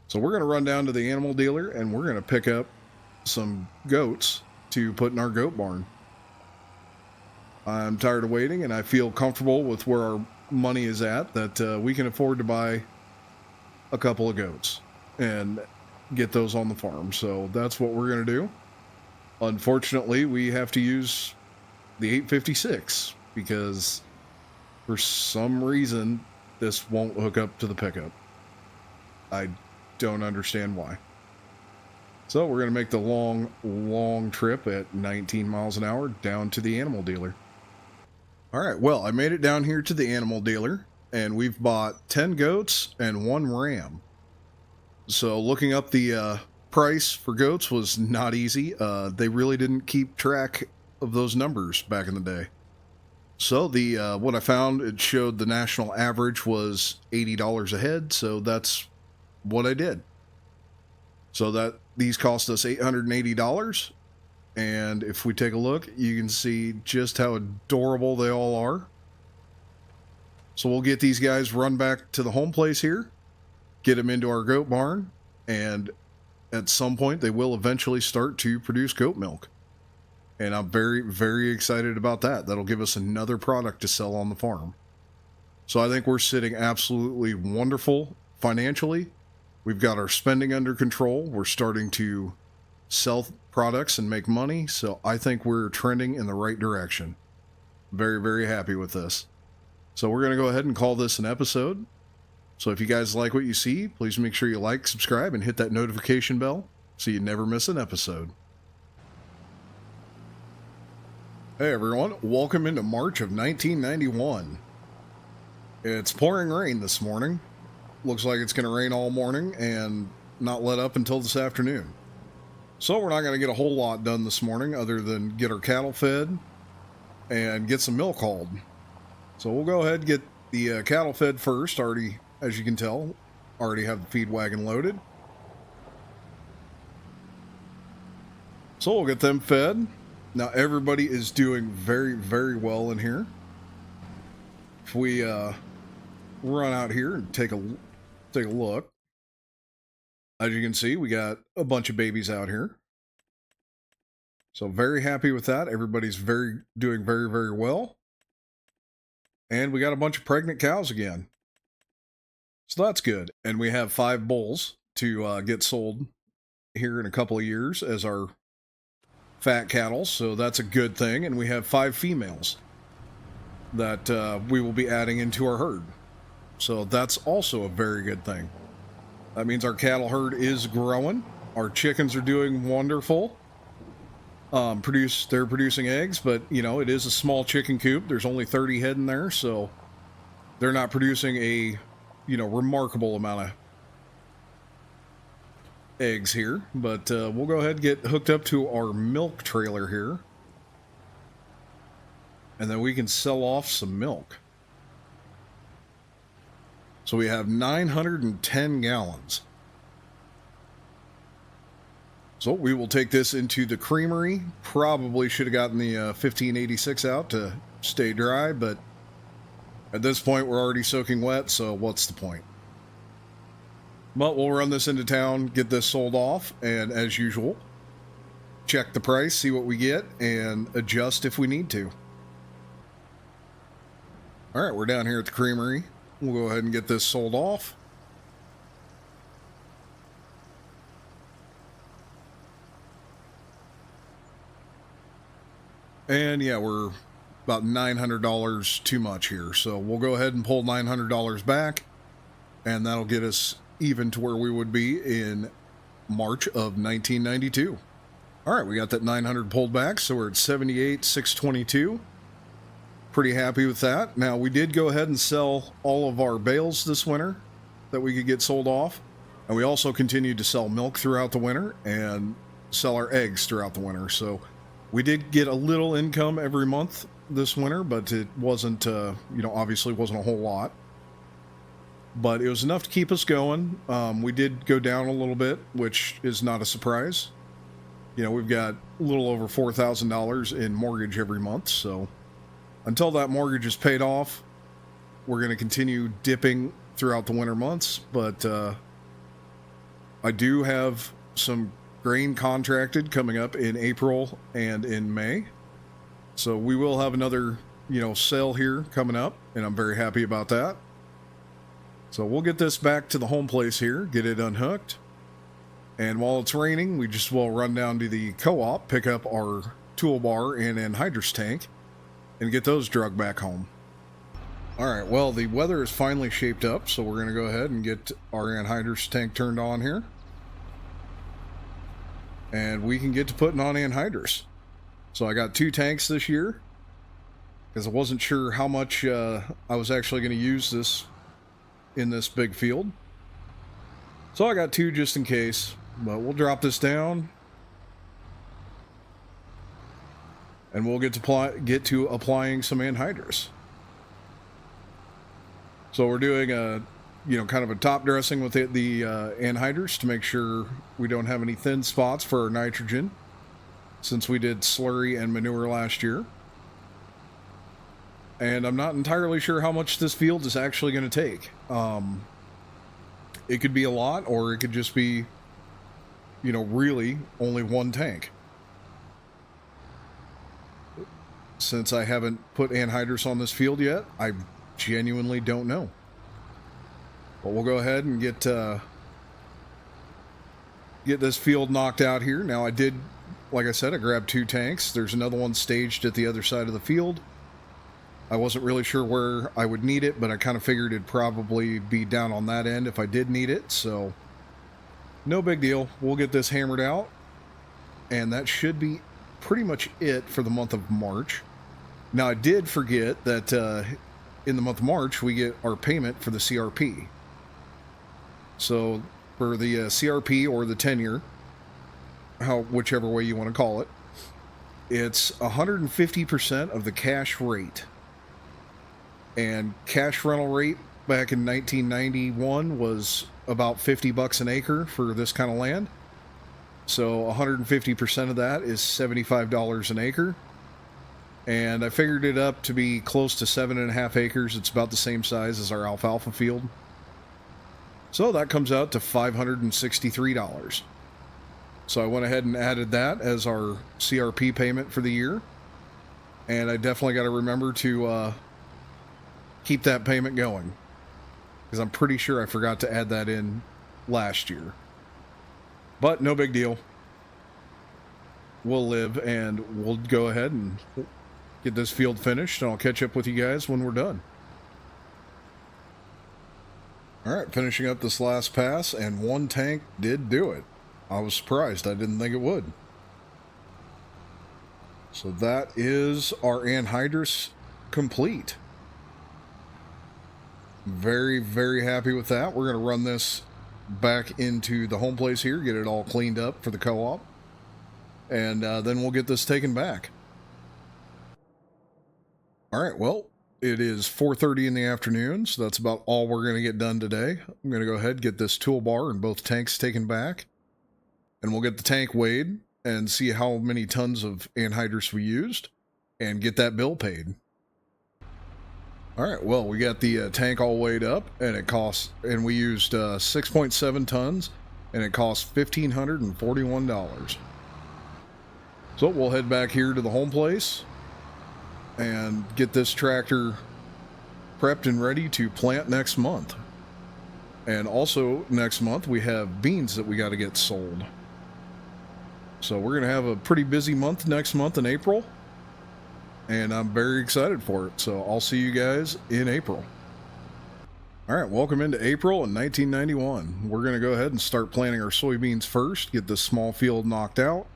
So we're going to run down to the animal dealer and we're going to pick up some goats to put in our goat barn. I'm tired of waiting and I feel comfortable with where our money is at that we can afford to buy a couple of goats and get those on the farm. So that's what we're going to do. Unfortunately, we have to use the 856 because for some reason this won't hook up to the pickup. I don't understand why. So we're going to make the long trip at 19 miles an hour down to the animal dealer. All right, well, I made it down here to the animal dealer, and we've bought 10 goats and 1 ram. So looking up the price for goats was not easy. They really didn't keep track of those numbers back in the day. So the what I found, it showed the national average was $80 a head, so that's what I did. So that these cost us $880, and if we take a look, you can see just how adorable they all are. So we'll get these guys run back to the home place here, get them into our goat barn, and at some point they will eventually start to produce goat milk. And I'm very excited about that. That'll give us another product to sell on the farm. So I think we're sitting absolutely wonderful financially. We've got our spending under control. We're starting to sell products and make money. So I think we're trending in the right direction. Very happy with this. So we're going to go ahead and call this an episode. So if you guys like what you see, please make sure you like, subscribe, and hit that notification bell so you never miss an episode. Hey everyone, welcome into March of 1991. It's pouring rain this morning. Looks like it's going to rain all morning and not let up until this afternoon. So we're not going to get a whole lot done this morning other than get our cattle fed and get some milk hauled. So we'll go ahead and get the cattle fed first. Already, as you can tell, already have the feed wagon loaded. So we'll get them fed. Now everybody is doing very well in here. If we run out here and take a look, as you can see, we got a bunch of babies out here. So very happy with that. Everybody's doing very well. And we got a bunch of pregnant cows again. So that's good. And we have 5 bulls to get sold here in a couple of years as our fat cattle. So that's a good thing. And we have 5 females that we will be adding into our herd. So that's also a very good thing. That means our cattle herd is growing. Our chickens are doing wonderful. They're producing eggs, but you know, it is a small chicken coop. There's only 30 head in there, so they're not producing a, remarkable amount of eggs here. But we'll go ahead and get hooked up to our milk trailer here, and then we can sell off some milk. So we have 910 gallons. So we will take this into the creamery. Probably should have gotten the 1586 out to stay dry, but at this point we're already soaking wet, so what's the point? But we'll run this into town, get this sold off, and as usual, check the price, see what we get, and adjust if we need to. All right, we're down here at the creamery. We'll go ahead and get this sold off. And yeah, we're about $900 too much here. So we'll go ahead and pull $900 back, and that'll get us even to where we would be in March of 1992. All right, we got that 900 pulled back, so we're at 78,622. Pretty happy with that. Now, we did go ahead and sell all of our bales this winter that we could get sold off. And we also continued to sell milk throughout the winter and sell our eggs throughout the winter. So we did get a little income every month this winter, but it wasn't, obviously wasn't a whole lot. But it was enough to keep us going. We did go down a little bit, which is not a surprise. We've got a little over $4,000 in mortgage every month, so until that mortgage is paid off, we're going to continue dipping throughout the winter months. But I do have some grain contracted coming up in April and in May. So we will have another, sale here coming up, and I'm very happy about that. So we'll get this back to the home place here, get it unhooked. And while it's raining, we just will run down to the co-op, pick up our toolbar and anhydrous tank, and get those drug back home. All right, well, the weather is finally shaped up, so we're going to go ahead and get our anhydrous tank turned on here. and we can get to putting on anhydrous. So I got 2 tanks this year because I wasn't sure how much I was actually going to use this in this big field. So I got 2 just in case, but we'll drop this down and we'll get to applying some anhydrous. So we're doing a, kind of a top dressing with the anhydrous to make sure we don't have any thin spots for our nitrogen, since we did slurry and manure last year. And I'm not entirely sure how much this field is actually going to take. It could be a lot, or it could just be, really only 1 tank. Since I haven't put anhydrous on this field yet, I genuinely don't know. But we'll go ahead and get this field knocked out here. Now I did, like I said, I grabbed 2 tanks. There's another one staged at the other side of the field. I wasn't really sure where I would need it, but I kind of figured it'd probably be down on that end if I did need it. So no big deal. We'll get this hammered out. And that should be pretty much it for the month of March. Now I did forget that in the month of March, we get our payment for the CRP. So for the CRP or the tenure, whichever way you want to call it, it's 150% of the cash rate. And cash rental rate back in 1991 was about $50 an acre for this kind of land. So 150% of that is $75 an acre. And I figured it up to be close to 7.5 acres. It's about the same size as our alfalfa field. So that comes out to $563. So I went ahead and added that as our CRP payment for the year. And I definitely got to remember to keep that payment going, because I'm pretty sure I forgot to add that in last year. But no big deal. We'll live, and we'll go ahead and get this field finished, and I'll catch up with you guys when we're done. All right, finishing up this last pass, and 1 tank did do it. I was surprised. I didn't think it would. So that is our anhydrous complete. Very, very happy with that. We're going to run this back into the home place here, get it all cleaned up for the co-op, and then we'll get this taken back. All right, well, it is 4:30 in the afternoon, so that's about all we're going to get done today. I'm going to go ahead and get this toolbar and both tanks taken back, and we'll get the tank weighed and see how many tons of anhydrous we used and get that bill paid. All right, well, we got the tank all weighed up, and we used 6.7 tons, and it cost $1,541. So we'll head back here to the home place and get this tractor prepped and ready to plant next month. And also next month we have beans that we got to get sold. So we're going to have a pretty busy month next month in April, and I'm very excited for it. So I'll see you guys in April. All right, welcome into April in 1991. We're going to go ahead and start planting our soybeans first, get this small field knocked out,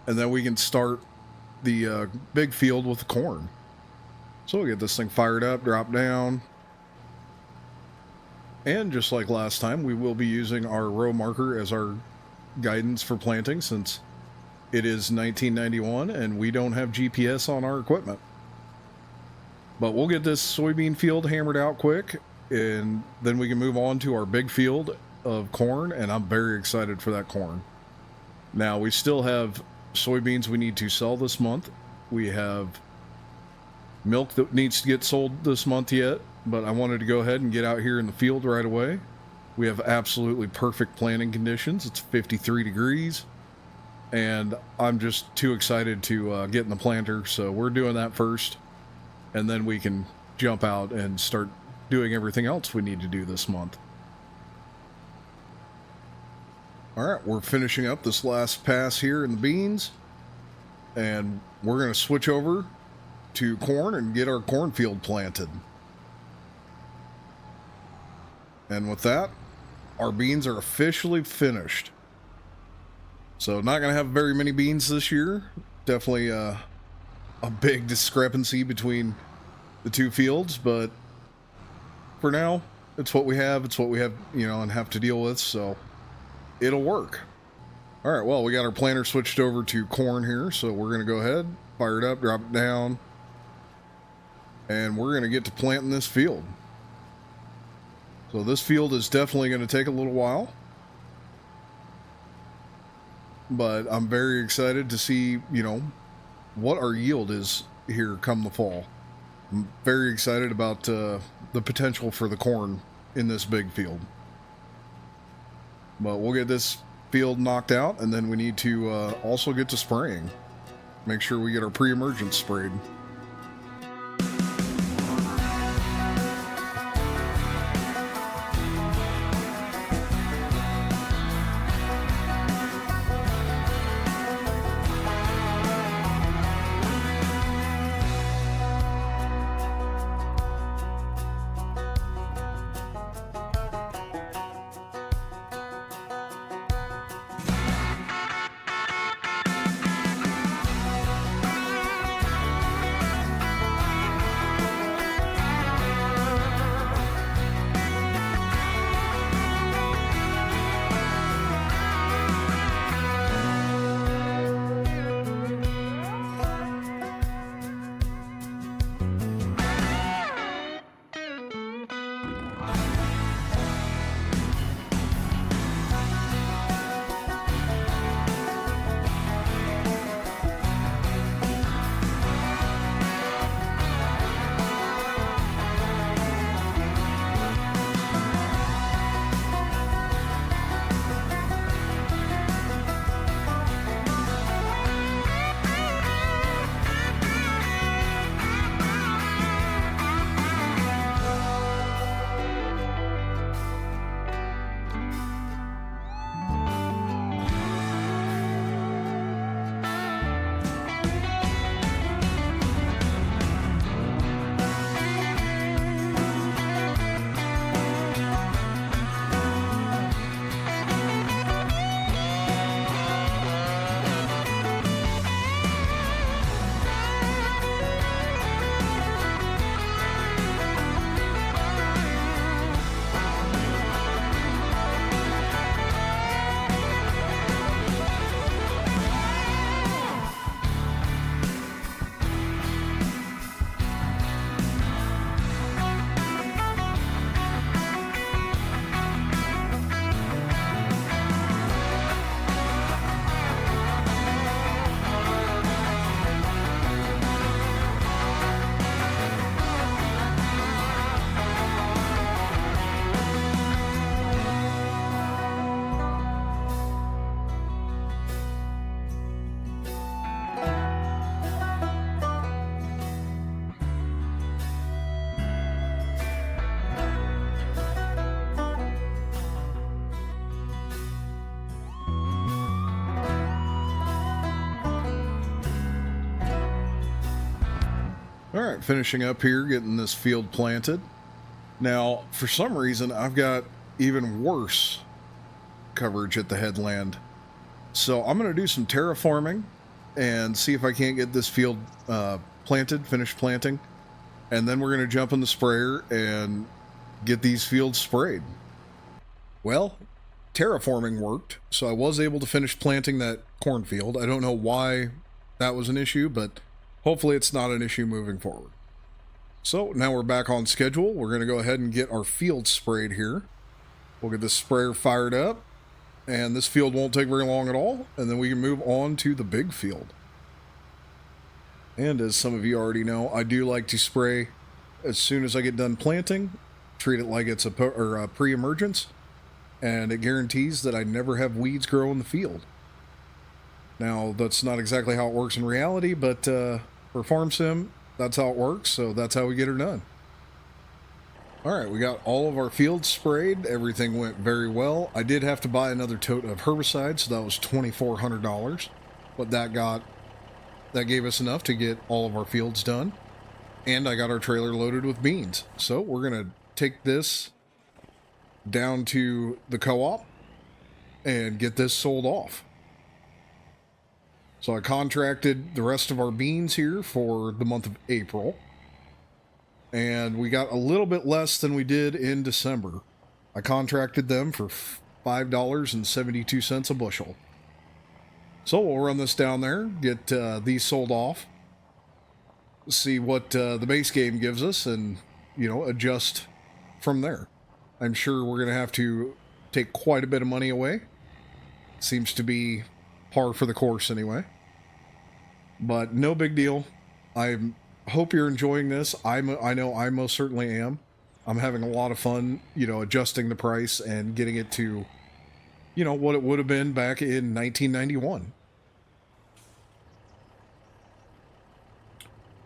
and then we can start the big field with the corn. So we'll get this thing fired up, drop down. And just like last time, we will be using our row marker as our guidance for planting, since it is 1991 and we don't have GPS on our equipment. But we'll get this soybean field hammered out quick, and then we can move on to our big field of corn, and I'm very excited for that corn. Now, we still have soybeans we need to sell this month. We have milk that needs to get sold this month yet, but I wanted to go ahead and get out here in the field right away. We have absolutely perfect planting conditions. It's 53 degrees, and I'm just too excited to get in the planter, so we're doing that first, and then we can jump out and start doing everything else we need to do this month. All right, we're finishing up this last pass here in the beans, and we're going to switch over to corn and get our cornfield planted. And with that, our beans are officially finished. So not going to have very many beans this year. Definitely a big discrepancy between the two fields, but for now, it's what we have. It's what we have, you know, and have to deal with, so it'll work. All right, well, we got our planter switched over to corn here, so we're going to go ahead, fire it up, drop it down, and we're going to get to planting this field. So this field is definitely going to take a little while, but I'm very excited to see, you know, what our yield is here come the fall. I'm very excited about the potential for the corn in this big field. But we'll get this field knocked out, and then we need to also get to spraying. Make sure we get our pre-emergence sprayed. All right, finishing up here, getting this field planted. Now, for some reason, I've got even worse coverage at the headland. So I'm going to do some terraforming and see if I can't get this field planted, finished planting. And then we're going to jump in the sprayer and get these fields sprayed. Well, terraforming worked, so I was able to finish planting that cornfield. I don't know why that was an issue, but hopefully it's not an issue moving forward. So now we're back on schedule. We're going to go ahead and get our field sprayed here. We'll get this sprayer fired up, and this field won't take very long at all, and then we can move on to the big field. And as some of you already know, I do like to spray as soon as I get done planting, treat it like it's a pre-emergence, and it guarantees that I never have weeds grow in the field. Now, that's not exactly how it works in reality, but for Farm Sim, that's how it works, so that's how we get her done. All right, we got all of our fields sprayed. Everything went very well. I did have to buy another tote of herbicide, so that was $2,400. But that gave us enough to get all of our fields done. And I got our trailer loaded with beans. So we're going to take this down to the co-op and get this sold off. So I contracted the rest of our beans here for the month of April. And we got a little bit less than we did in December. I contracted them for $5.72 a bushel. So we'll run this down there, get these sold off, see what the base game gives us, and, adjust from there. I'm sure we're going to have to take quite a bit of money away. Seems to be par for the course anyway. But no big deal. I hope you're enjoying this. I know I most certainly am. I'm having a lot of fun, adjusting the price and getting it to, what it would have been back in 1991.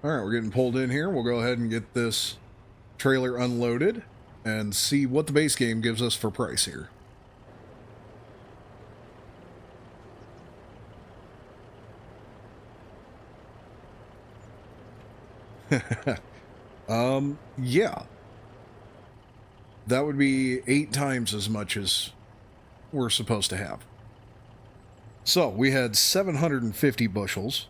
All right, we're getting pulled in here. We'll go ahead and get this trailer unloaded and see what the base game gives us for price here. Yeah. That would be 8 times as much as we're supposed to have. So we had 750 bushels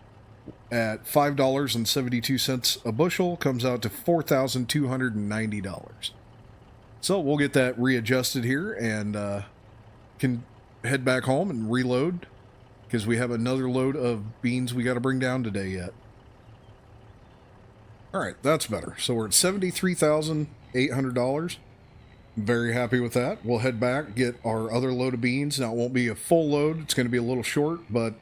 at $5.72 a bushel, comes out to $4,290. So we'll get that readjusted here and can head back home and reload because we have another load of beans we got to bring down today yet. All right, that's better. So we're at $73,800. Very happy with that. We'll head back, get our other load of beans. Now, it won't be a full load. It's going to be a little short, but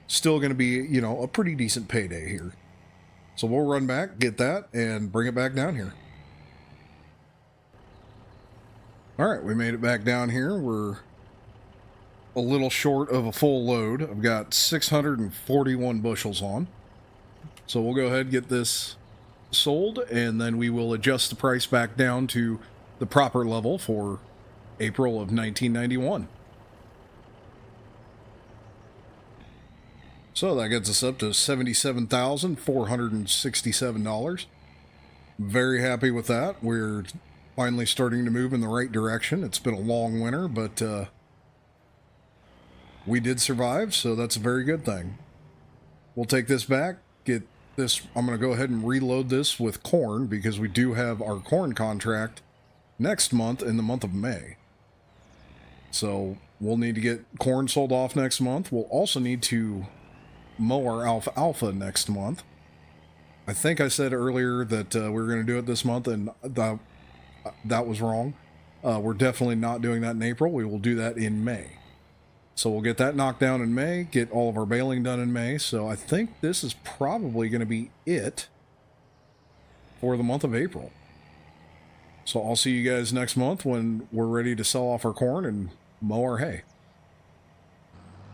still going to be, a pretty decent payday here. So we'll run back, get that, and bring it back down here. All right, we made it back down here. We're a little short of a full load. I've got 641 bushels on. So we'll go ahead and get this sold, and then we will adjust the price back down to the proper level for April of 1991. So that gets us up to $77,467. Very happy with that. We're finally starting to move in the right direction. It's been a long winter, but we did survive, so that's a very good thing. We'll take this back, get this. I'm going to go ahead and reload this with corn because we do have our corn contract next month in the month of May. So we'll need to get corn sold off next month. We'll also need to mow our alfalfa next month. I think I said earlier that we were going to do it this month, and that was wrong. We're definitely not doing that in April. We will do that in May. So we'll get that knocked down in May, get all of our baling done in May. So I think this is probably going to be it for the month of April. So I'll see you guys next month when we're ready to sell off our corn and mow our hay.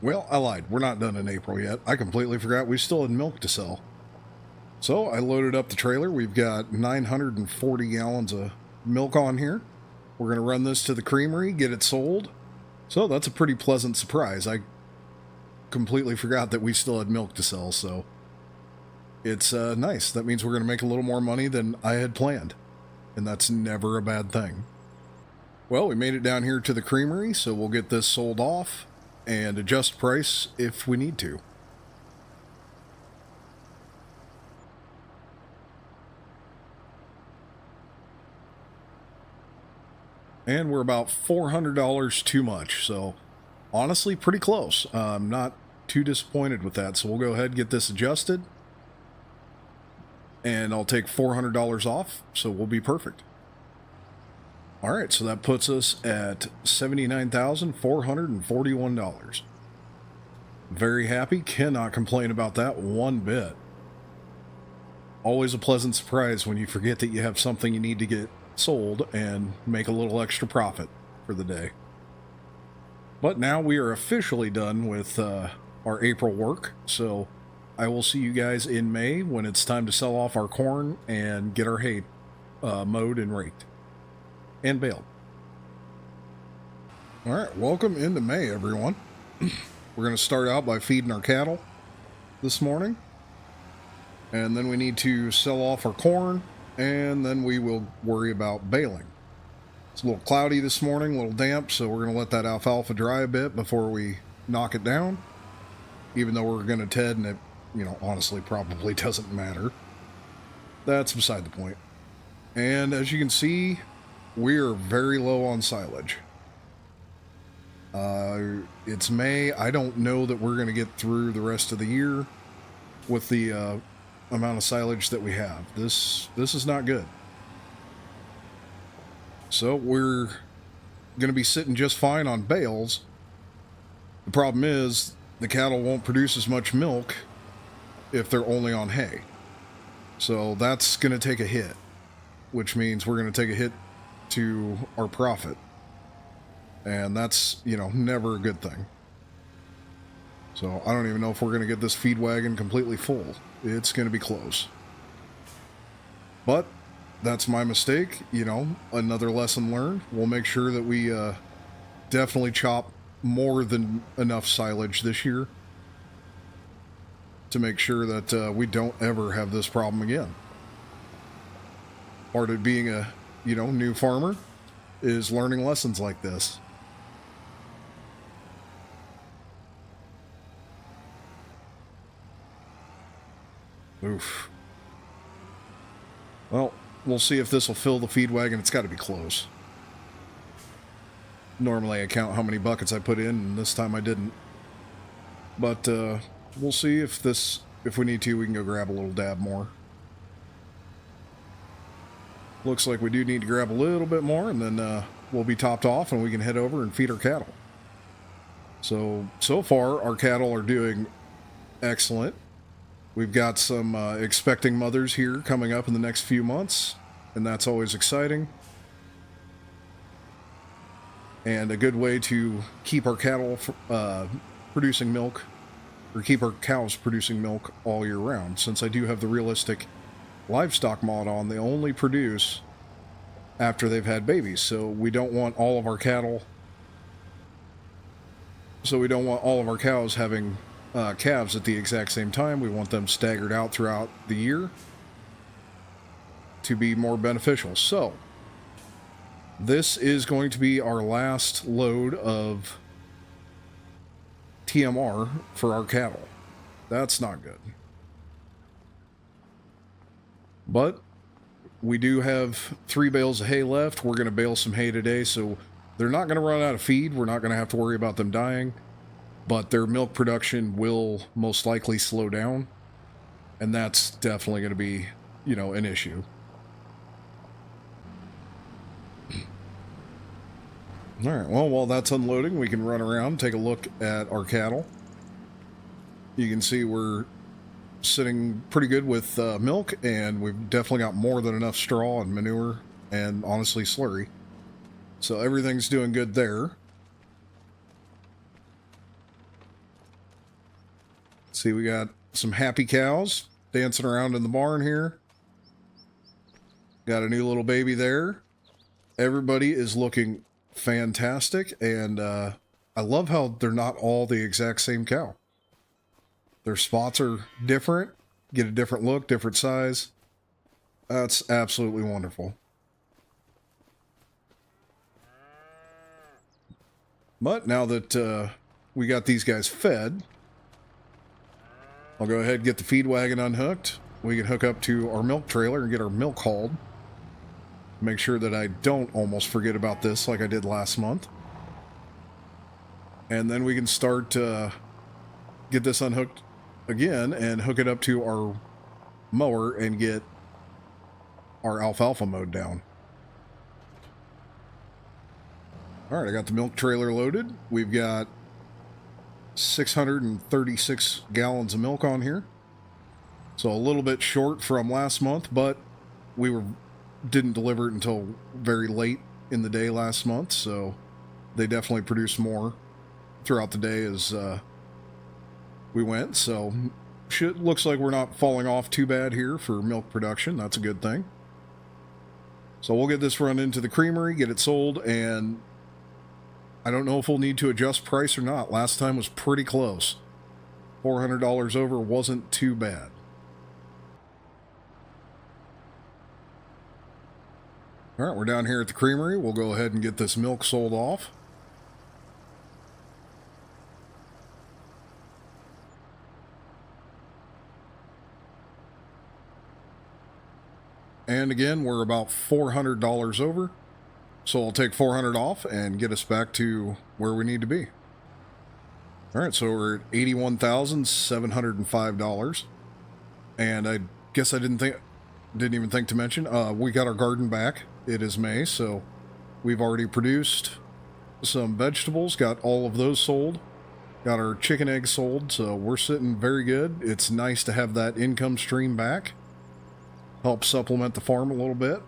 Well, I lied. We're not done in April yet. I completely forgot we still had milk to sell. So I loaded up the trailer. We've got 940 gallons of milk on here. We're going to run this to the creamery, get it sold. So that's a pretty pleasant surprise. I completely forgot that we still had milk to sell, so it's nice. That means we're going to make a little more money than I had planned, and that's never a bad thing. Well, we made it down here to the creamery, so we'll get this sold off and adjust price if we need to. And we're about $400 too much, so honestly pretty close. I'm not too disappointed with that, so we'll go ahead and get this adjusted, and I'll take $400 off, so we'll be perfect. All right, so that puts us at $79,441. Very happy, cannot complain about that one bit. Always a pleasant surprise when you forget that you have something you need to get sold and make a little extra profit for the day. But now we are officially done with our April work, so I will see you guys in May when it's time to sell off our corn and get our hay mowed and raked and baled. All right, welcome into May, everyone. We're going to start out by feeding our cattle this morning, and then we need to sell off our corn, and then we will worry about baling. It's a little cloudy this morning, a little damp, so we're going to let that alfalfa dry a bit before we knock it down. even though we're going to TED, and it, honestly probably doesn't matter. That's beside the point. And as you can see, we are very low on silage. It's May. I don't know that we're going to get through the rest of the year with the amount of silage that we have. This is not good. So we're going to be sitting just fine on bales. The problem is the cattle won't produce as much milk if they're only on hay. So that's going to take a hit, which means we're going to take a hit to our profit. And that's, never a good thing. So I don't even know if we're going to get this feed wagon completely full. It's going to be close. But that's my mistake. Another lesson learned. We'll make sure that we definitely chop more than enough silage this year to make sure that we don't ever have this problem again. Part of being a, new farmer is learning lessons like this. Oof. Well, we'll see if this will fill the feed wagon. It's got to be close. Normally I count how many buckets I put in, and this time I didn't. But we'll see if we need to, we can go grab a little dab more. Looks like we do need to grab a little bit more, and then we'll be topped off and we can head over and feed our cattle. So far our cattle are doing excellent. We've got some expecting mothers here coming up in the next few months, and that's always exciting. And a good way to keep our cattle producing milk, or keep our cows producing milk all year round. Since I do have the realistic livestock mod on, they only produce after they've had babies. So we don't want all of our cattle. So we don't want all of our cows having calves at the exact same time. We want them staggered out throughout the year to be more beneficial. So this is going to be our last load of TMR for our cattle. That's not good. But we do have 3 bales of hay left. We're going to bale some hay today, so they're not going to run out of feed. We're not going to have to worry about them dying. But their milk production will most likely slow down. And that's definitely going to be, an issue. All right, well, while that's unloading, we can run around, take a look at our cattle. You can see we're sitting pretty good with milk, and we've definitely got more than enough straw and manure and, honestly, slurry. So everything's doing good there. See, we got some happy cows dancing around in the barn here. Got a new little baby there. Everybody is looking fantastic, and I love how they're not all the exact same cow. Their spots are different, get a different look, different size. That's absolutely wonderful. But now that we got these guys fed, I'll go ahead and get the feed wagon unhooked. We can hook up to our milk trailer and get our milk hauled. Make sure that I don't almost forget about this like I did last month. And then we can start get this unhooked again and hook it up to our mower and get our alfalfa mowed down. All right, I got the milk trailer loaded. We've got 636 gallons of milk on here. So a little bit short from last month, but we didn't deliver it until very late in the day last month, so they definitely produced more throughout the day as we went. So looks like we're not falling off too bad here for milk production. That's a good thing. So we'll get this run into the creamery, get it sold, and I don't know if we'll need to adjust price or not. Last time was pretty close. $400 over wasn't too bad. All right, we're down here at the creamery. We'll go ahead and get this milk sold off. And again, we're about $400 over. So I'll take 400 off and get us back to where we need to be. All right, so we're at $81,705. And I guess I didn't even think to mention, we got our garden back. It is May, so we've already produced some vegetables, got all of those sold, got our chicken eggs sold, so we're sitting very good. It's nice to have that income stream back. Help supplement the farm a little bit.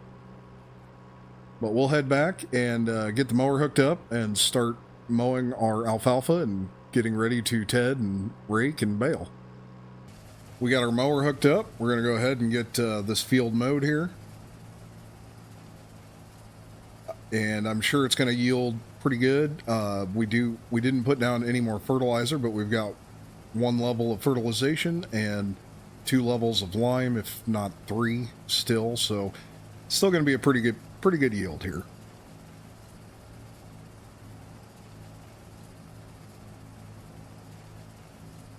But we'll head back and get the mower hooked up and start mowing our alfalfa and getting ready to ted and rake and bale. We got our mower hooked up. We're going to go ahead and get this field mowed here. And I'm sure it's going to yield pretty good. We didn't put down any more fertilizer, but we've got 1 level of fertilization and 2 levels of lime, if not 3 still. So it's still going to be a pretty good yield here.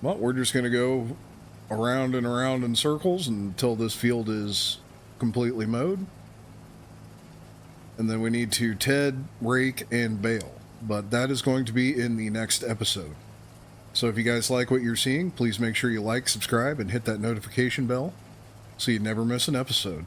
Well, we're just going to go around and around in circles until this field is completely mowed. And then we need to ted, rake, and bale. But that is going to be in the next episode. So if you guys like what you're seeing, please make sure you like, subscribe, and hit that notification bell so you never miss an episode.